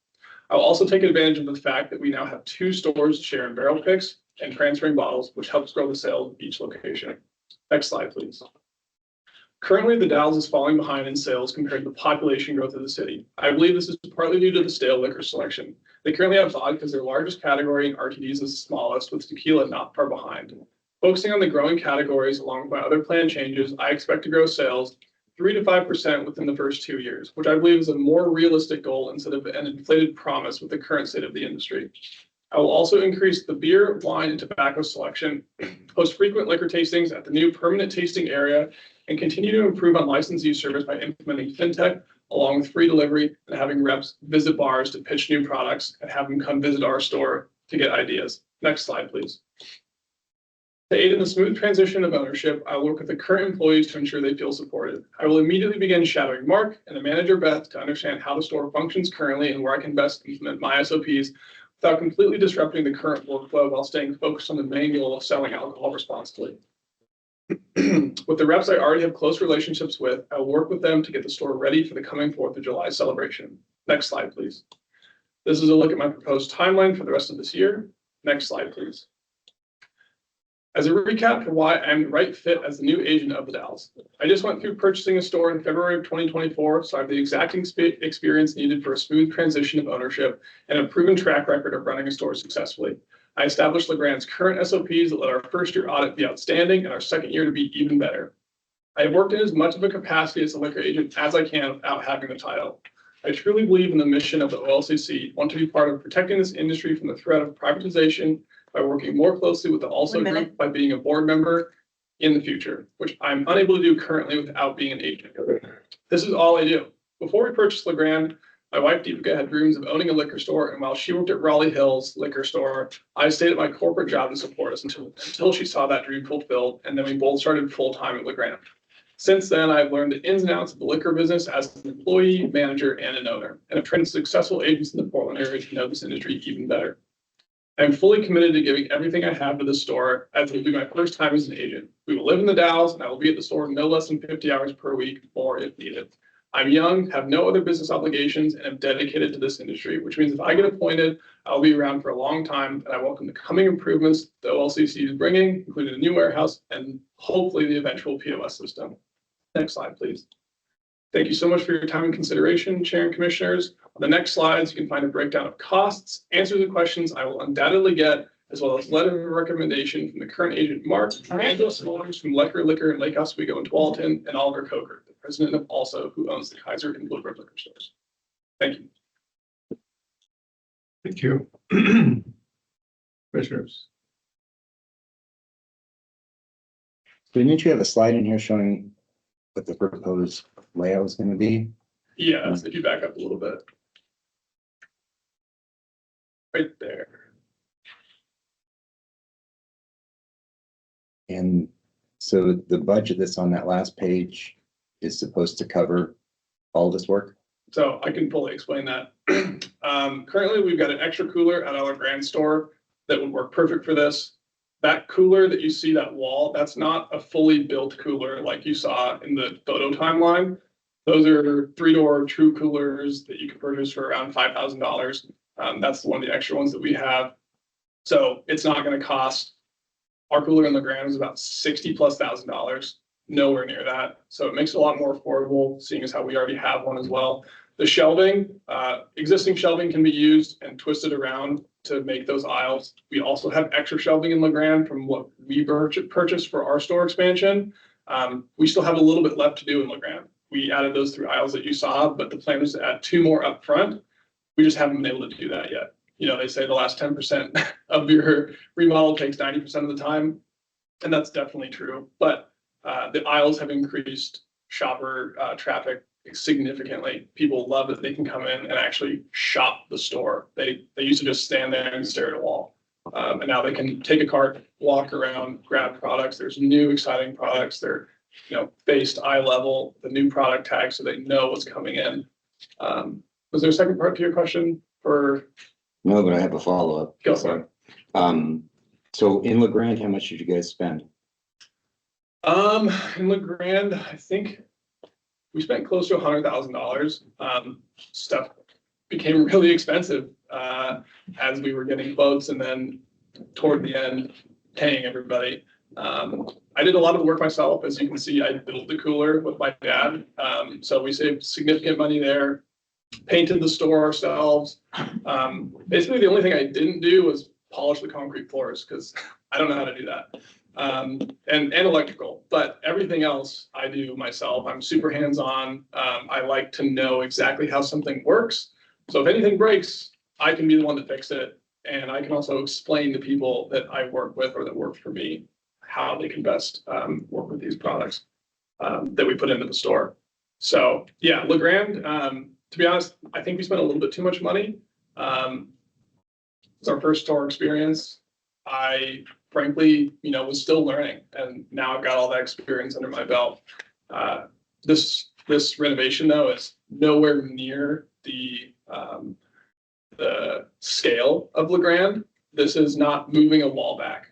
I will also take advantage of the fact that we now have 2 stores sharing barrel picks and transferring bottles, which helps grow the sales of each location. Next slide, please. Currently, the Dalles is falling behind in sales compared to the population growth of the city. I believe this is partly due to the stale liquor selection. They currently have vodka because their largest category and RTDs is the smallest, with tequila not far behind. Focusing on the growing categories along with my other plan changes, I expect to grow sales 3 to 5% within the first 2 years, which I believe is a more realistic goal instead of an inflated promise with the current state of the industry. I will also increase the beer, wine, and tobacco selection, host frequent liquor tastings at the new permanent tasting area, and continue to improve on licensee service by implementing fintech along with free delivery and having reps visit bars to pitch new products and have them come visit our store to get ideas. Next slide, please. To aid in the smooth transition of ownership, I will work with the current employees to ensure they feel supported. I will immediately begin shadowing Mark and the manager Beth to understand how the store functions currently and where I can best implement my SOPs without completely disrupting the current workflow while staying focused on the main goal of selling alcohol responsibly. With the reps I already have close relationships with, I will work with them to get the store ready for the coming 4th of July celebration. Next slide, please. This is a look at my proposed timeline for the rest of this year. Next slide, please. As a recap for why I'm the right fit as the new agent of the Dalles. I just went through purchasing a store in February of 2024, so I have the exact experience needed for a smooth transition of ownership and a proven track record of running a store successfully. I established LeGrand's current SOPs that let our first year audit be outstanding and our second year to be even better. I have worked in as much of a capacity as a liquor agent as I can without having the title. I truly believe in the mission of the OLCC, want to be part of protecting this industry from the threat of privatization by working more closely with the Also Group by being a board member in the future, which I'm unable to do currently without being an agent. This is all I do. Before we purchased LeGrand, my wife Deepika had dreams of owning a liquor store, and while she worked at Raleigh Hills Liquor Store, I stayed at my corporate job to support us until she saw that dream fulfilled, and then we both started full-time at LeGrand. Since then, I've learned the ins and outs of the liquor business as an employee, manager, and an owner, and have trained successful agents in the Portland area to know this industry even better. I'm fully committed to giving everything I have to the store, as it will be my first time as an agent. We will live in the Dalles, and I will be at the store no less than 50 hours per week, or if needed. I'm young, have no other business obligations, and am dedicated to this industry, which means if I get appointed, I'll be around for a long time, and I welcome the coming improvements the OLCC is bringing, including a new warehouse and hopefully the eventual POS system. Next slide, please. Thank you so much for your time and consideration, Chair and Commissioners. On the next slides, you can find a breakdown of costs, answers to questions I will undoubtedly get, as well as letter of recommendation from the current agent, Mark, Angela Smollers from Lecker Liquor in Lake Oswego and Tualatin, and Oliver Coker, the president of Also, who owns the Kaiser and Bluebird liquor stores. Thank you. Thank you. Commissioners. Didn't you have a slide in here showing what the proposed layout is going to be? Yeah, so if you back up a little bit. Right there. And so the budget that's on that last page is supposed to cover all this work? So I can fully explain that. Currently, we've got an extra cooler at our Grand store that would work perfect for this. That cooler that you see, that wall, that's not a fully built cooler like you saw in the photo timeline. Those are 3-door true coolers that you can purchase for around $5,000. That's one of the extra ones that we have. So it's not going to cost. Our cooler in LeGrand is about $60,000+, nowhere near that. So it makes it a lot more affordable, seeing as how we already have one as well. The shelving, existing shelving can be used and twisted around to make those aisles. We also have extra shelving in LeGrand from what we purchased for our store expansion. We still have a little bit left to do in LeGrand. We added those 3 aisles that you saw, but the plan is to add 2 more up front. We just haven't been able to do that yet. You know, they say the last 10% of your remodel takes 90% of the time, and that's definitely true. But the aisles have increased shopper traffic significantly. People love that they can come in and actually shop the store. They used to just stand there and stare at a wall. And now they can take a cart, walk around, grab products. There's new exciting products. They're, based eye level, the new product tag, so they know what's coming in. Was there a second part to your question for? No, but I have a follow-up. Go for it. So in LeGrand, how much did you guys spend? In LeGrand, I think we spent close to $100,000. Stuff became really expensive as we were getting quotes, and then toward the end, paying everybody. I did a lot of the work myself. As you can see, I built the cooler with my dad. So we saved significant money there. Painted the store ourselves. Basically, the only thing I didn't do was polish the concrete floors because I don't know how to do that. And electrical, but everything else I do myself. I'm super hands-on. I like to know exactly how something works. So if anything breaks, I can be the one to fix it. And I can also explain to people that I work with or that work for me how they can best work with these products that we put into the store. So yeah, LeGrand, to be honest, I think we spent a little bit too much money. It's our first store experience. I frankly, was still learning, and now I've got all that experience under my belt. This renovation though is nowhere near the scale of LeGrand. This is not moving a wall back.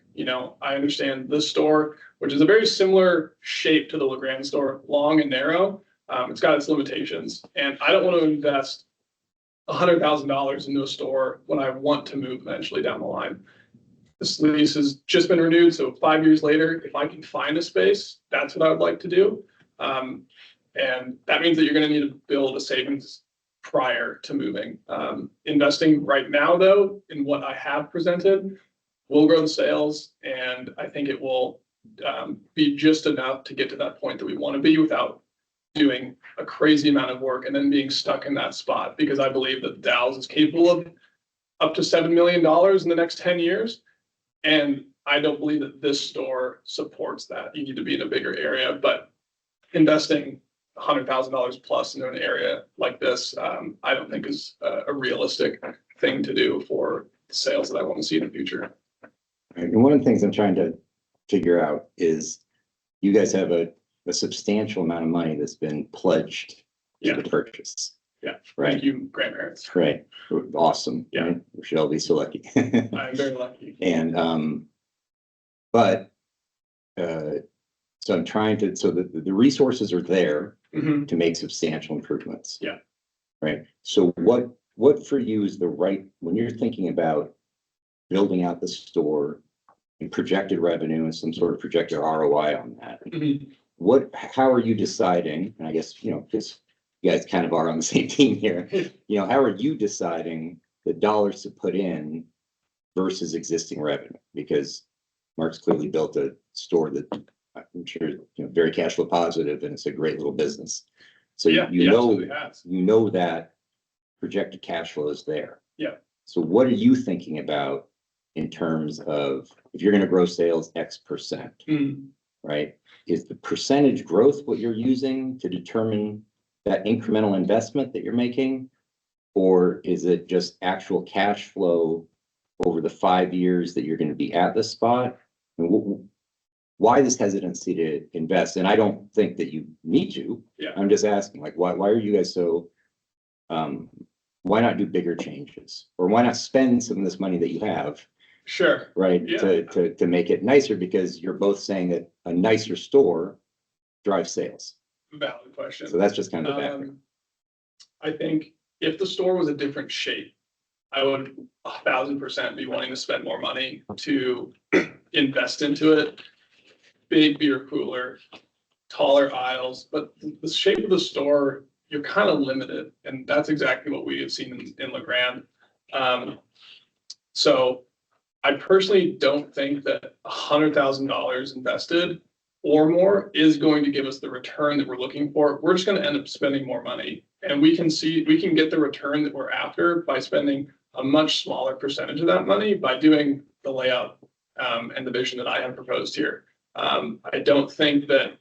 I understand this store, which is a very similar shape to the LeGrand store, long and narrow. It's got its limitations, and I don't want to invest $100,000 into a store when I want to move eventually down the line. This lease has just been renewed, so 5 years later, if I can find a space, that's what I would like to do. And that means that you're going to need to build a savings prior to moving. Investing right now, though, in what I have presented will grow the sales, and I think it will be just enough to get to that point that we want to be without doing a crazy amount of work and then being stuck in that spot, because I believe that Dallas is capable of up to $7 million in the next 10 years. And I don't believe that this store supports that. You need to be in a bigger area, but investing $100,000 plus into an area like this, I don't think is a realistic thing to do for the sales that I want to see in the future. And one of the things I'm trying to figure out is you guys have a substantial amount of money that's been pledged to the purchase. Yeah. Right. Thank you, grandparents. Right. Awesome. Yeah. Right? We should all be so lucky. I'm very lucky. And, but, so I'm trying to, so the resources are there to make substantial improvements. Yeah. Right. So what for you is the right, when you're thinking about building out the store and projected revenue and some sort of projected ROI on that, how are you deciding? And I guess, because you guys kind of are on the same team here, how are you deciding the dollars to put in versus existing revenue? Because Mark's clearly built a store that I'm sure very cash flow positive, and it's a great little business. So you know that projected cash flow is there. Yeah. So what are you thinking about in terms of if you're going to grow sales X%, right? Is the percentage growth what you're using to determine that incremental investment that you're making? Or is it just actual cash flow over the 5 years that you're going to be at this spot? And why this hesitancy to invest? And I don't think that you need to. Yeah. I'm just asking, like, why are you guys so, why not do bigger changes? Or why not spend some of this money that you have? Sure. Right, Yeah. to make it nicer, because you're both saying that a nicer store drives sales. Valid question. So that's just kind of the background. I think if the store was a different shape, I would 1,000% be wanting to spend more money to invest into it. Big beer cooler, taller aisles, but the shape of the store, you're kind of limited, and that's exactly what we have seen in LeGrand. So I personally don't think that $100,000 invested or more is going to give us the return that we're looking for. We're just going to end up spending more money, and we can get the return that we're after by spending a much smaller percentage of that money by doing the layout and the vision that I have proposed here. I don't think that,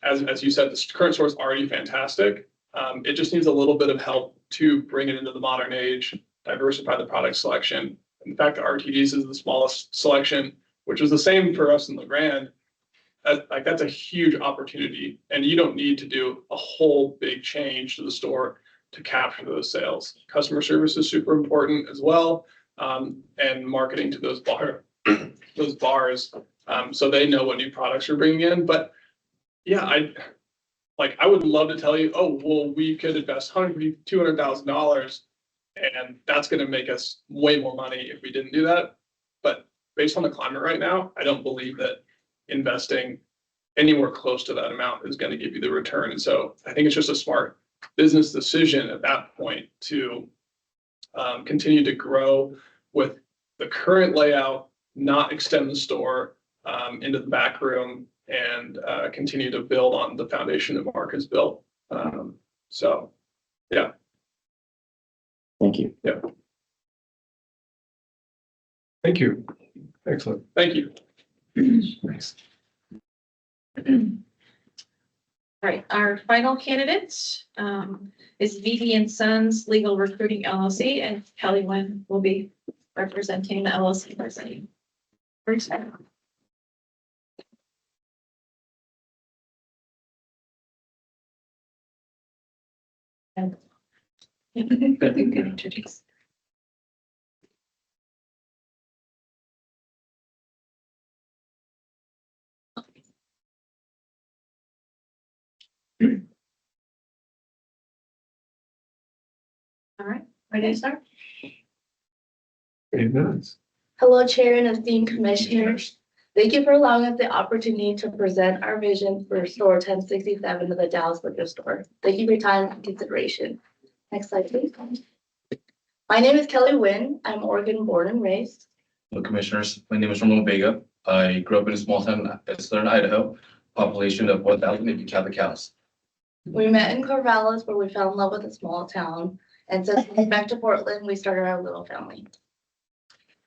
as you said, the current store is already fantastic. It just needs a little bit of help to bring it into the modern age, diversify the product selection. In fact, the RTDs is the smallest selection, which was the same for us in LeGrand. That's a huge opportunity, and you don't need to do a whole big change to the store to capture those sales. Customer service is super important as well, and marketing to those bars, so they know what new products you're bringing in. But yeah, I would love to tell you, oh, well, we could invest $200,000, and that's going to make us way more money if we didn't do that. But based on the climate right now, I don't believe that investing anywhere close to that amount is going to give you the return. And so I think it's just a smart business decision at that point to continue to grow with the current layout, not extend the store into the back room, and continue to build on the foundation that Mark has built. So, yeah. Thank you. Yeah. Thank you. Excellent. Thank you. Thanks. All right, our final candidate is VD and Sons Legal Recruiting LLC, and Kelly Nguyen will be representing the LLC person. Introduce. All right, ready to start? 8 minutes. Hello, Chair and esteemed commissioners. Thank you for allowing us the opportunity to present our vision for store 1067 of the Dallas Liquor Store. Thank you for your time and consideration. Next slide, please. My name is Kelly Nguyen. I'm Oregon born and raised. Hello, Commissioners. My name is Ramon Vega. I grew up in a small town in southern Idaho, population of 1,000 Catholic cows. We met in Corvallis where we fell in love with a small town. And since we moved back to Portland, we started our little family.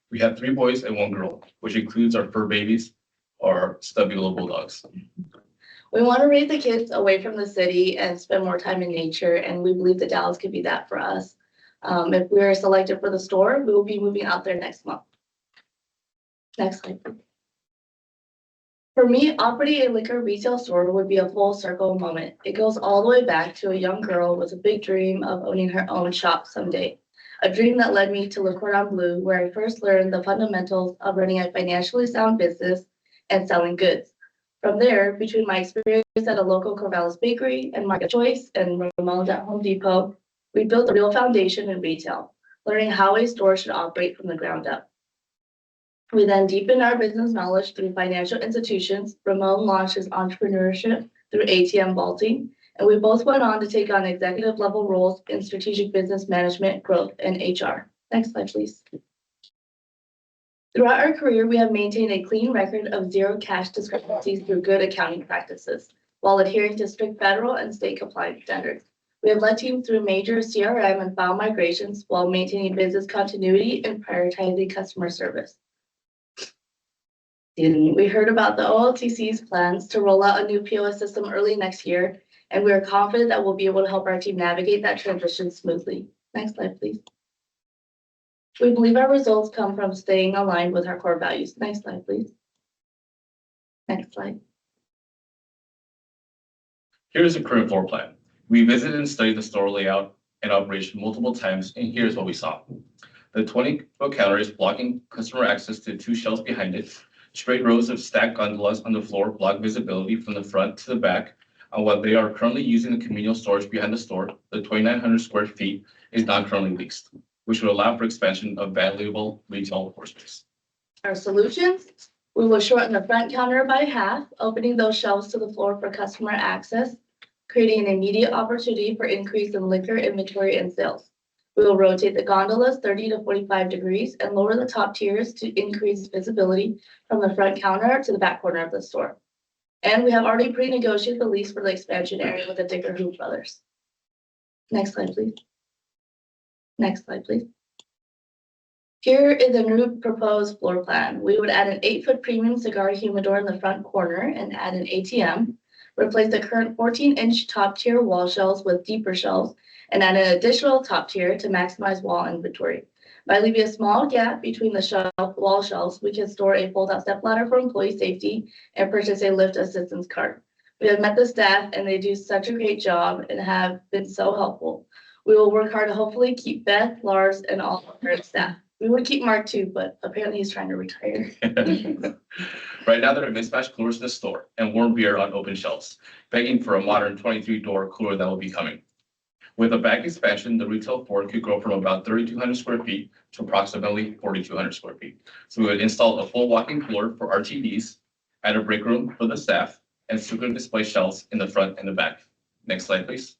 We have 3 boys and 1 girl, which includes our fur babies, our stubby little bulldogs. We want to raise the kids away from the city and spend more time in nature, and we believe that Dallas could be that for us. If we are selected for the store, we will be moving out there next month. Next slide, please. For me, operating a liquor retail store would be a full circle moment. It goes all the way back to a young girl with a big dream of owning her own shop someday. A dream that led me to Le Cordon Bleu, where I first learned the fundamentals of running a financially sound business and selling goods. From there, between my experience at a local Corvallis bakery and Market Choice and Ramones at Home Depot, we built a real foundation in retail, learning how a store should operate from the ground up. We then deepened our business knowledge through financial institutions. Ramon launched his entrepreneurship through ATM vaulting, and we both went on to take on executive level roles in strategic business management, growth, and HR. Next slide, please. Throughout our career, we have maintained a clean record of 0 cash discrepancies through good accounting practices, while adhering to strict federal and state compliance standards. We have led teams through major CRM and file migrations while maintaining business continuity and prioritizing customer service. We heard about the OLTC's plans to roll out a new POS system early next year, and we are confident that we'll be able to help our team navigate that transition smoothly. Next slide, please. We believe our results come from staying aligned with our core values. Next slide, please. Next slide. Here's the current floor plan. We visited and studied the store layout and operation multiple times, and here's what we saw. The 20-foot counter is blocking customer access to 2 shelves behind it. Straight rows of stacked gondolas on the floor block visibility from the front to the back. And while they are currently using the communal storage behind the store, the 2,900 square feet is not currently leased, which would allow for expansion of valuable retail floor space. Our solutions, we will shorten the front counter by half, opening those shelves to the floor for customer access, creating an immediate opportunity for increase in liquor inventory and sales. We will rotate the gondolas 30 to 45 degrees and lower the top tiers to increase visibility from the front counter to the back corner of the store. And we have already pre-negotiated the lease for the expansion area with the Dicker Hoop Brothers. Next slide, please. Next slide, please. Here is a new proposed floor plan. We would add an 8-foot premium cigar humidor in the front corner and add an ATM, replace the current 14-inch top tier wall shelves with deeper shelves, and add an additional top tier to maximize wall inventory. By leaving a small gap between the wall shelves, we can store a fold-out step ladder for employee safety and purchase a lift assistance cart. We have met the staff and they do such a great job and have been so helpful. We will work hard to hopefully keep Beth, Lars, and all of our staff. We would keep Mark too, but apparently he's trying to retire. Right now, there are mismatched coolers in the store and warm beer on open shelves, begging for a modern 23-door cooler that will be coming. With a back expansion, the retail floor could grow from about 3,200 square feet to approximately 4,200 square feet. So we would install a full walk-in cooler for RTDs, add a break room for the staff, and super display shelves in the front and the back. Next slide, please.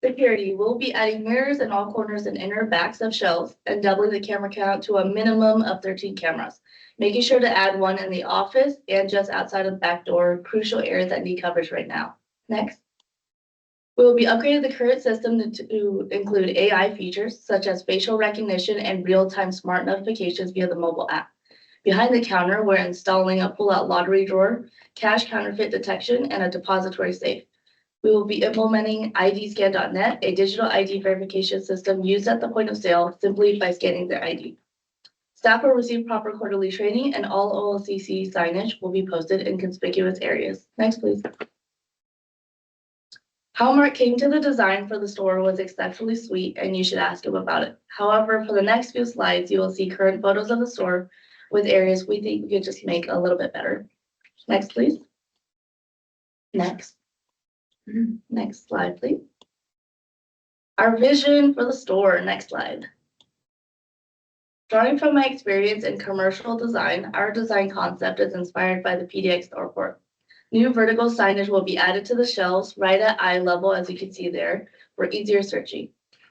Security, we'll be adding mirrors in all corners and inner backs of shelves and doubling the camera count to a minimum of 13 cameras, making sure to add one in the office and just outside of the back door, crucial areas that need coverage right now. Next. We will be upgrading the current system to include AI features such as facial recognition and real-time smart notifications via the mobile app. Behind the counter, we're installing a pull-out lottery drawer, cash counterfeit detection, and a depository safe. We will be implementing IDScan.net, a digital ID verification system used at the point of sale simply by scanning their ID. Staff will receive proper quarterly training, and all OLCC signage will be posted in conspicuous areas. Next, please. How Mark came to the design for the store was exceptionally sweet, and you should ask him about it. However, for the next few slides, you will see current photos of the store with areas we think we could just make a little bit better. Next, please. Next. Next slide, please. Our vision for the store. Next slide. Drawing from my experience in commercial design, our design concept is inspired by the PDX Storeport. New vertical signage will be added to the shelves right at eye level, as you can see there, for easier searching.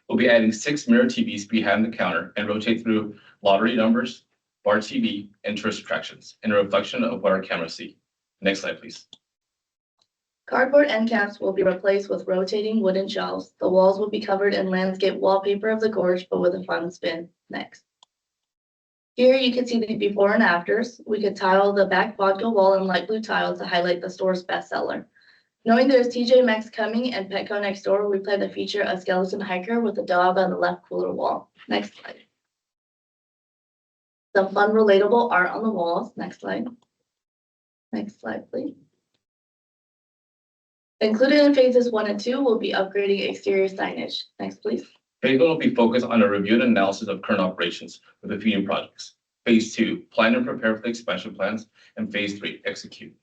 We'll be adding 6 mirror TVs behind the counter and rotate through lottery numbers, bar TV, and tourist attractions in a reflection of what our cameras see. Next slide, please. Cardboard end caps will be replaced with rotating wooden shelves. The walls will be covered in landscape wallpaper of the gorge, but with a fun spin. Next. Here you can see the before and afters. We could tile the back vodka wall in light blue tile to highlight the store's bestseller. Knowing there's TJ Maxx coming and Petco next door, we plan to feature a skeleton hiker with a dog on the left cooler wall. Next slide. Some fun relatable art on the walls. Next slide. Next slide, please. Included in phases 1 and 2 will be upgrading exterior signage. Next, please. Phase 1 will be focused on a review and analysis of current operations with a few new projects. Phase 2, plan and prepare for the expansion plans. And Phase 3, execute.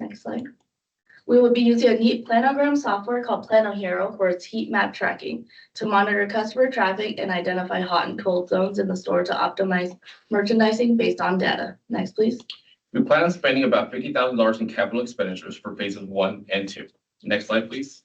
Next slide. We will be using a neat planogram software called Plano Hero for its heat map tracking to monitor customer traffic and identify hot and cold zones in the store to optimize merchandising based on data. Next, please. We plan on spending about $50,000 in capital expenditures for phases 1 and 2. Next slide, please.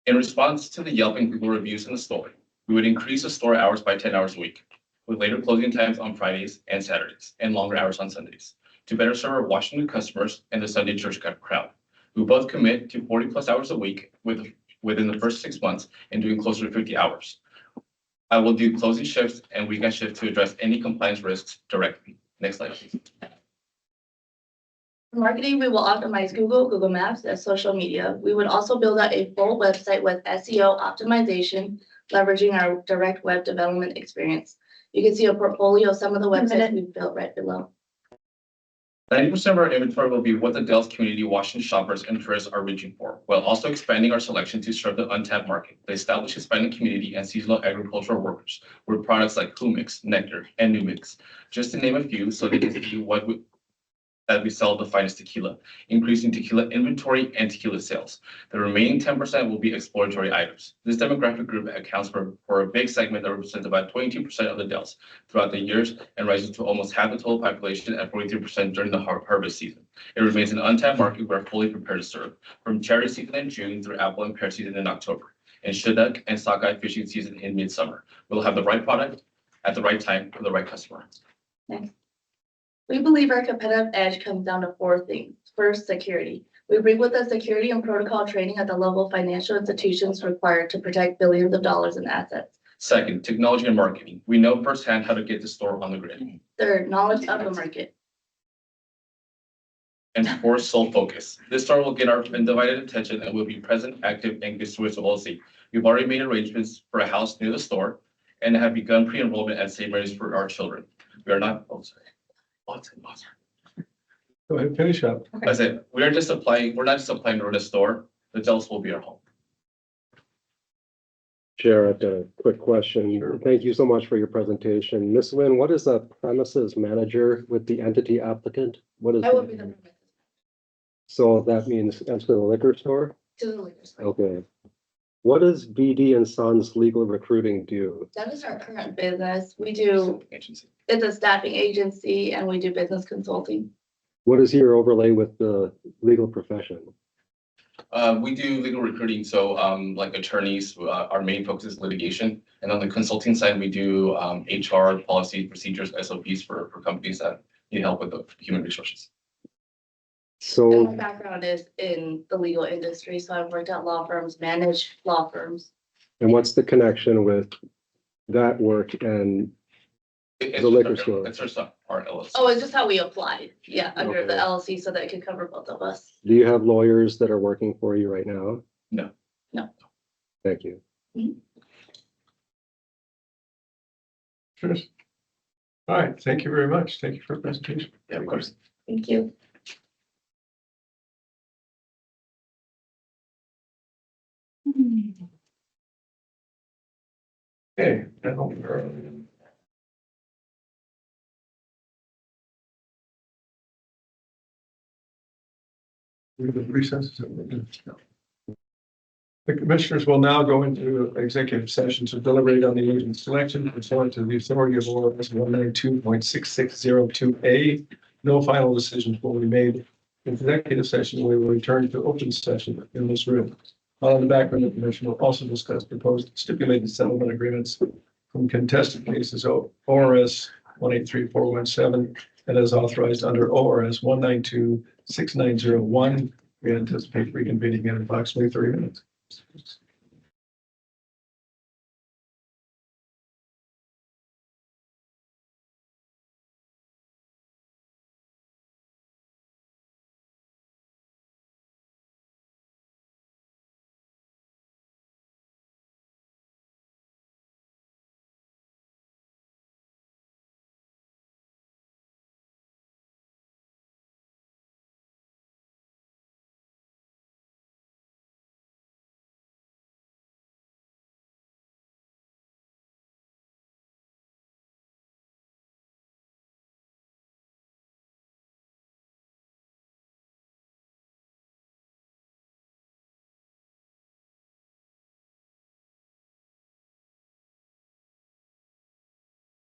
In response to the Yelp and Google reviews in the store, we would increase the store hours by 10 hours a week, with later closing times on Fridays and Saturdays, and longer hours on Sundays, to better serve our Washington customers and the Sunday church crowd. We both commit to 40+ hours a week within the first 6 months and doing closer to 50 hours. I will do closing shifts and weekend shifts to address any compliance risks directly. Next slide, please. For marketing, we will optimize Google Maps, and social media. We would also build out a full website with SEO optimization, leveraging our direct web development experience. You can see a portfolio of some of the websites we've built right below. 90% of our inventory will be what the Dells community Washington shoppers and tourists are reaching for, while also expanding our selection to serve the untapped market, the established Hispanic community and seasonal agricultural workers, with products like Humix, Nectar, and New Mix, just to name a few, so they can see that we sell the finest tequila, increasing tequila inventory and tequila sales. The remaining 10% will be exploratory items. This demographic group accounts for a big segment that represents about 22% of the Dells throughout the years and rises to almost half the total population at 43% during the harvest season. It remains an untapped market we're fully prepared to serve, from cherry season in June through apple and pear season in October, and shedduck and sockeye fishing season in midsummer. We'll have the right product at the right time for the right customer. Next. We believe our competitive edge comes down to 4 things. First, security. We bring with us security and protocol training at the level of financial institutions required to protect billions of dollars in assets. Second, technology and marketing. We know firsthand how to get the store on the grid. Third, knowledge of the market. And 4, sole focus. This store will get our undivided attention and will be present, active, and good stewards of OLC. We've already made arrangements for a house near the store and have begun pre-enrollment at St. Mary's for our children. We are not, oh, sorry. Go ahead, finish up. I said, we're not just applying to the store. The Dells will be our home. Chair, I've got a quick question. Thank you so much for your presentation. Ms. Nguyen, what is a premises manager with the entity applicant? What is? I will be the premises So that means enter the liquor store? to the liquor store. Okay. What does BD and Sons Legal Recruiting do? That is our current business. We do, Agency. it's a staffing agency and we do business consulting. What is your overlay with the legal profession? We do legal recruiting, so like attorneys, our main focus is litigation. And on the consulting side, we do HR, policy, procedures, SOPs for companies that need help with the human resources. And my So, background is in the legal industry, so I've worked at law firms, managed law firms. and what's the connection with that work and It's the liquor just store? It's just a part LLC. Oh, it's just how we applied, yeah, under the Okay. LLC so that it could cover both of us. Do you have lawyers that are working for you right now? No. No. Thank you. Sure. All right, thank you very much. Thank you for the presentation. Yeah, of course. Thank you. Okay. now we're- We're the recess. The commissioners will now go into executive session to deliberate on the agent selection pursuant to the authority of ORS 192.6602A. No final decisions will be made. In executive session, we will return to open session in this room. On the background, the commission will also discuss proposed stipulated settlement agreements from contested cases ORS 183417 and as authorized under ORS 1926901. We anticipate reconvening in approximately 30 minutes.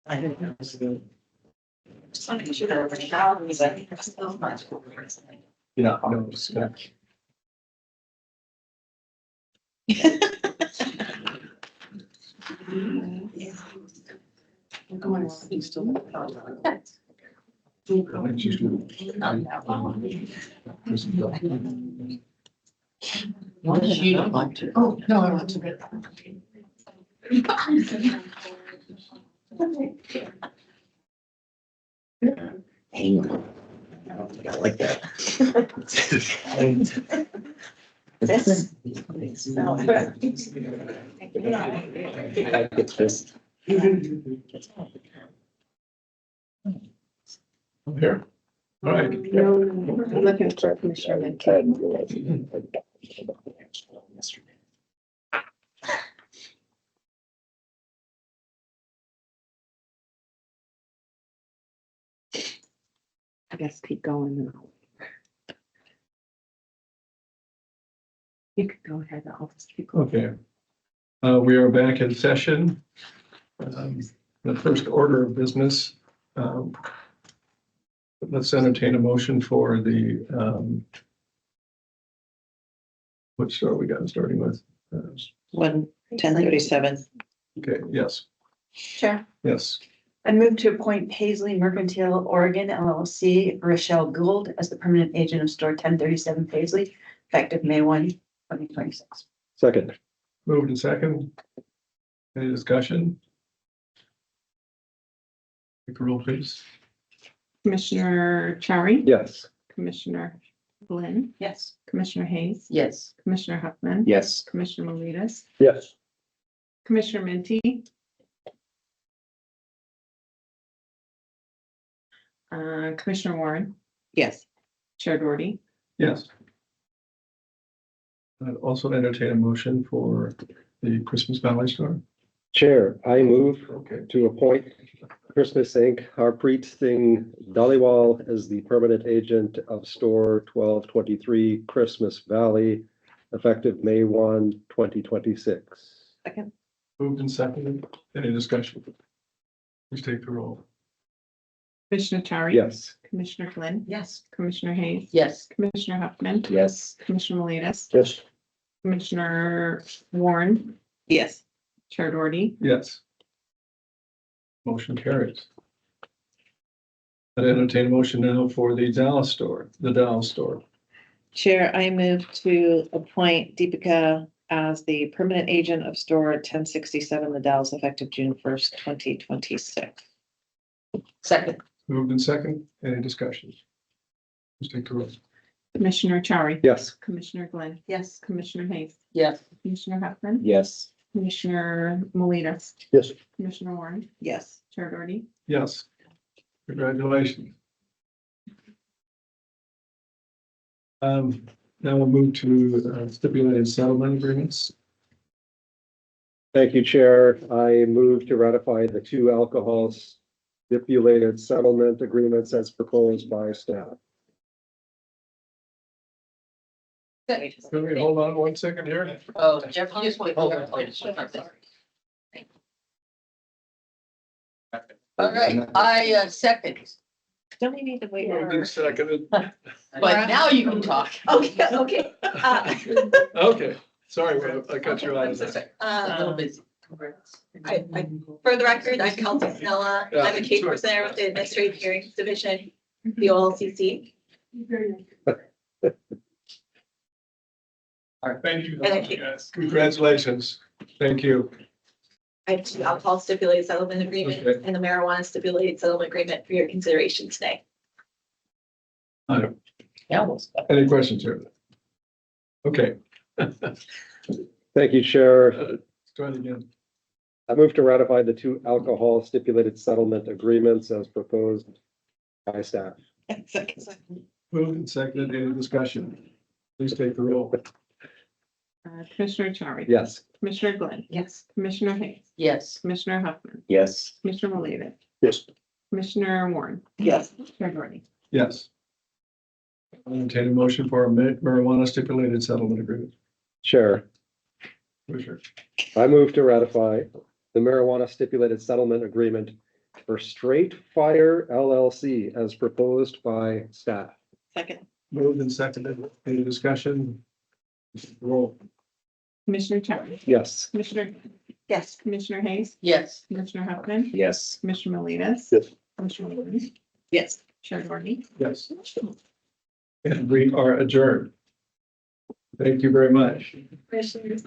I don't know. Just want to make sure that we're now, but so much. Yeah, no, it's good. What if you don't like to? Oh, no, I want to. Hang on. I don't think I like that. This. No. It's just. Here. All right. Looking for Commissioner McKay. I guess keep going now. You could go ahead, I'll just keep going. Okay. We are back in session. The first order of business. Let's entertain a motion for the, which are we got starting with? 1037. Okay, yes, Chair, yes. I move to appoint Paisley Mercantile Oregon LLC, Rochelle Gould as the permanent agent of store 1037 Paisley, effective May 1, 2026. Second, Moved and second. Any discussion? Take a roll, please. Commissioner Chowry? yes. Commissioner Glenn? Yes. Commissioner Hayes? Yes. Commissioner Huffman? Yes. Commissioner Melitas? Yes. Commissioner Minty? Commissioner Warren? Yes. Chair Doherty? Yes. I'd also entertain a motion for the Christmas Valley store. Chair, I move Okay. to appoint Christmas Inc., Harpreet Singh Dhaliwal as the permanent agent of store 1223 Christmas Valley, effective May 1, 2026. Second. Moved and seconded. Any discussion? Please take the roll. Commissioner Chowry? Yes. Commissioner Glenn? Yes. Commissioner Hayes? Yes. Commissioner Huffman? Yes. Commissioner Melitas? Yes. Commissioner Warren? Yes. Chair Doherty? Yes. Motion carries. I'd entertain a motion now for the Dallas store. Chair, I move to appoint Deepika as the permanent agent of store 1067 The Dalles effective June 1st, 2026. Second. Moved in second. Any discussion? Please take the roll. Commissioner Chari. Yes. Commissioner Glenn. Yes. Commissioner Hayes. Yes. Commissioner Huffman. Yes. Commissioner Melinas. Yes. Commissioner Warren. Yes. Chair Doherty. Yes. Congratulations. Now we'll move to stipulated settlement agreements. Thank you, Chair. I move to ratify the two alcohol stipulated settlement agreements as proposed by staff. Can we hold on one second here? Oh, Jeff, you just wait. All right, I second, Don't we need to wait? Moved and seconded. but now you can talk. Okay, okay. Okay, sorry, I cut you out of that. A little busy. For the record, I'm Kelsey Snella. I'm a case representative with the Administrative Hearings Division, the OLCC. Thank you. And I think- Yes. Congratulations. Thank you. I have two alcohol stipulated settlement agreement Okay. and the marijuana stipulated settlement agreement for your consideration today. Any questions here? Okay. Thank you, Chair. Try it again. I move to ratify the two alcohol stipulated settlement agreements as proposed by staff. Moved and seconded. Any discussion? Please take the roll. Commissioner Chari. Yes. Commissioner Glenn. Yes. Commissioner Hayes. Yes. Commissioner Huffman. Yes. Commissioner Melinas. Yes. Commissioner Warren. Yes. Chair Doherty. Yes. I'll entertain a motion for a marijuana stipulated settlement agreement. Chair, Commissioner. I move to ratify the marijuana stipulated settlement agreement for Straight Fire LLC as proposed by staff. Second. Moved and seconded. Any discussion? Roll. Commissioner Chari. Yes. Commissioner Glenn. Yes. Commissioner Hayes. Yes. Commissioner Huffman. Yes. Commissioner Melinas. Yes. Commissioner Warren. Yes. Chair Doherty. Yes. And we are adjourned. Thank you very much. Commissioners.